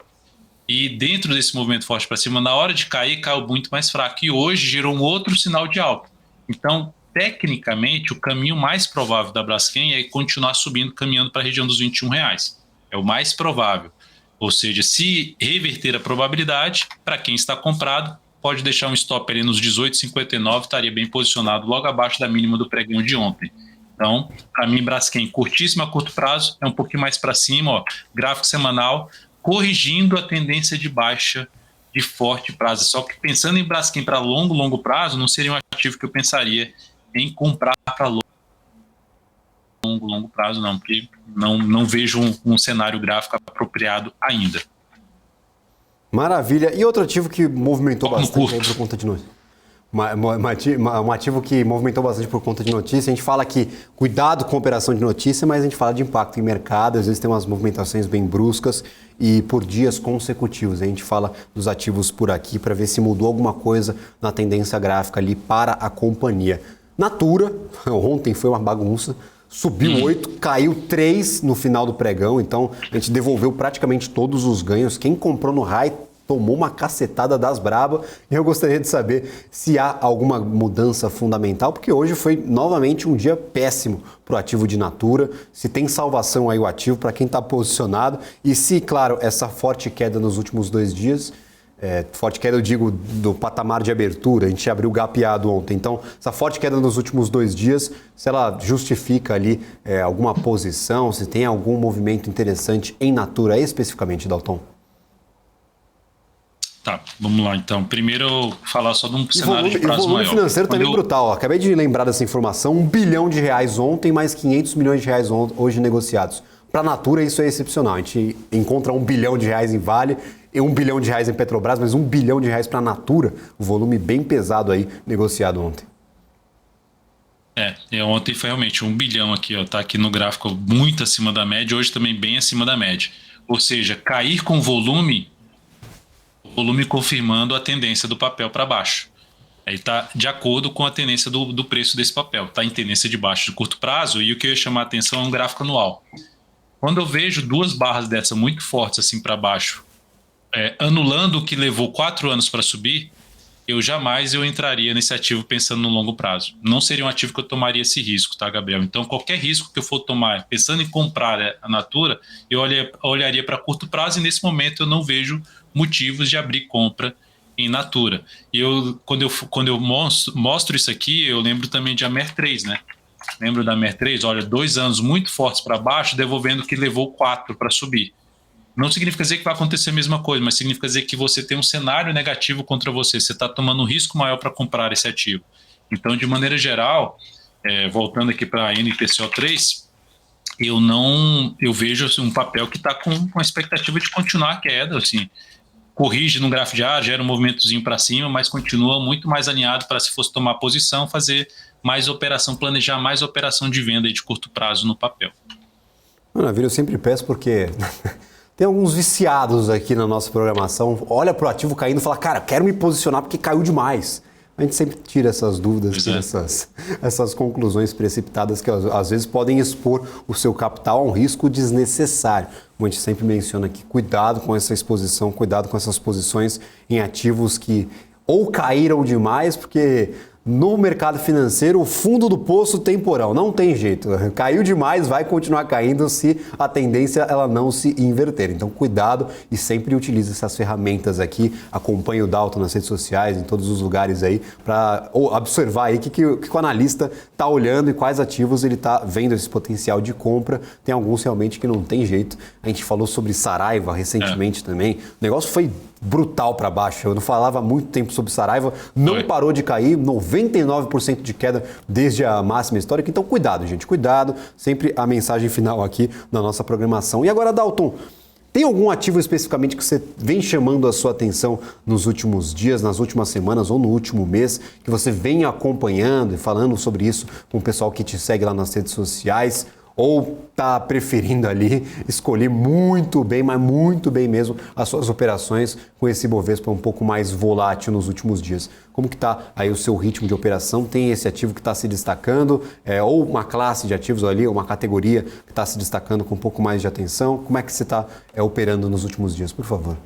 K: E dentro desse movimento forte para cima, na hora de cair, caiu muito mais fraco. E hoje gerou um outro sinal de alta. Então, tecnicamente, o caminho mais provável da Braskem é continuar subindo, caminhando para a região dos R$21. É o mais provável. Ou seja, se reverter a probabilidade, para quem está comprado, pode deixar um stop ali nos 18,59, estaria bem posicionado logo abaixo da mínima do pregão de ontem. Então, para mim, Braskem curtíssimo a curto prazo, é um pouquinho mais para cima, gráfico semanal, corrigindo a tendência de baixa de forte prazo. Só que pensando em Braskem para longo prazo, não seria um ativo que eu pensaria em comprar para longo prazo, não, porque não vejo um cenário gráfico apropriado ainda.
A: Maravilha. E outro ativo que movimentou bastante aí por conta de notícia? Um ativo que movimentou bastante por conta de notícia. A gente fala que cuidado com a operação de notícia, mas a gente fala de impacto em mercado. Às vezes tem umas movimentações bem bruscas e por dias consecutivos. A gente fala dos ativos por aqui para ver se mudou alguma coisa na tendência gráfica ali para a companhia. Natura, ontem foi uma bagunça. Subiu 8, caiu 3 no final do pregão, então a gente devolveu praticamente todos os ganhos. Quem comprou no high tomou uma cacetada das braba. E eu gostaria de saber se há alguma mudança fundamental, porque hoje foi novamente um dia péssimo para o ativo de Natura. Se tem salvação aí o ativo para quem está posicionado e se, claro, essa forte queda nos últimos 2 dias... forte queda, eu digo, do patamar de abertura, a gente abriu gapeado ontem. Então, essa forte queda nos últimos 2 dias, se ela justifica ali alguma posição, se tem algum movimento interessante em Natura, especificamente, Dalton?
K: Tá, vamos lá então. Primeiro eu falar só de um cenário de prazo maior.
A: O volume financeiro também brutal. Acabei de lembrar dessa informação, R$1 bilhão ontem, mais R$500 milhões hoje negociados. Para a Natura isso é excepcional. A gente encontra R$1 bilhão em Vale e R$1 bilhão em Petrobras, mas R$1 bilhão para a Natura, o volume bem pesado aí negociado ontem.
K: Ontem foi realmente R$1 bilhão aqui, tá aqui no gráfico muito acima da média, hoje também bem acima da média. Ou seja, cair com volume confirmando a tendência do papel para baixo. Aí está de acordo com a tendência do preço desse papel. Está em tendência de baixo de curto prazo e o que eu ia chamar a atenção é um gráfico anual. Quando eu vejo 2 barras dessa muito fortes assim para baixo, anulando o que levou 4 anos para subir, eu jamais entraria nesse ativo pensando no longo prazo. Não seria um ativo que eu tomaria esse risco, tá, Gabriel? Então, qualquer risco que eu for tomar pensando em comprar a Natura, eu olharia para curto prazo e nesse momento eu não vejo motivos de abrir compra em Natura. E quando eu mostro isso aqui, eu lembro também de Amer 3, né? lembra da MER3? Olha, 2 anos muito fortes para baixo, devolvendo que levou 4 para subir. Não significa dizer que vai acontecer a mesma coisa, mas significa dizer que você tem um cenário negativo contra você. Você está tomando um risco maior para comprar esse ativo. Então, de maneira geral, voltando aqui para a NTCO3, eu vejo assim, um papel que está com a expectativa de continuar a queda. Assim, corrige no gráfico diário, gera um movimentozinho para cima, mas continua muito mais alinhado para, se fosse tomar posição, fazer mais operação, planejar mais operação de venda de curto prazo no papel.
A: Maravilha, eu sempre peço porque... Tem alguns viciados aqui na nossa programação, olha pro ativo caindo e fala, cara, quero me posicionar porque caiu demais. A gente sempre tira essas dúvidas, tira essas conclusões precipitadas que às vezes podem expor o seu capital a um risco desnecessário. Como a gente sempre menciona aqui, cuidado com essa exposição, cuidado com essas posições em ativos que ou caíram demais, porque... No mercado financeiro, o fundo do poço temporal, não tem jeito. Caiu demais, vai continuar caindo se a tendência ela não se inverter. Então, cuidado e sempre utilize essas ferramentas aqui. Acompanhe o Dalton nas redes sociais, em todos os lugares aí, para observar aí o que o analista está olhando e quais ativos ele está vendo esse potencial de compra. Tem alguns realmente que não tem jeito. A gente falou sobre Saraiva recentemente também. O negócio foi brutal para baixo. Eu não falava há muito tempo sobre Saraiva, não parou de cair, 99% de queda desde a máxima histórica. Então, cuidado, gente, cuidado. Sempre a mensagem final aqui na nossa programação. E agora, Dalton, tem algum ativo especificamente que você vem chamando a sua atenção nos últimos dias, nas últimas semanas ou no último mês, que você vem acompanhando e falando sobre isso com o pessoal que te segue lá nas redes sociais? Ou está preferindo ali escolher muito bem, mas muito bem mesmo, as suas operações com esse Bovespa um pouco mais volátil nos últimos dias? Como que está aí o seu ritmo de operação? Tem esse ativo que está se destacando, ou uma classe de ativos ali, uma categoria que está se destacando com um pouco mais de atenção? Como é que você está operando nos últimos dias, por favor?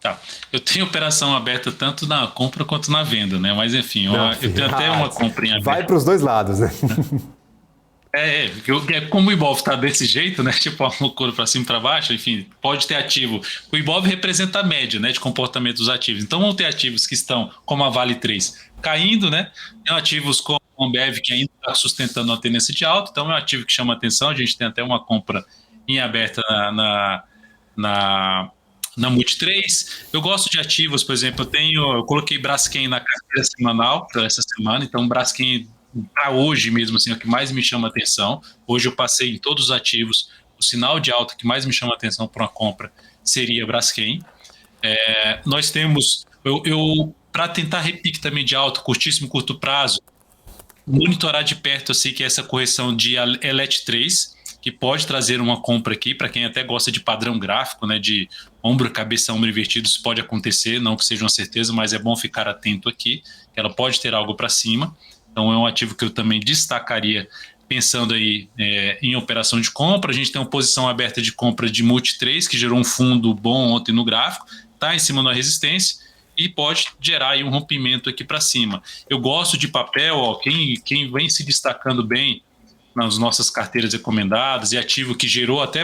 K: Tá. Eu tenho operação aberta tanto na compra quanto na venda, né? Mas enfim, eu tenho até uma comprinha aberta.
A: Vai para os dois lados, né?
K: Como o Ibov está desse jeito, né? Tipo, a loucura para cima e para baixo, enfim, pode ter ativo. O Ibov representa a média, né, de comportamento dos ativos. Então, vão ter ativos que estão, como a Vale 3, caindo, né? Tem ativos como a Ambev, que ainda está sustentando uma tendência de alta. Então, é um ativo que chama atenção. A gente tem até uma compra em aberta na Multi3. Eu gosto de ativos, por exemplo, eu coloquei Braskem na carteira semanal para essa semana. Então, Braskem, para hoje mesmo, assim, é o que mais me chama atenção. Hoje eu passei em todos os ativos. O sinal de alta que mais me chama atenção para uma compra seria Braskem. Nós temos, para tentar repique também de alta, curtíssimo, curto prazo, monitorar de perto assim, que é essa correção de ELET3, que pode trazer uma compra aqui, para quem até gosta de padrão gráfico, né, de ombro, cabeça, ombro invertido, isso pode acontecer, não que seja uma certeza, mas é bom ficar atento aqui, que ela pode ter algo para cima. Então é um ativo que eu também destacaria pensando aí em operação de compra. A gente tem uma posição aberta de compra de Multi3, que gerou um fundo bom ontem no gráfico, está em cima da resistência e pode gerar aí um rompimento aqui para cima. Eu gosto de papel, quem vem se destacando bem nas nossas carteiras recomendadas e ativo que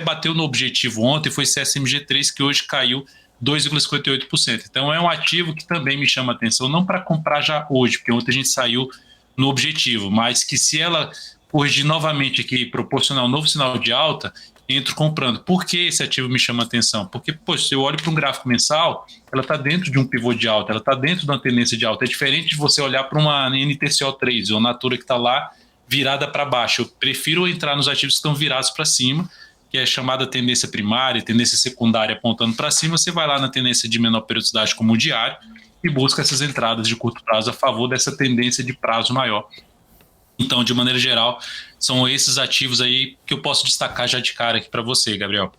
K: bateu no objetivo ontem foi CSMG3, que hoje caiu 2,58%. Então é um ativo que também me chama atenção, não para comprar já hoje, porque ontem a gente saiu no objetivo, mas que se ela corrigir novamente aqui, proporcionar um novo sinal de alta, entro comprando. Por que esse ativo me chama atenção? Porque, se eu olho para um gráfico mensal, ela está dentro de um pivô de alta, ela está dentro de uma tendência de alta. É diferente de você olhar para uma NTCO3, ou Natura que está lá virada para baixo. Eu prefiro entrar nos ativos que estão virados para cima, que é chamada tendência primária, tendência secundária apontando para cima. Você vai lá na tendência de menor periodicidade como o diário, e busca essas entradas de curto prazo a favor dessa tendência de prazo maior. Então, de maneira geral, são esses ativos aí que eu posso destacar já de cara aqui para você, Gabriel.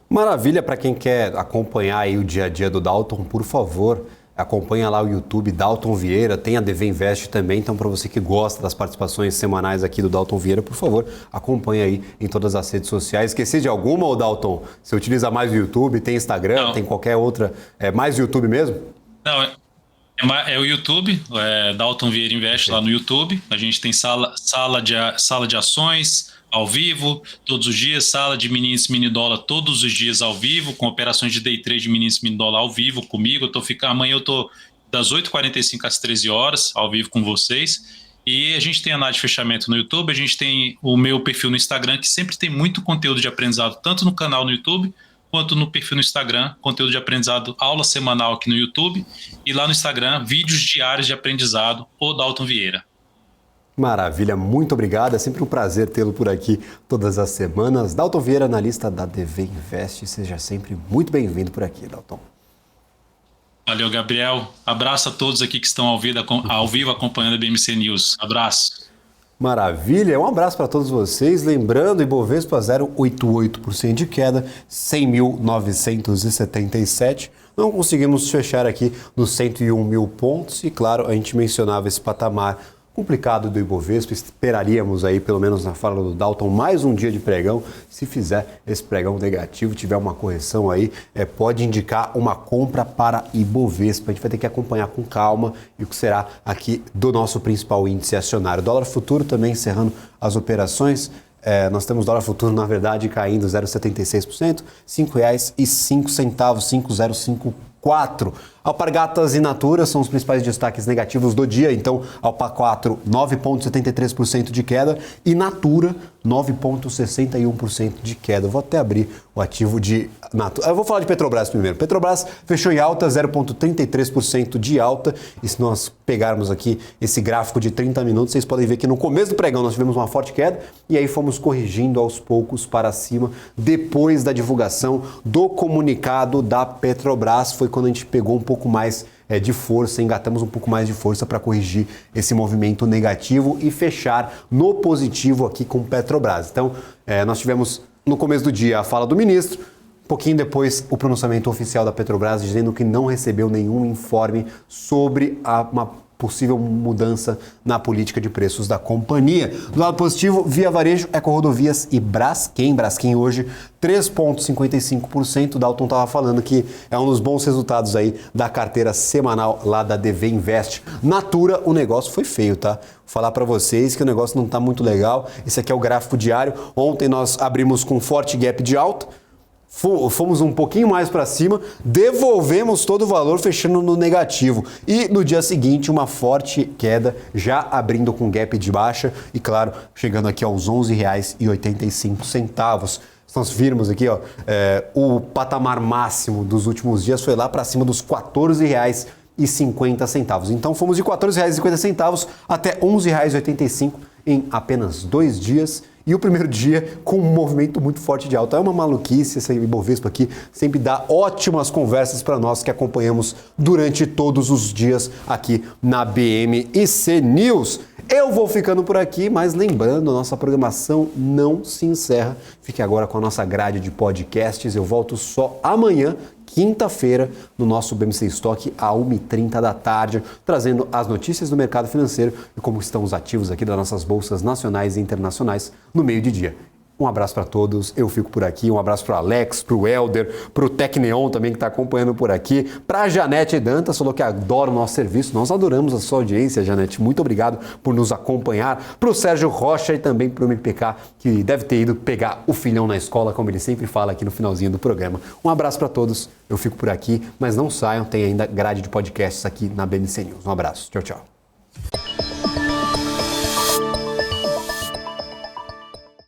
A: Maravilha, para quem quer acompanhar aí o dia a dia do Dalton, por favor, acompanha lá o YouTube Dalton Vieira, tem a DV Invest também, então para você que gosta das participações semanais aqui do Dalton Vieira, por favor, acompanha aí em todas as redes sociais. Esqueci de alguma, ou Dalton? Você utiliza mais o YouTube, tem Instagram, tem qualquer outra, mais o YouTube mesmo?
K: Não, é o YouTube, Dalton Vieira Invest lá no YouTube. A gente tem sala de ações ao vivo todos os dias, sala de mini índice, mini dólar todos os dias ao vivo, com operações de day trade de mini índice, mini dólar ao vivo comigo. Amanhã eu tô das 8h45 às 13 horas ao vivo com vocês. E a gente tem a análise de fechamento no YouTube, a gente tem o meu perfil no Instagram, que sempre tem muito conteúdo de aprendizado, tanto no canal no YouTube, quanto no perfil no Instagram, conteúdo de aprendizado, aula semanal aqui no YouTube, e lá no Instagram, vídeos diários de aprendizado, o Dalton Vieira.
A: Maravilha, muito obrigado. É sempre um prazer tê-lo por aqui todas as semanas. Dalton Vieira, analista da DV Invest. Seja sempre muito bem-vindo por aqui, Dalton.
K: Valeu, Gabriel. Abraço a todos aqui que estão ao vivo acompanhando a BMC News. Abraço.
A: Maravilha, um abraço para todos vocês. Lembrando, Ibovespa 0,88% de queda, 100.977. Não conseguimos fechar aqui nos 101 mil pontos e, claro, a gente mencionava esse patamar complicado do Ibovespa. Esperaríamos aí, pelo menos na fala do Dalton, mais um dia de pregão. Se fizer esse pregão negativo, tiver uma correção aí, pode indicar uma compra para Ibovespa. A gente vai ter que acompanhar com calma e o que será aqui do nosso principal índice acionário. O dólar futuro também encerrando as operações. Nós temos dólar futuro, na verdade, caindo 0,76%, R$ 5,05, 5,054. Alpargatas e Natura são os principais destaques negativos do dia. Então, Alpa 4, 9,73% de queda e Natura, 9,61% de queda. Vou até abrir o ativo de Natura. Eu vou falar de Petrobras primeiro. Petrobras fechou em alta, 0,33% de alta. E se nós pegarmos aqui esse gráfico de 30 minutos, vocês podem ver que no começo do pregão nós tivemos uma forte queda e aí fomos corrigindo aos poucos para cima. Depois da divulgação do comunicado da Petrobras, foi quando a gente pegou um pouco mais de força, engatamos um pouco mais de força para corrigir esse movimento negativo e fechar no positivo aqui com Petrobras. Então, nós tivemos no começo do dia a fala do ministro, um pouquinho depois o pronunciamento oficial da Petrobras dizendo que não recebeu nenhum informe sobre uma possível mudança na política de preços da companhia. Do lado positivo, Via Varejo, EcoRodovias e Braskem. Braskem hoje 3,55%. O Dalton estava falando que é um dos bons resultados aí da carteira semanal lá da DV Invest. Natura, o negócio foi feio, tá? Vou falar para vocês que o negócio não está muito legal. Esse aqui é o gráfico diário. Ontem nós abrimos com forte gap de alta. Fomos um pouquinho mais para cima, devolvemos todo o valor fechando no negativo. E no dia seguinte, uma forte queda, já abrindo com gap de baixa e, claro, chegando aqui aos R$ 11,85. Nós vimos aqui, ó, o patamar máximo dos últimos dias foi lá para cima dos R$ 14,50. Então fomos de R$ 14,50 até R$ 11,85 em apenas 2 dias. E o primeiro dia com um movimento muito forte de alta. É uma maluquice, esse Ibovespa aqui sempre dá ótimas conversas para nós que acompanhamos durante todos os dias aqui na BMC News. Eu vou ficando por aqui, mas lembrando, a nossa programação não se encerra. Fique agora com a nossa grade de podcasts. Eu volto só amanhã, quinta-feira, no nosso BMC Stock, às 1h30 da tarde, trazendo as notícias do mercado financeiro e como estão os ativos aqui das nossas bolsas nacionais e internacionais no meio de dia. Um abraço para todos, eu fico por aqui, um abraço para o Alex, para o Helder, para o Tecneon também que está acompanhando por aqui, para a Janete Dantas, falou que adora o nosso serviço, nós adoramos a sua audiência, Janete, muito obrigado por nos acompanhar, para o Sérgio Rocha e também para o MPK, que deve ter ido pegar o filhão na escola, como ele sempre fala aqui no finalzinho do programa. Um abraço para todos, eu fico por aqui, mas não saiam, tem ainda grade de podcasts aqui na BMC News. Um abraço, tchau, tchau.